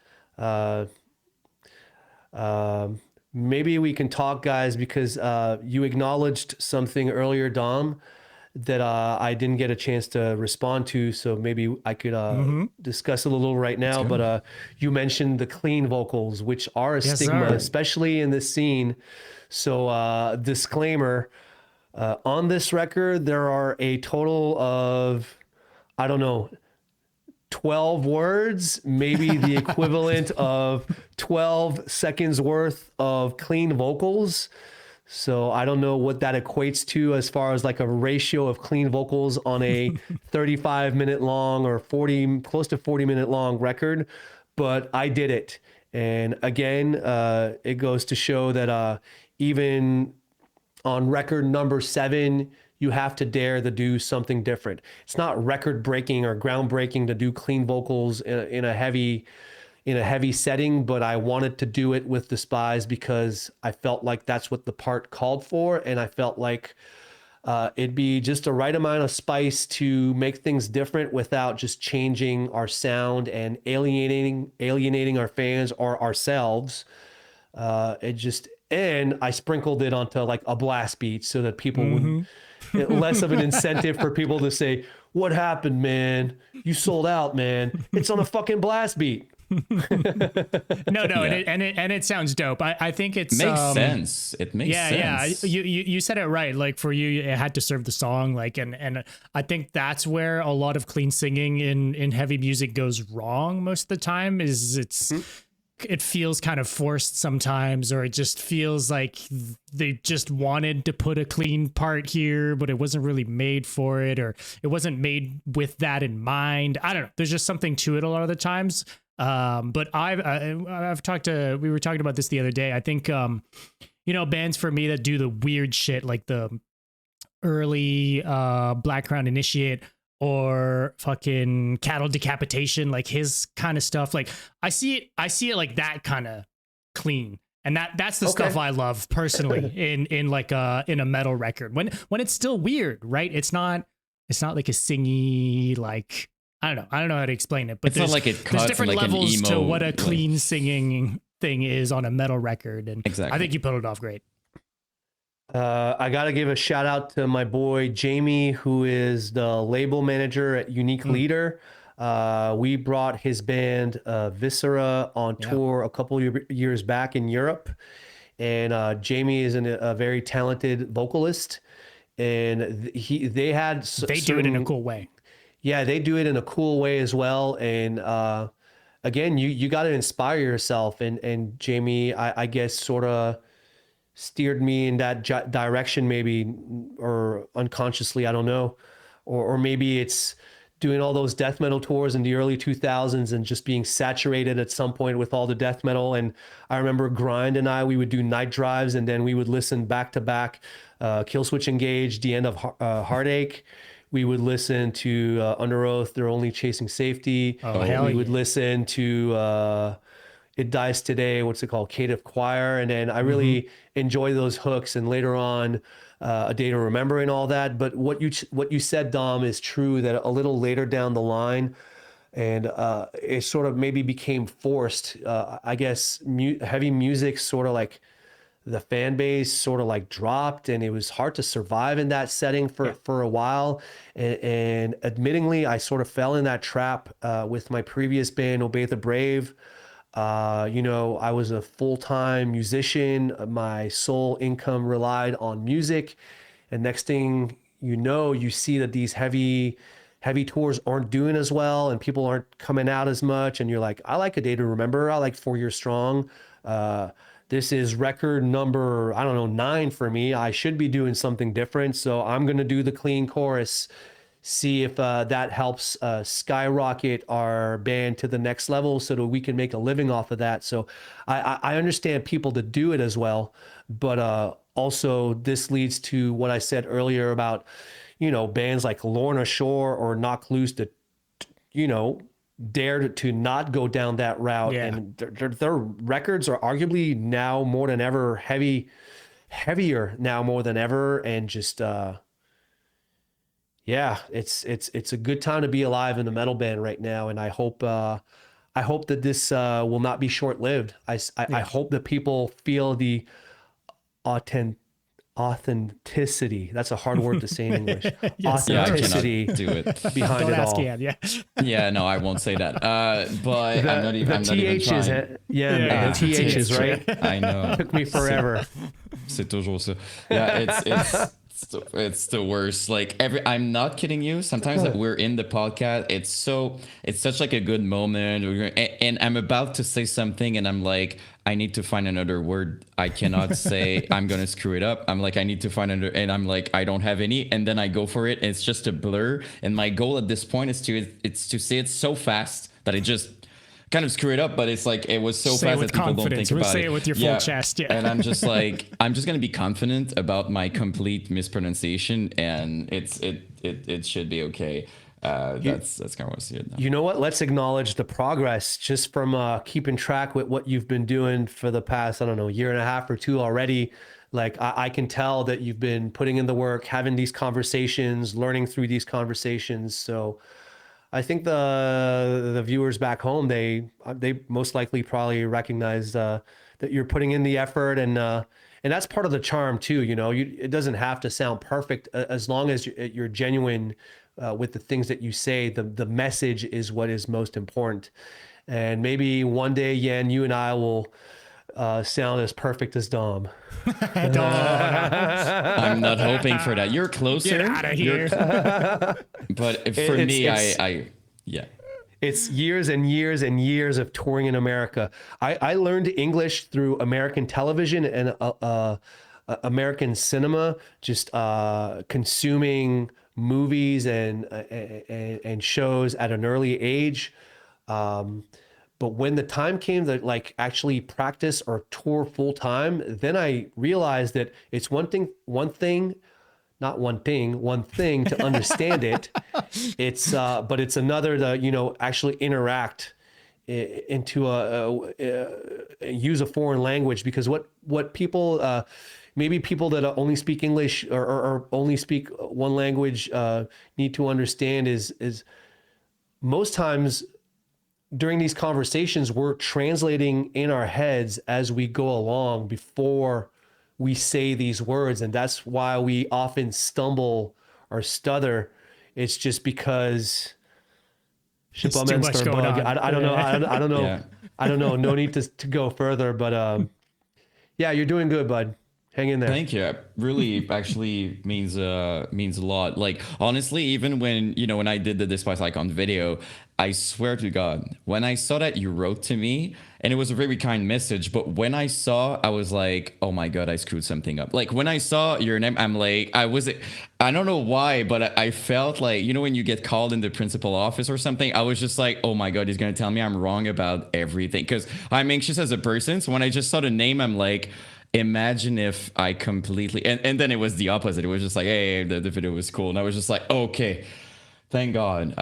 Maybe we can talk, guys, because you acknowledged something earlier, Dom, that I didn't get a chance to respond to. So maybe I could discuss it a little right now. But you mentioned the clean vocals, which are a stigma, sir. especially in this scene. So disclaimer, on this record, there are a total of, I don't know, 12 words, maybe the equivalent of 12 seconds worth of clean vocals. So I don't know what that equates to as far as like a ratio of clean vocals on a 35-minute long or close to 40-minute long record, but I did it. And again, it goes to show that even on record number 7, you have to dare to do something different. It's not record breaking or groundbreaking to do clean vocals in a heavy setting, but I wanted to do it with Despised because I felt like that's what the part called for, and I felt like it'd be just the right amount of spice to make things different without just changing our sound and alienating our fans or ourselves. And I sprinkled it onto like a blast beat so that people would less of an incentive for people to say, "What happened, man? You sold out, man. It's on a fucking blast beat." No, Yeah. and it sounds dope. I think it's Makes sense. It makes sense. Yeah. You said it right. Like for you, it had to serve the song. Like, and I think that's where a lot of clean singing in heavy music goes wrong most of the time. It feels kind of forced sometimes, or it just feels like they just wanted to put a clean part here, but it wasn't really made for it, or it wasn't made with that in mind. I don't know. There's just something to it a lot of the times. But I've talked to, we were talking about this the other day. I think, bands for me that do the weird shit, like the early Black Crown Initiate, or fucking Cattle Decapitation, like his kind of stuff. Like I see it like that kind of clean. And that's the stuff I love personally in like in a metal record. When it's still weird, right? It's not like a singy, like I don't know how to explain it, but It's not like it cuts there's different like an levels emo, to what a like- clean singing thing is on a metal record. And Exactly. I think you pulled it off great. I got to give a shout out to my boy Jamie, who is the label manager at Unique Leader. We brought his band Viscera on tour a couple years back in Europe, and Jamie is a very talented vocalist, and they Do it in a cool way. Yeah, they do it in a cool way as well. And again, you got to inspire yourself, and Jamie, I guess, sort of steered me in that direction, maybe, or unconsciously, I don't know, or maybe it's doing all those death metal tours in the early 2000s and just being saturated at some point with all the death metal. And I remember Grind and we would do night drives, and then we would listen back to back, Killswitch Engage, The End of Heartache. We would listen to Under Oath, They're Only Chasing Safety. We would listen to It Dies Today, what's it called? Cative Choir. And then I really enjoy those hooks. And later on, A Day to Remember and all that. But what you said, Dom, is true, that a little later down the line, and it sort of maybe became forced. I guess heavy music sort of like, the fan base sort of like dropped, and it was hard to survive in that setting for a while. And admittingly, I sort of fell in that trap with my previous band, Obey the Brave. I was a full-time musician. My sole income relied on music. And next thing you know, you see that these heavy tours aren't doing as well, and people aren't coming out as much. And you're like, I like A Day to Remember. I like 4 Years Strong. This is record number, 9 for me. I should be doing something different. So I'm going to do the clean chorus, see if that helps skyrocket our band to the next level so that we can make a living off of that. So I understand people that do it as well. But also this leads to what I said earlier about, bands like Lorna Shore or Knock Loose that, dared to not go down that route. And their records are arguably now more than ever heavier now more than ever. And just, it's a good time to be alive in the metal band right now. And I hope that this will not be short-lived. I hope that people feel the authenticity. That's a hard word to say in English. Authenticity do it. behind Don't it ask all. Ian, Yeah, no, I won't say that. But I'm not even TH is trying. the TH is right. I know. Took me forever. C'est toujours ça. Yeah, it's the worst. Like I'm not kidding you. Sometimes that we're in the podcast, it's such like a good moment, and I'm about to say something, and I'm like, I need to find another word. I cannot say. I'm gonna screw it up. I'm like, I need to find another, and I'm like, I don't have any, and then I go for it, and it's just a blur. And my goal at this point is to say it so fast that it just kind of screw it up, but it's like it was so say it fast with that people don't confidence. think about Say it. it with your full chest. Yeah. And I'm just like, I'm just gonna be confident about my complete mispronunciation, and it should be okay. That's kind of what I see it now. You know what? Let's acknowledge the progress just from keeping track with what you've been doing for the past, year and a half or two already. Like I can tell that you've been putting in the work, having these conversations, learning through these conversations. So I think the viewers back home, they most likely probably recognize that you're putting in the effort, and that's part of the charm too. It doesn't have to sound perfect as long as you're genuine with the things that you say. The message is what is most important. And maybe one day, Yan, you and I will sound as perfect as Dom. I'm not hoping for that. You're closer. Get out of here. But for me, I yeah. It's years and years and years of touring in America. I learned English through American television and American cinema, just consuming movies and shows at an early age. But when the time came to like actually practice or tour full time, then I realized that it's one thing to understand it. It's but it's another to actually interact into use a foreign language, because what people maybe people that only speak English or only speak one language need to understand is most times during these conversations we're translating in our heads as we go along before we say these words, and that's why we often stumble or stutter. It's just because It's too much going on. I don't know. I don't know. Yeah. I don't know. No need to go further, but yeah, you're doing good, bud. Hang in there. Thank you. Really, actually means a lot. Like honestly, even when I did the Despised Icon video, I swear to God, when I saw that you wrote to me, and it was a very kind message, but when I saw, I was like, oh my God, I screwed something up. Like when I saw your name, I'm like, I don't know why, but I felt like, when you get called in the principal office or something, I was just like, oh my God, he's going to tell me I'm wrong about everything. Because I'm anxious as a person. So when I just saw the name, I'm like, imagine if I completely, and then it was the opposite. It was just like, hey, the video was cool. And I was just like, okay. Thank God.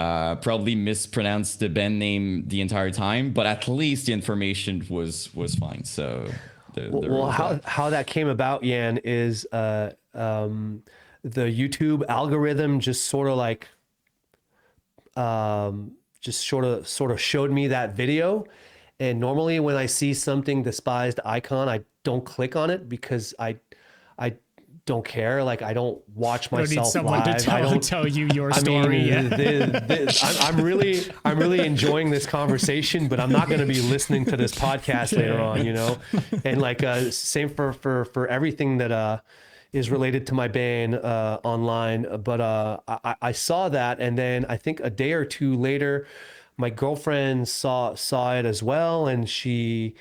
Probably mispronounced the band name the entire time, but at least the information was fine. So, how that came about, Yan, is the YouTube algorithm just sort of like just sort of showed me that video. And normally when I see something Despised Icon, I don't click on it because I don't care. Like I don't watch myself someone live. to tell you your story. I'm really enjoying this conversation, but I'm not going to be listening to this podcast later on, And like same for everything that is related to my band online. But I saw that, and then I think a day or two later, my girlfriend saw it as well, and she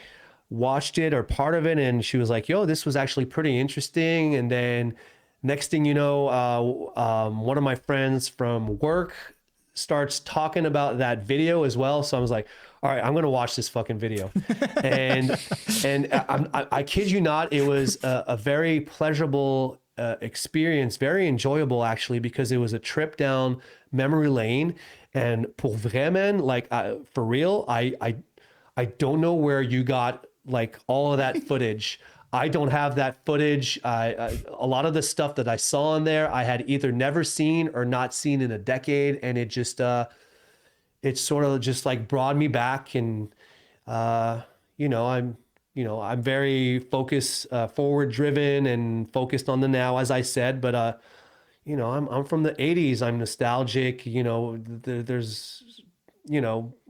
watched it or part of it, and she was like, yo, this was actually pretty interesting. And then next thing you know, one of my friends from work starts talking about that video as well. So I was like, all right, I'm going to watch this fucking video. and I kid you not, it was a very pleasurable experience, very enjoyable actually, because it was a trip down memory lane. And pour vrai, man, like for real, I don't know where you got like all of that footage. I don't have that footage. A lot of the stuff that I saw in there, I had either never seen or not seen in a decade, and it just it sort of just like brought me back. And I'm very forward driven and focused on the now, as I said, but I'm from the 80s. I'm nostalgic. There's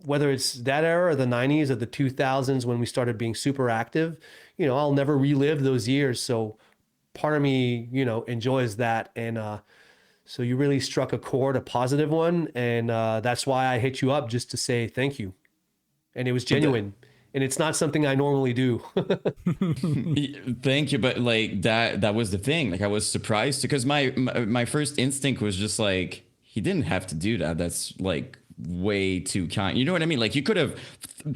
whether it's that era or the 90s or the 2000s when we started being super active, I'll never relive those years. So part of me, enjoys that. And so you really struck a chord, a positive one. And that's why I hit you up, just to say thank you. And it was genuine. And it's not something I normally do. Thank you. But like that was the thing. Like I was surprised because my first instinct was just like, he didn't have to do that. That's like way too kind. You know what I mean? Like you could have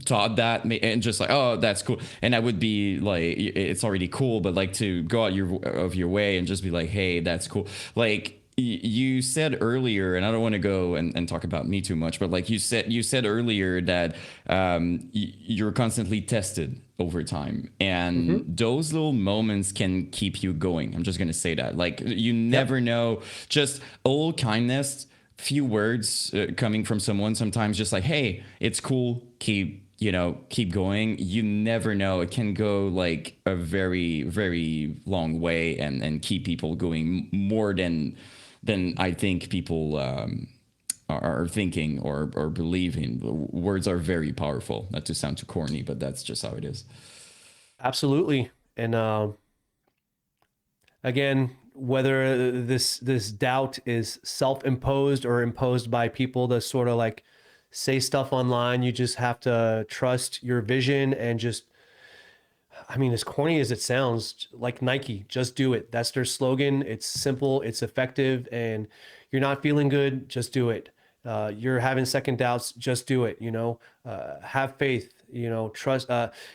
taught that and just like, oh, that's cool. And I would be like, it's already cool, but like to go out of your way and just be like, hey, that's cool. Like you said earlier, and I don't want to go and talk about me too much, but like you said earlier that you're constantly tested over time, and those little moments can keep you going. I'm just going to say that. Like you never know, just all kindness, few words coming from someone, sometimes just like, hey, it's cool, keep going. You never know, it can go like a very, very long way and keep people going more than I think people are thinking or believing. Words are very powerful. Not to sound too corny, but that's just how it is. Absolutely. And again, whether this doubt is self-imposed or imposed by people that sort of like say stuff online, you just have to trust your vision and just, I mean, as corny as it sounds, like Nike, just do it. That's their slogan. It's simple, it's effective, and you're not feeling good, just do it. You're having second doubts, just do it. Have faith, trust.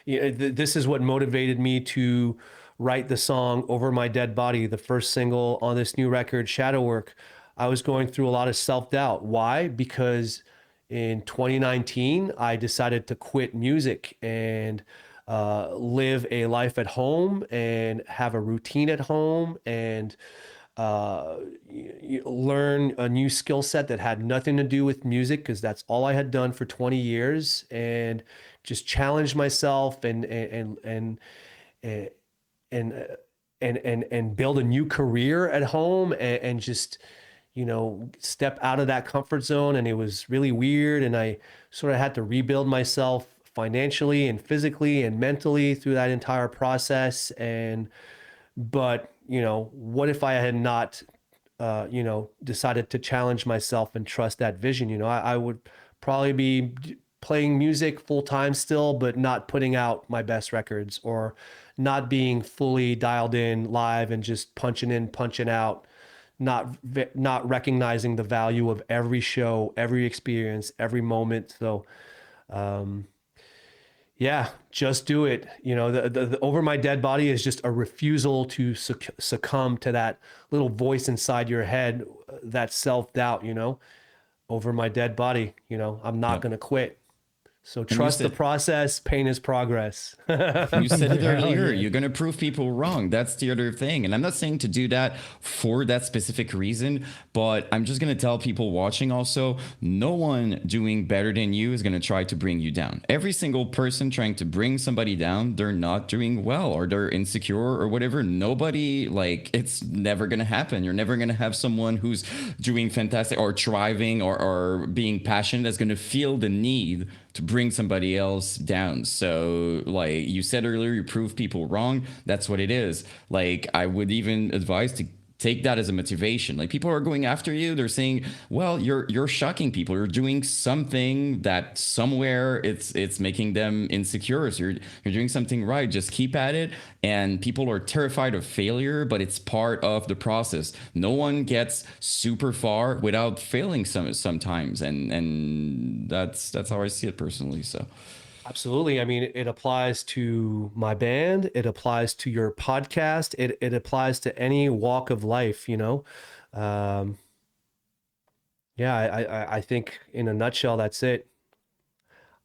This is what motivated me to write the song Over My Dead Body, the first single on this new record, Shadow Work. I was going through a lot of self-doubt. Why? Because in 2019, I decided to quit music and live a life at home and have a routine at home and learn a new skill set that had nothing to do with music, because that's all I had done for 20 years, and just challenge myself and build a new career at home and just step out of that comfort zone. And it was really weird, and I sort of had to rebuild myself financially and physically and mentally through that entire process. But what if I had not decided to challenge myself and trust that vision? I would probably be playing music full time still, but not putting out my best records, or not being fully dialed in live and just punching in, punching out, not recognizing the value of every show, every experience, every moment. So, yeah, just do it. The Over My Dead Body is just a refusal to succumb to that little voice inside your head, that self-doubt, over my dead body, I'm not going to quit. So trust the process. Pain is progress. You said it earlier. You're going to prove people wrong. That's the other thing. And I'm not saying to do that for that specific reason, but I'm just going to tell people watching also, no one doing better than you is going to try to bring you down. Every single person trying to bring somebody down, they're not doing well, or they're insecure or whatever. Nobody, it's never going to happen. You're never going to have someone who's doing fantastic or thriving or being passionate that's going to feel the need to bring somebody else down. So like you said earlier, you prove people wrong. That's what it is. I would even advise to take that as a motivation. People are going after you. They're saying, well, you're shocking people. You're doing something that somewhere it's making them insecure. So you're doing something right. Just keep at it. And people are terrified of failure, but it's part of the process. No one gets super far without failing sometimes. And that's how I see it personally. So Absolutely. I mean, it applies to my band. It applies to your podcast. It applies to any walk of life, Yeah, I think in a nutshell, that's it.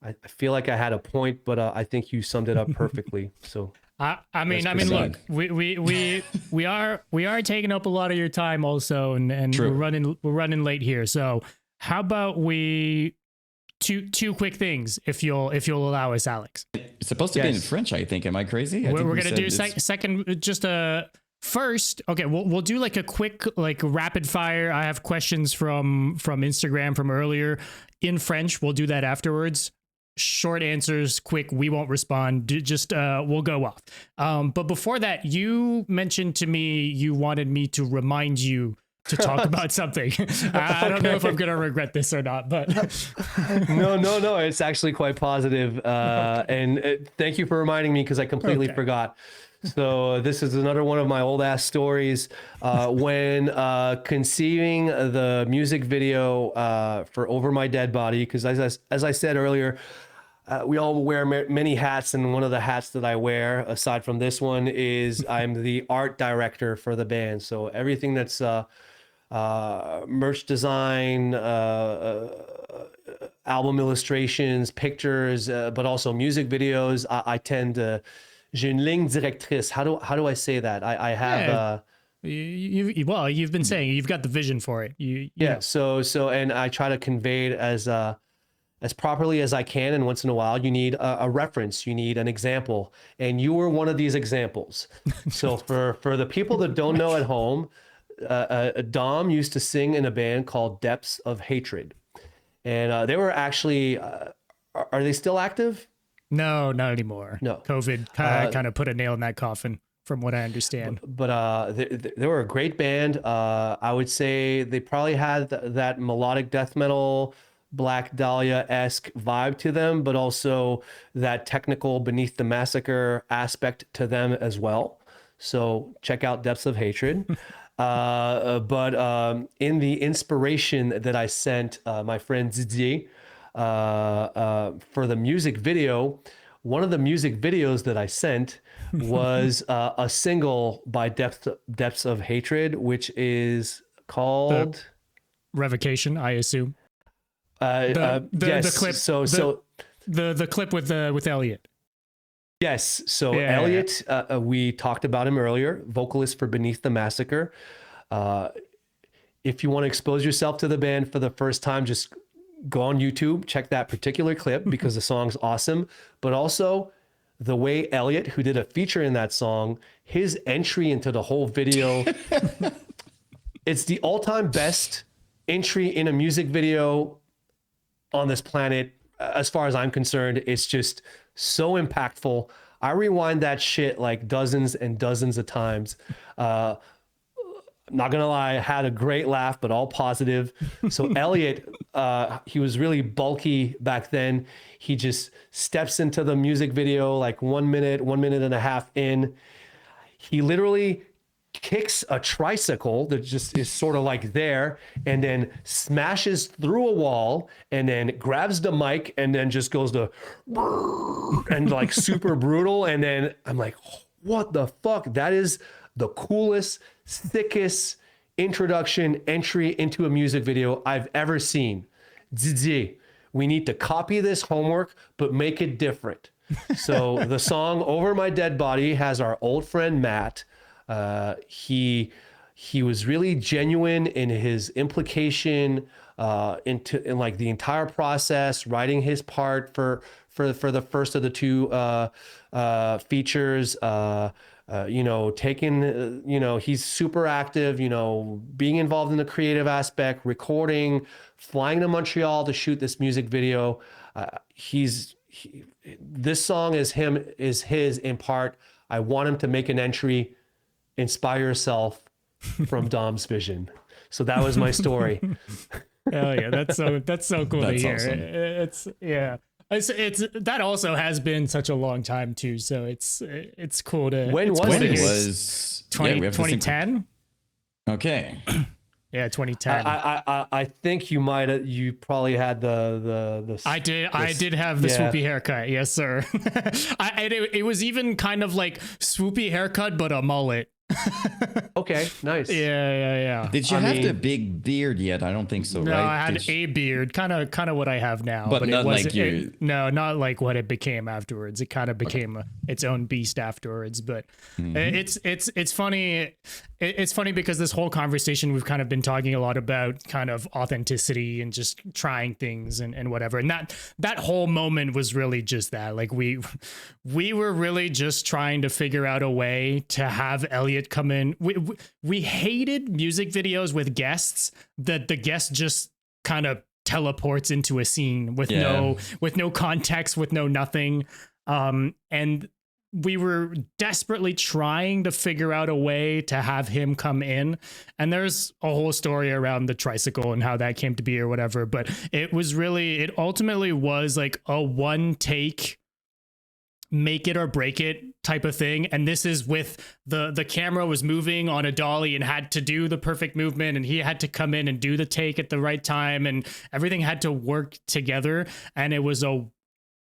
I feel like I had a point, but I think you summed it up perfectly. So I mean, look, we are taking up a lot of your time also, and we're running late here. So how about we two quick things, if you'll allow us, Alex? It's supposed to be in French, I think. Am I crazy? We're gonna do second, just first. Okay, we'll do a quick rapid fire. I have questions from Instagram from earlier in French. We'll do that afterwards. Short answers, quick. We won't respond. Just we'll go off. But before that, you mentioned to me you wanted me to remind you to talk about something. I don't know if I'm gonna regret this or not, but no, it's actually quite positive. And thank you for reminding me, because I completely forgot. So this is another one of my old ass stories. When conceiving the music video for Over My Dead Body, because as I said earlier, we all wear many hats, and one of the hats that I wear, aside from this one, is I'm the art director for the band. So everything that's merch design, album illustrations, pictures, but also music videos, I tend to. J'ai une ligne directrice. How do I say that? I have. You've been saying you've got the vision for it. So and I try to convey it as properly as I can. And once in a while, you need a reference. You need an example, and you were one of these examples. So for the people that don't know at home, Dom used to sing in a band called Depths of Hatred. and they were actually. Are they still active? No, not anymore. No. COVID kind of put a nail in that coffin, from what I understand. But they were a great band. I would say they probably had that melodic death metal, Black Dahlia-esque vibe to them, but also that technical Beneath the Massacre aspect to them as well. So check out Depths of Hatred. But in the inspiration that I sent my friend Didier for the music video, one of the music videos that I sent was a single by Depths of Hatred, which is called Revocation, I assume. Yes. The clip. The clip with Elliot. Yes. So Elliot, we talked about him earlier, vocalist for Beneath the Massacre. If you want to expose yourself to the band for the first time, just go on YouTube, check that particular clip because the song's awesome. But also the way Elliot, who did a feature in that song, his entry into the whole video, it's the all-time best entry in a music video on this planet. As far as I'm concerned, it's just so impactful. I rewind that shit like dozens and dozens of times. Not gonna lie, I had a great laugh, but all positive. So Elliot, he was really bulky back then. He just steps into the music video like 1 minute and a half in. He literally kicks a tricycle that just is sort of like there, and then smashes through a wall, and then grabs the mic, and then just goes to and like super brutal. And then I'm like, what the fuck? That is the coolest, thickest introduction entry into a music video I've ever seen. Didier, we need to copy this homework, but make it different. So the song Over My Dead Body has our old friend Matt. He was really genuine in his implication in like the entire process, writing his part for the first of the two features. He's super active, being involved in the creative aspect, recording, flying to Montreal to shoot this music video. This song is his in part. I want him to make an entry, inspire yourself from Dom's vision. So that was my story. Hell yeah, that's so cool to hear. Awesome. It's that also has been such a long time too, so it's cool to. When was It this? was 2010. Okay. Yeah, 2010. I think you probably had the I did have the swoopy haircut. Yes, sir. It was even kind of like swoopy haircut, but a mullet. Okay, nice. Yeah. Did you have the big beard yet? I don't think so, No, right? I had a beard, kind of what I have now, But not it wasn't, like you. no, not like what it became afterwards. It kind of became its own beast afterwards. But it's funny. It's funny because this whole conversation we've kind of been talking a lot about kind of authenticity and just trying things and whatever. And that whole moment was really just that. Like we were really just trying to figure out a way to have Elliot come in. We hated music videos with guests that the guest just kind of teleports into a scene with no context, with no nothing. And we were desperately trying to figure out a way to have him come in. And there's a whole story around the tricycle and how that came to be or whatever. But it ultimately was like a one take, make it or break it type of thing. And this is with the camera was moving on a dolly and had to do the perfect movement, and he had to come in and do the take at the right time, and everything had to work together. And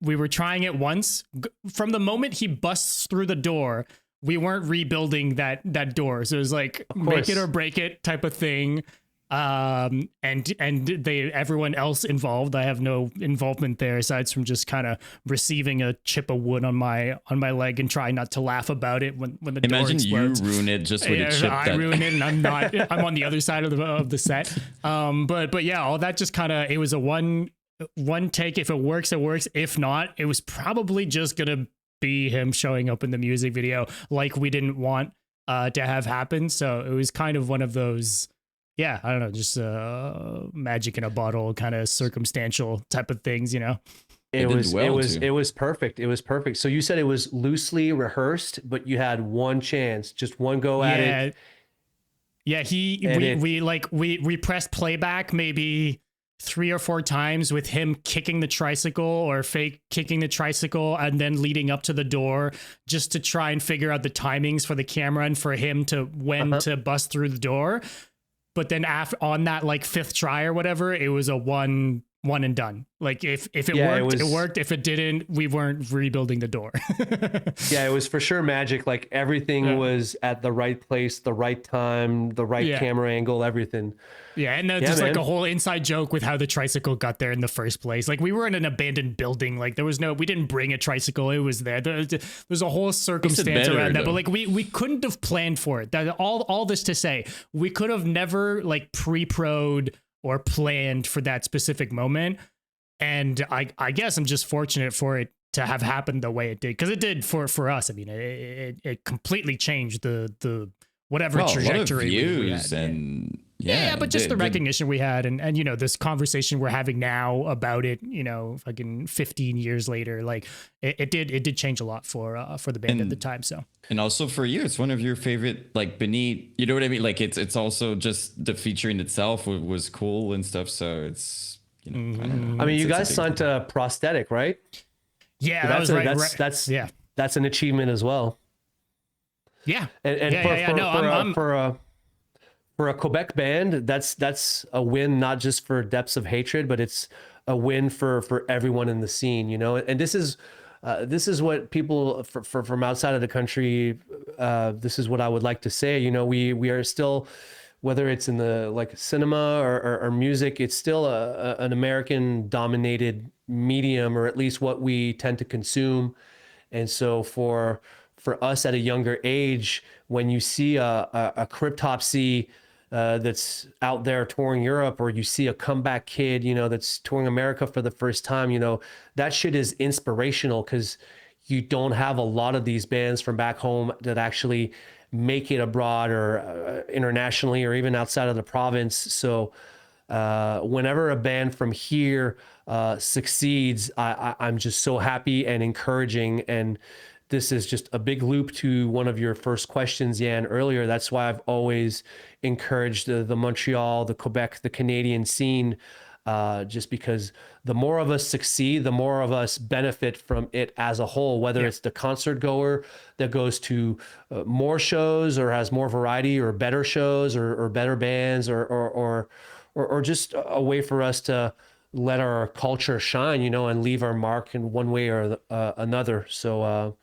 we were trying it once. From the moment he busts through the door, we weren't rebuilding that door. So it was like make it or break it type of thing. And everyone else involved, I have no involvement there aside from just kind of receiving a chip of wood on my leg and try not to laugh about it when the door explodes. You ruin it just with a chip. I ruin it, and I'm on the other side of the set. But yeah, all that just kind of, it was a one take. If it works, it works. If not, it was probably just gonna be him showing up in the music video like we didn't want to have happen. So it was kind of one of those yeah, I don't know, just magic in a bottle, kind of circumstantial type of things, you know. It did well, too. It was perfect. It was perfect. So you said it was loosely rehearsed, but you had one chance, just one go at it. Yeah, we pressed playback maybe 3 or 4 times with him kicking the tricycle or fake kicking the tricycle and then leading up to the door just to try and figure out the timings for the camera and for him to when to bust through the door. But then on that like 5th try or whatever, it was a one and done. Like if it worked, it worked. If it didn't, we weren't rebuilding the door. Yeah, it was for sure magic. Like everything was at the right place, the right time, the right camera angle, everything. Yeah, and just like a whole inside joke with how the tricycle got there in the first place. Like we were in an abandoned building. Like we didn't bring a tricycle. It was there. There's a whole circumstance around that. But like we couldn't have planned for it. That all this to say, we could have never like pre-pro'd or planned for that specific moment. And I guess I'm just fortunate for it to have happened the way it did, because it did for us. I mean, it completely changed the whatever trajectory we had. And but just the recognition we had, and you know, this conversation we're having now about it, you know, fucking 15 years later, like it did change a lot for the band at the time. So, and also for you, it's one of your favorite, like beneath, you know what I mean? Like it's also just the featuring itself was cool and stuff. So it's, you know, I don't know. I mean, you guys signed a prosthetic, right? Yeah, so that was right. That's an achievement as well. Yeah, for a Quebec band, that's a win, not just for Depths of Hatred, but it's a win for everyone in the scene, you know. And this is what people from outside of the country. This is what I would like to say. You know, we are still, whether it's in the like cinema or music, it's still an American dominated medium, or at least what we tend to consume. And so for us at a younger age, when you see a Cryptopsy that's out there touring Europe, or you see a comeback kid, you know, that's touring America for the first time, you know, that shit is inspirational, because you don't have a lot of these bands from back home that actually make it abroad or internationally or even outside of the province. So whenever a band from here succeeds, I'm just so happy and encouraging. And this is just a big loop to one of your first questions, Yan, earlier. That's why I've always encouraged the Montreal, the Quebec, the Canadian scene, just because the more of us succeed, the more of us benefit from it as a whole, whether it's the concert goer that goes to more shows or has more variety or better shows or better bands or just a way for us to let our culture shine, you know, and leave our mark in one way or another. So,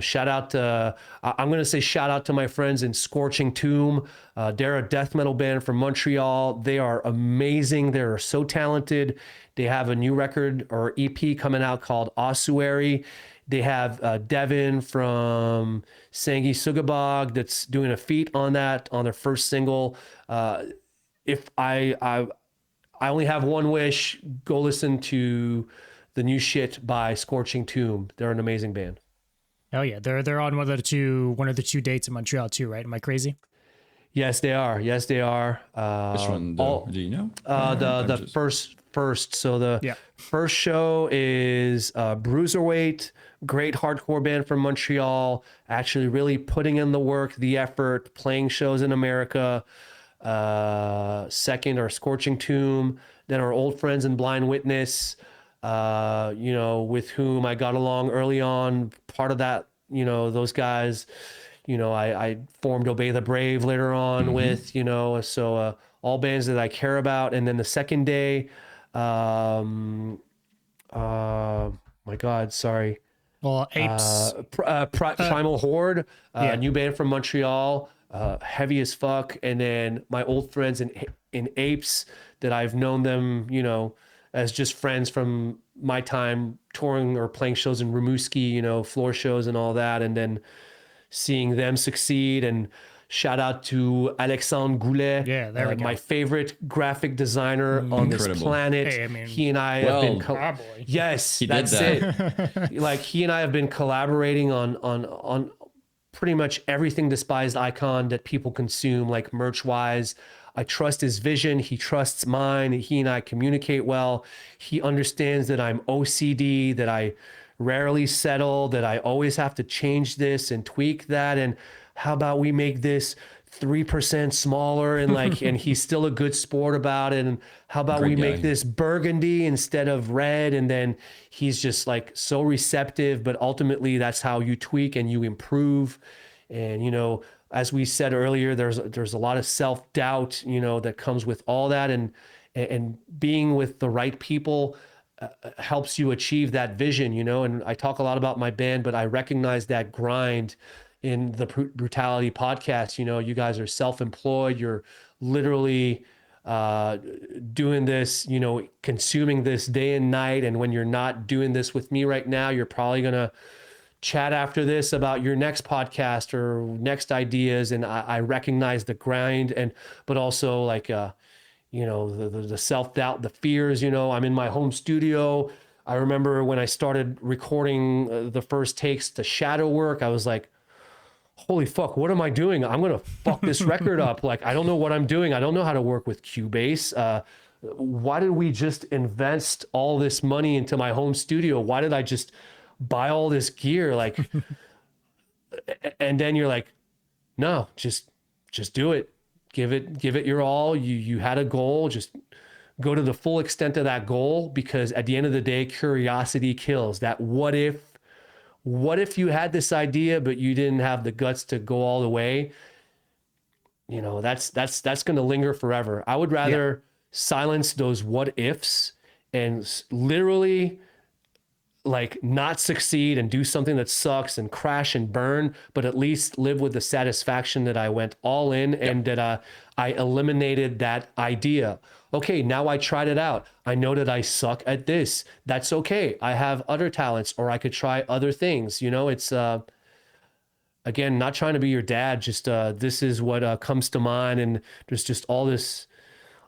shout out to, I'm going to say shout out to my friends in Scorching Tomb. They're a death metal band from Montreal. They are amazing. They're so talented. They have a new record or EP coming out called Ossuary. They have Devin from Sangi Sugabog that's doing a feat on that, on their first single. If I only have one wish, go listen to the new shit by Scorching Tomb. They're an amazing band. Oh yeah, they're on one of the two dates in Montreal too, right? Am I crazy? Yes, they are. Yes, they are. Which one? Do you know? The first. So the first show is Bruiserweight, great hardcore band from Montreal. Actually, really putting in the work, the effort, playing shows in America. Second are Scorching Tomb. Then our old friends in Blind Witness. You know, with whom I got along early on. Part of that, you know, those guys, you know, I formed Obey the Brave later on with, you know, so all bands that I care about. And then the second day, my God, sorry. Well, Apes. Primal Horde, new band from Montreal, heavy as fuck. And then my old friends in Apes that I've known them, you know, as just friends from my time touring or playing shows in Rimouski, you know, floor shows and all that. And then seeing them succeed. And shout out to Alexandre Goulet, my favorite graphic designer on this planet. Hey, I mean, he and I have been that's it. Like he and I have been collaborating on pretty much everything Despised Icon that people consume, like merch wise. I trust his vision. He trusts mine. He and I communicate well. He understands that I'm OCD, that I rarely settle, that I always have to change this and tweak that. And how about we make this 3% smaller, and like, and he's still a good sport about it. And how about we make this burgundy instead of red? And then he's just like so receptive, but ultimately that's how you tweak and you improve. And, you know, as we said earlier, there's a lot of self-doubt, you know, that comes with all that. And being with the right people helps you achieve that vision, you know. And I talk a lot about my band, but I recognize that grind in the Brutality podcast. You know, you guys are self-employed. You're literally doing this, you know, consuming this day and night. And when you're not doing this with me right now, you're probably going to chat after this about your next podcast or next ideas. And I recognize the grind, but also like, you know, the self-doubt, the fears. You know, I'm in my home studio. I remember when I started recording the first takes to shadow work, I was like, holy fuck, what am I doing? I'm going to fuck this record up. Like, I don't know what I'm doing. I don't know how to work with Cubase. Why did we just invest all this money into my home studio? Why did I just buy all this gear? Like, and then you're like, no, just do it. Give it your all. You had a goal. Just go to the full extent of that goal, because at the end of the day, curiosity kills. That what if you had this idea, but you didn't have the guts to go all the way? You know, that's going to linger forever. I would rather silence those what ifs and literally like not succeed and do something that sucks and crash and burn, but at least live with the satisfaction that I went all in and that I eliminated that idea. Okay, now I tried it out. I know that I suck at this. That's okay. I have other talents, or I could try other things. You know, it's, again, not trying to be your dad, just this is what comes to mind. And there's just all this,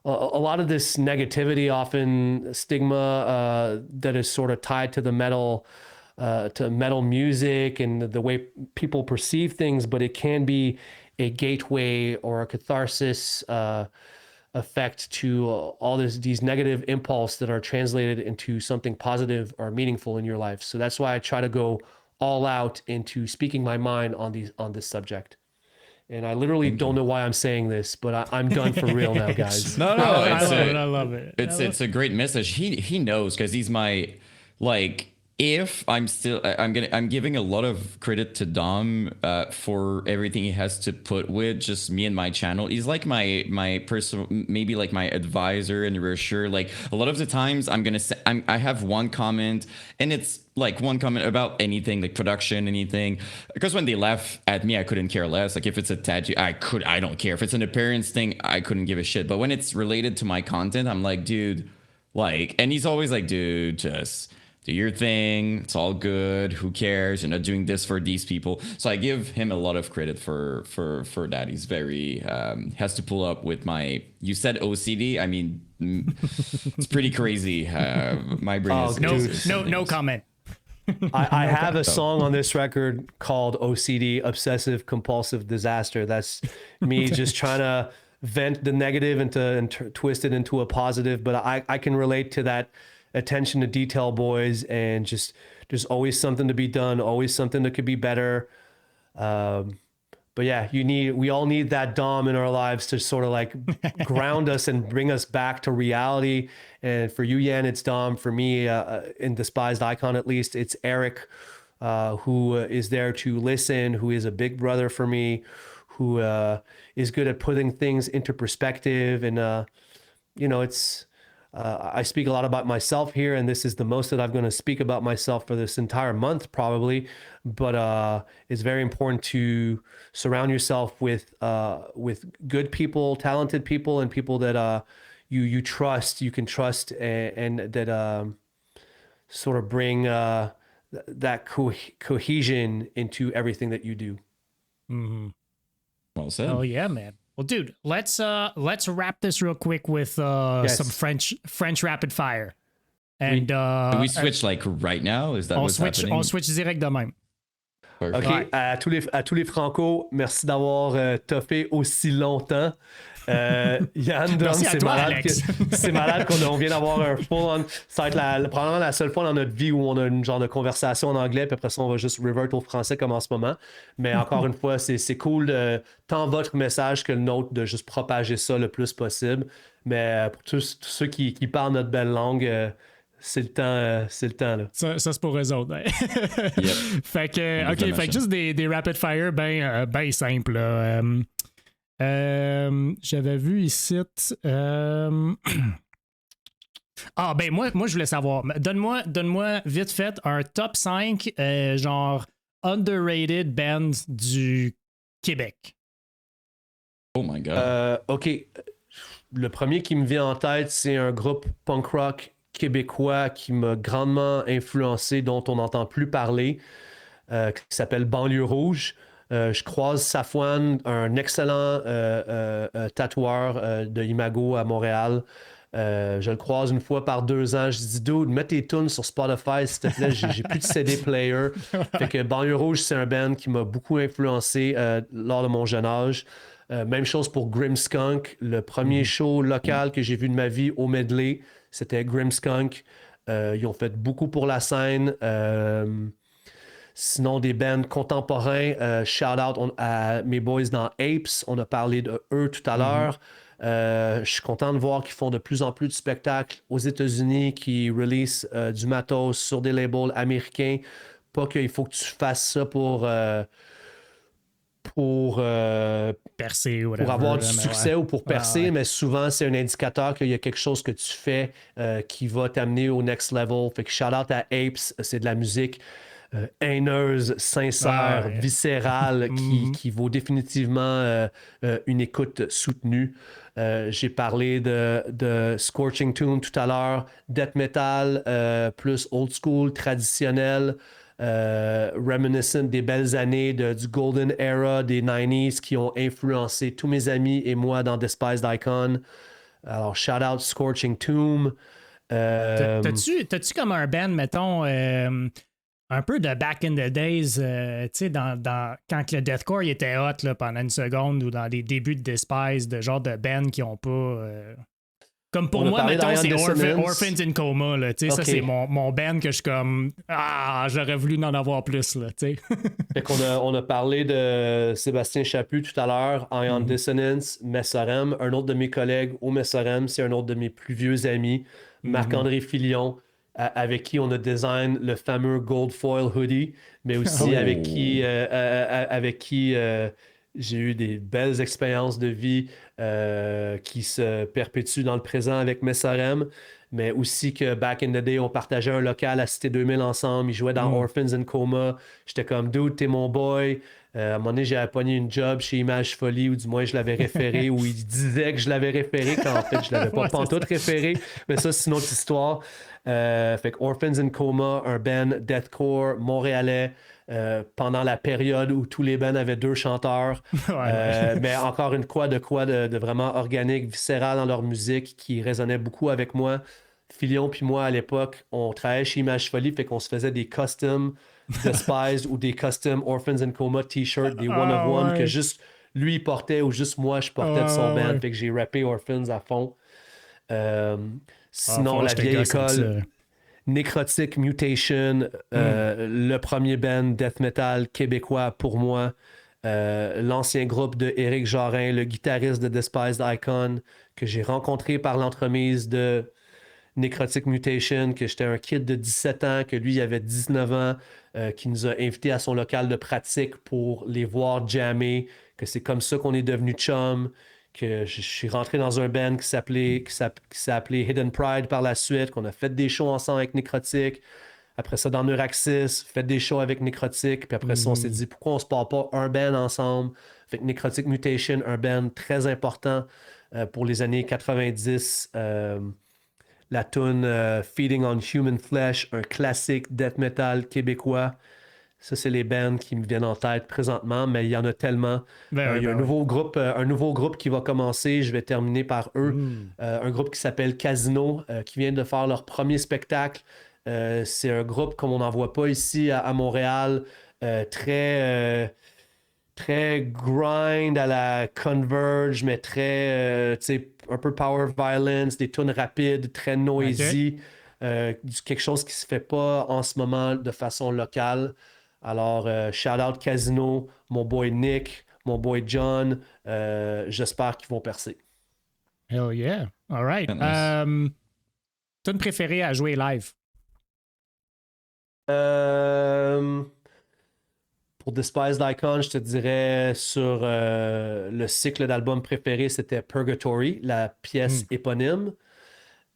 a lot of this negativity, often stigma that is sort of tied to the metal music and the way people perceive things, but it can be a gateway or a catharsis effect to all these negative impulse that are translated into something positive or meaningful in your life. So that's why I try to go all out into speaking my mind on this subject. And I literally don't know why I'm saying this, but I'm done for real now, guys. No, I love it. It's a great message. He knows, because he's my, like, if I'm giving a lot of credit to Dom for everything he has to put with just me and my channel. He's like my personal, maybe like my advisor and reassurer. Like, a lot of the times I'm gonna say, I have one comment, and it's like one comment about anything, like production, anything. Because when they laugh at me, I couldn't care less. Like, if it's a tattoo, I don't care. If it's an appearance thing, I couldn't give a shit. But when it's related to my content, I'm like, dude, like, and he's always like, dude, just do your thing. It's all good. Who cares? You're not doing this for these people. So I give him a lot of credit for that. He's very has to pull up with my. You said OCD. I mean, it's pretty crazy. My brain is no comment. I have a song on this record called OCD, Obsessive Compulsive Disaster. That's me just trying to vent the negative and twist it into a positive. But I can relate to that attention to detail, boys, and just there's always something to be done, always something that could be better. But yeah, we all need that Dom in our lives to sort of like ground us and bring us back to reality. And for you, Yan, it's Dom. For me, in Despised Icon, at least, it's Eric, who is there to listen, who is a big brother for me, who is good at putting things into perspective. And, you know, it's, I speak a lot about myself here, and this is the most that I'm going to speak about myself for this entire month, probably. But it's very important to surround yourself with good people, talented people, and people that you trust, you can trust, and that sort of bring that cohesion into everything that you do. Mm-hmm. Well said. Oh yeah, man. Well, dude, let's wrap this real quick with some French rapid fire. And we switch like right now? Is that what's happening? On switch direct de même. Perfect. OK, Ouais. à tous les Franco, merci d'avoir toffé aussi longtemps. Yann Dom, Merci à toi, Alex. c'est malade qu'on vient d'avoir un full-on. Ça va être probablement la seule fois dans notre vie où on a une genre de conversation en anglais, puis après ça, on va juste revert au français comme en ce moment. Mais encore une fois, c'est cool tant votre message que le nôtre de juste propager ça le plus possible. Mais pour tous ceux qui parlent notre belle langue, c'est le temps là. Ça c'est pour eux autres. Ouais. Yep. Fait que, On vous OK, la fait que machine. juste des rapid fire ben simples. Là. J'avais vu ici. Ah, ben moi, je voulais savoir. Donne-moi vite fait un top 5 genre underrated bands du Québec. Oh my god. OK. Le premier qui me vient en tête, c'est un groupe punk rock québécois qui m'a grandement influencé, dont on n'entend plus parler, qui s'appelle Banlieue Rouge. Je croise Safouane, un excellent tatoueur de Imago à Montréal. Je le croise une fois par 2 ans. Je dis, dude, mets tes tunes sur Spotify, s'il te plaît. J'ai plus de CD player. Fait que Banlieue Rouge, c'est un band qui m'a beaucoup influencé lors de mon jeune âge. Même chose pour Grimmskunk. Le premier show local que j'ai vu de ma vie au Medley, c'était Grimmskunk. Ils ont fait beaucoup pour la scène. Sinon, des bands contemporains, shout-out à mes boys dans Apes. On a parlé de eux tout à l'heure. Je suis content de voir qu'ils font de plus en plus de spectacles aux États-Unis, qui release du matos sur des labels américains. Pas qu'il faut que tu fasses ça Percé ou pour avoir du whatever, mais succès ouais. ou pour percer, ouais. mais souvent, c'est un indicateur qu'il y a quelque chose que tu fais qui va t'amener au next level. Fait que shout-out à Apes, c'est de la musique haineuse, sincère, Ouais. viscérale, qui vaut définitivement une écoute soutenue. J'ai parlé de Scorching Tune tout à l'heure, death metal, plus old school, traditionnel, reminiscent des belles années du golden era des 90s qui ont influencé tous mes amis et moi dans Despised Icon. Alors, shout out Scorching Tomb. T'as-tu comme un band, mettons, un peu de back in the days, tu sais, quand le deathcore il était hot là, pendant une seconde ou dans les débuts de Despised, de genre de band qui ont pas. Comme pour On a moi, parlé mettons, c'est d'Iron Orphans in Coma. Là, tu sais, ça, Ok. c'est mon band que je suis comme. Ah, j'aurais voulu en avoir plus. Là, tu sais. Fait on a parlé de Sébastien Chaput tout à l'heure, Ion Dissonance, Messorem. Un autre de mes collègues au Messorem, c'est un autre de mes plus vieux amis, Marc-André Filion, avec qui on a design le fameux Gold Foil Hoodie, mais aussi Oh. avec qui j'ai eu des belles expériences de vie qui se perpétuent dans le présent avec Messorem. Mais aussi que back in the day, on partageait un local à Cité 2000 ensemble. Ils jouaient dans Orphans in Coma. J'étais comme, dude, t'es mon boy. À un moment donné, j'avais pogné une job chez Image Folie, ou du moins je l'avais référé, ou il disait que je l'avais référé, quand en fait je l'avais pas Ouais, pantoute référé. Mais ça, c'est une autre histoire. Fait que Orphans in Coma, un band deathcore montréalais. Pendant la période où tous les bands avaient 2 chanteurs. Ouais. Mais encore une fois, de vraiment organique, viscéral dans leur musique qui résonnait beaucoup avec moi. Filion puis moi, à l'époque, on travaillait chez Image Folie, fait qu'on se faisait des custom Despised ou des custom Orphans in Coma t-shirts, des one of one que juste lui il portait ou juste moi je portais de son band. Fait que j'ai rappé Orphans à fond. Sinon, la vieille école. Necrotic Mutation, le premier band death metal québécois pour moi, l'ancien groupe de Éric Jarin, le guitariste de Despised Icon, que j'ai rencontré par l'entremise de Necrotic Mutation, que j'étais un kid de 17 ans, que lui il avait 19 ans, qui nous a invités à son local de pratique pour les voir jammer, que c'est comme ça qu'on est devenu chum, que je suis rentré dans un band qui s'est appelé Hidden Pride par la suite, qu'on a fait des shows ensemble avec Necrotic. Après ça, dans Neuraxis, fait des shows avec Necrotic. Puis après ça, on s'est dit, pourquoi on se part pas un band ensemble? Fait que Necrotic Mutation, un band très important pour les années 90. La tune Feeding on Human Flesh, un classique death metal québécois. Ça, c'est les bands qui me viennent en tête présentement, mais il y en a tellement. Il y a un nouveau groupe qui va commencer. Je vais terminer par eux. Un groupe qui s'appelle Casino, qui vient de faire leur premier spectacle. C'est un groupe comme on n'en voit pas ici à Montréal. très grind à la Converge, mais très, tu sais, un peu power violence, des tunes rapides, très noisy. Quelque chose qui se fait pas en ce moment de façon locale. Alors, shout out Casino, mon boy Nick, mon boy John. J'espère qu'ils vont percer. Hell yeah. All right. Nice. Tune préférée à jouer live? Pour Despised Icon, je te dirais sur le cycle d'albums préféré, c'était Purgatory, la pièce éponyme.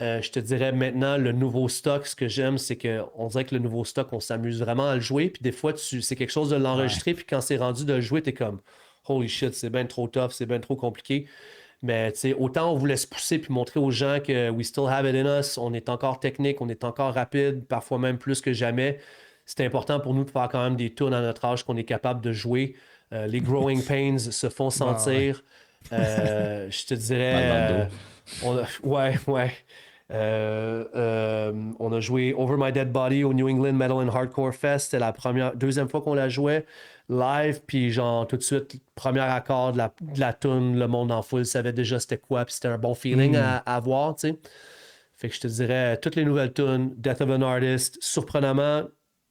Je te dirais maintenant, le nouveau stock, ce que j'aime, c'est qu'on dirait que le nouveau stock, on s'amuse vraiment à le jouer. Puis des fois, c'est quelque chose de l'enregistrer. Puis quand c'est rendu de le jouer, t'es comme holy shit, c'est bien trop tough, c'est bien trop compliqué. Mais tu sais, autant on voulait se pousser puis montrer aux gens que we still have it in us, on est encore technique, on est encore rapide, parfois même plus que jamais. C'est important pour nous de faire quand même des tunes à notre âge qu'on est capable de jouer. Les growing pains se font sentir. Je te dirais. Ouais. On a joué Over My Dead Body au New England Metal and Hardcore Fest. C'était la deuxième fois qu'on la jouait live. Puis genre tout de suite, premier accord de la tune, le monde en foule savait déjà c'était quoi. Puis c'était un bon feeling à avoir, tu sais. Fait que je te dirais, toutes les nouvelles tunes, Death of an Artist, surprenamment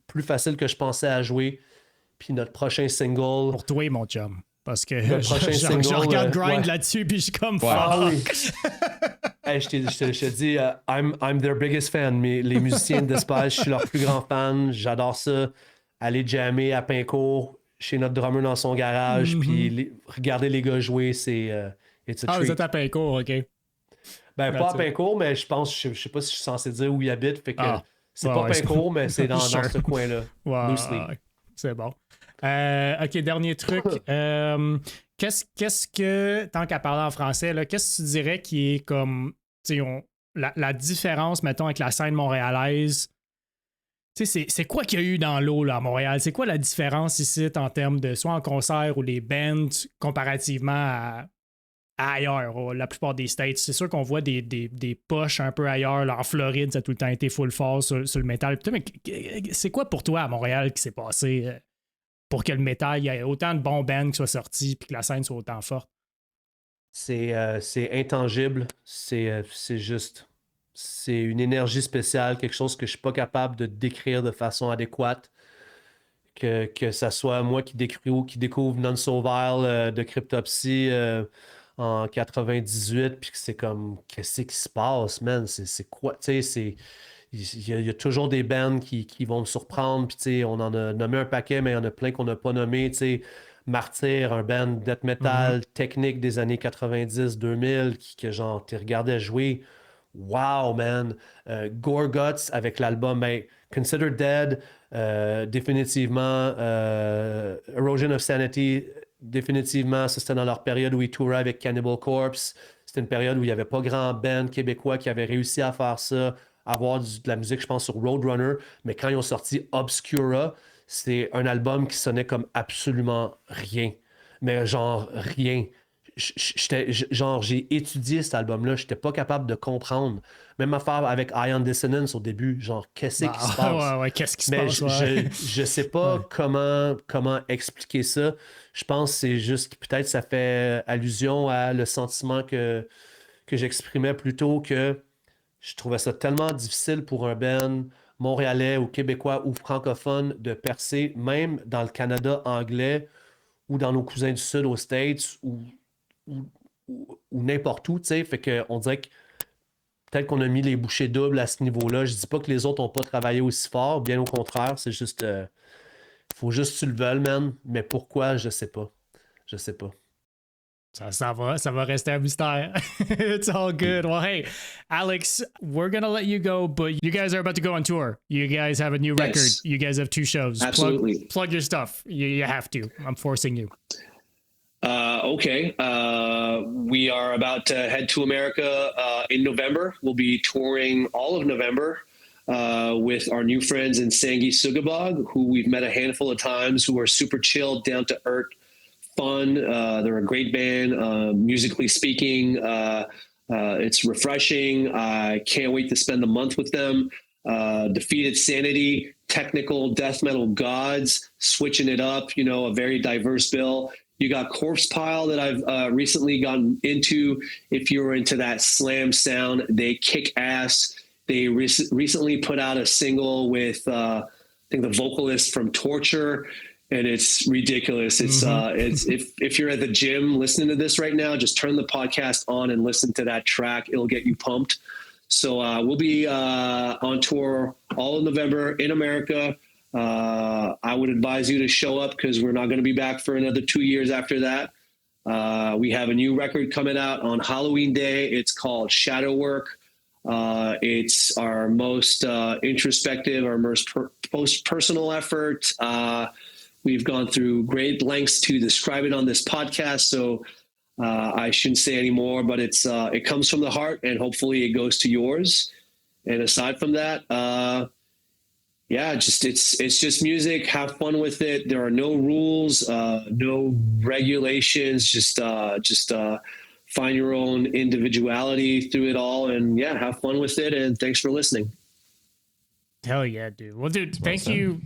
plus facile que je pensais à jouer. Puis notre prochain single... Pour toi, mon chum. Parce que je regarde Grind là-dessus, puis je suis comme fuck. Hey, je te dis, I'm their biggest fan. Les musiciens de Despised, je suis leur plus grand fan. J'adore ça. Aller jammer à Pincourt, chez notre drummer dans son garage, puis regarder les gars jouer, c'est it's a treat. Vous êtes à Pincourt, OK. Ben, pas à Pincourt, mais je pense, je sais pas si je suis censé dire où il habite, fait que c'est pas Pincourt, mais c'est dans ce coin-là. Loosely. C'est bon. OK, dernier truc. Qu'est-ce que, tant qu'à parler en français, là, qu'est-ce que tu dirais qui est comme, la différence, mettons, avec la scène montréalaise? C'est quoi qu'il y a eu dans l'eau là, à Montréal? C'est quoi la différence ici en termes de soit en concert ou les bands comparativement à ailleurs, la plupart des States? C'est sûr qu'on voit des poches un peu ailleurs. Là, en Floride, ça a tout le temps été full force sur le métal. Mais c'est quoi pour toi à Montréal qui s'est passé pour que le métal, il y ait autant de bons bands qui soient sortis et que la scène soit autant forte? C'est intangible. C'est juste... C'est une énergie spéciale, quelque chose que je suis pas capable de décrire de façon adéquate. Que ça soit moi qui découvre Non So Vile de Cryptopsy en 98, puis que c'est comme, qu'est-ce qui se passe, man? C'est quoi? Tu sais, il y a toujours des bands qui vont me surprendre, puis tu sais, on en a nommé un paquet, mais il y en a plein qu'on n'a pas nommé, tu sais. Martyr, un band death metal technique des années 90-2000, que genre, tu regardais jouer. Wow, man. Gore Guts avec l'album Consider Dead, définitivement. Erosion of Sanity, définitivement. Ça, c'était dans leur période où ils touraient avec Cannibal Corpse. C'était une période où il n'y avait pas grand band québécois qui avait réussi à faire ça, avoir de la musique, je pense, sur Roadrunner. Mais quand ils ont sorti Obscura, c'est un album qui sonnait comme absolument rien. Mais genre rien. J'ai étudié cet album-là, j'étais pas capable de comprendre. Même affaire avec Ion Dissonance au début, genre, qu'est-ce qui se passe? Ouais, qu'est-ce qui se Mais passe? je sais pas comment expliquer ça. Je pense que c'est juste, peut-être ça fait allusion à le sentiment que j'exprimais plus tôt, que je trouvais ça tellement difficile pour un band montréalais ou québécois ou francophone de percer, même dans le Canada anglais ou dans nos cousins du Sud aux States ou n'importe où, tu sais. Fait qu'on dirait que peut-être qu'on a mis les bouchées doubles à ce niveau-là. Je dis pas que les autres n'ont pas travaillé aussi fort, bien au contraire, c'est juste... faut juste que tu le veuilles, man. Mais pourquoi, je sais pas. Je sais pas. Ça va rester un mystère. It's all good. Well, hey, Alex, we're going to let you go, but you guys are about to go on tour. You guys have a new record. You guys have 2 shows. Absolutely. Plug your stuff. You have to. I'm forcing you. Okay. We are about to head to America in November. We'll be touring all of November with our new friends in Sangi Sugabog, who we've met a handful of times, who are super chill, down to earth, fun. They're a great band, musically speaking. It's refreshing. I can't wait to spend a month with them. Defeated Sanity, technical death metal gods, switching it up, you know, a very diverse bill. You got Corpse Pile that I've recently gotten into. If you're into that slam sound, they kick ass. They recently put out a single with, I think, the vocalist from Torture, and it's ridiculous. It's if you're at the gym listening to this right now, just turn the podcast on and listen to that track. It'll get you pumped. So we'll be on tour all of November in America. I would advise you to show up because we're not going to be back for another 2 years after that. We have a new record coming out on Halloween Day. It's called Shadow Work. It's our most introspective, our most personal effort. We've gone through great lengths to describe it on this podcast, so I shouldn't say any more, but it comes from the heart, and hopefully it goes to yours. And aside from that, it's just music. Have fun with it. There are no rules, no regulations. Just find your own individuality through it all, and have fun with it. And thanks for listening. Hell yeah, dude. Well, dude, thank you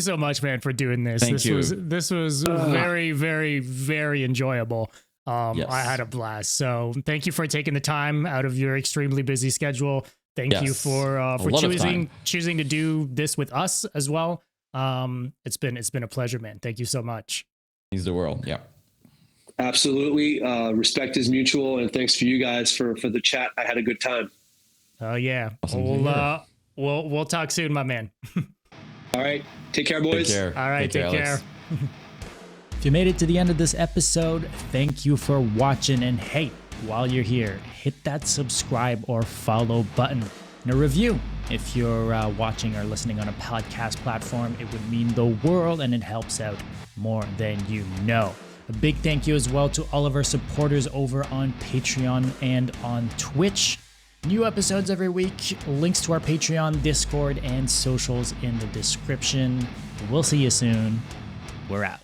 so much, man, for doing this. This was very, very, very enjoyable. Yes. I had a blast. So thank you for taking the time out of your extremely busy schedule. Thank you for choosing to do this with us as well. It's been a pleasure, man. Thank you so much. Means the world. Yeah. Absolutely. Respect is mutual, and thanks for you guys for the chat. I had a good time. Oh yeah. Awesome. We'll talk soon, my man. All right. Take care, boys. Take care. All right. Take care. If you made it to the end of this episode, thank you for watching. And hey, while you're here, hit that subscribe or follow button and a review. If you're watching or listening on a podcast platform, it would mean the world, and it helps out more than you know. A big thank you as well to all of our supporters over on Patreon and on Twitch. New episodes every week, links to our Patreon, Discord, and socials in the description. We'll see you soon. We're out.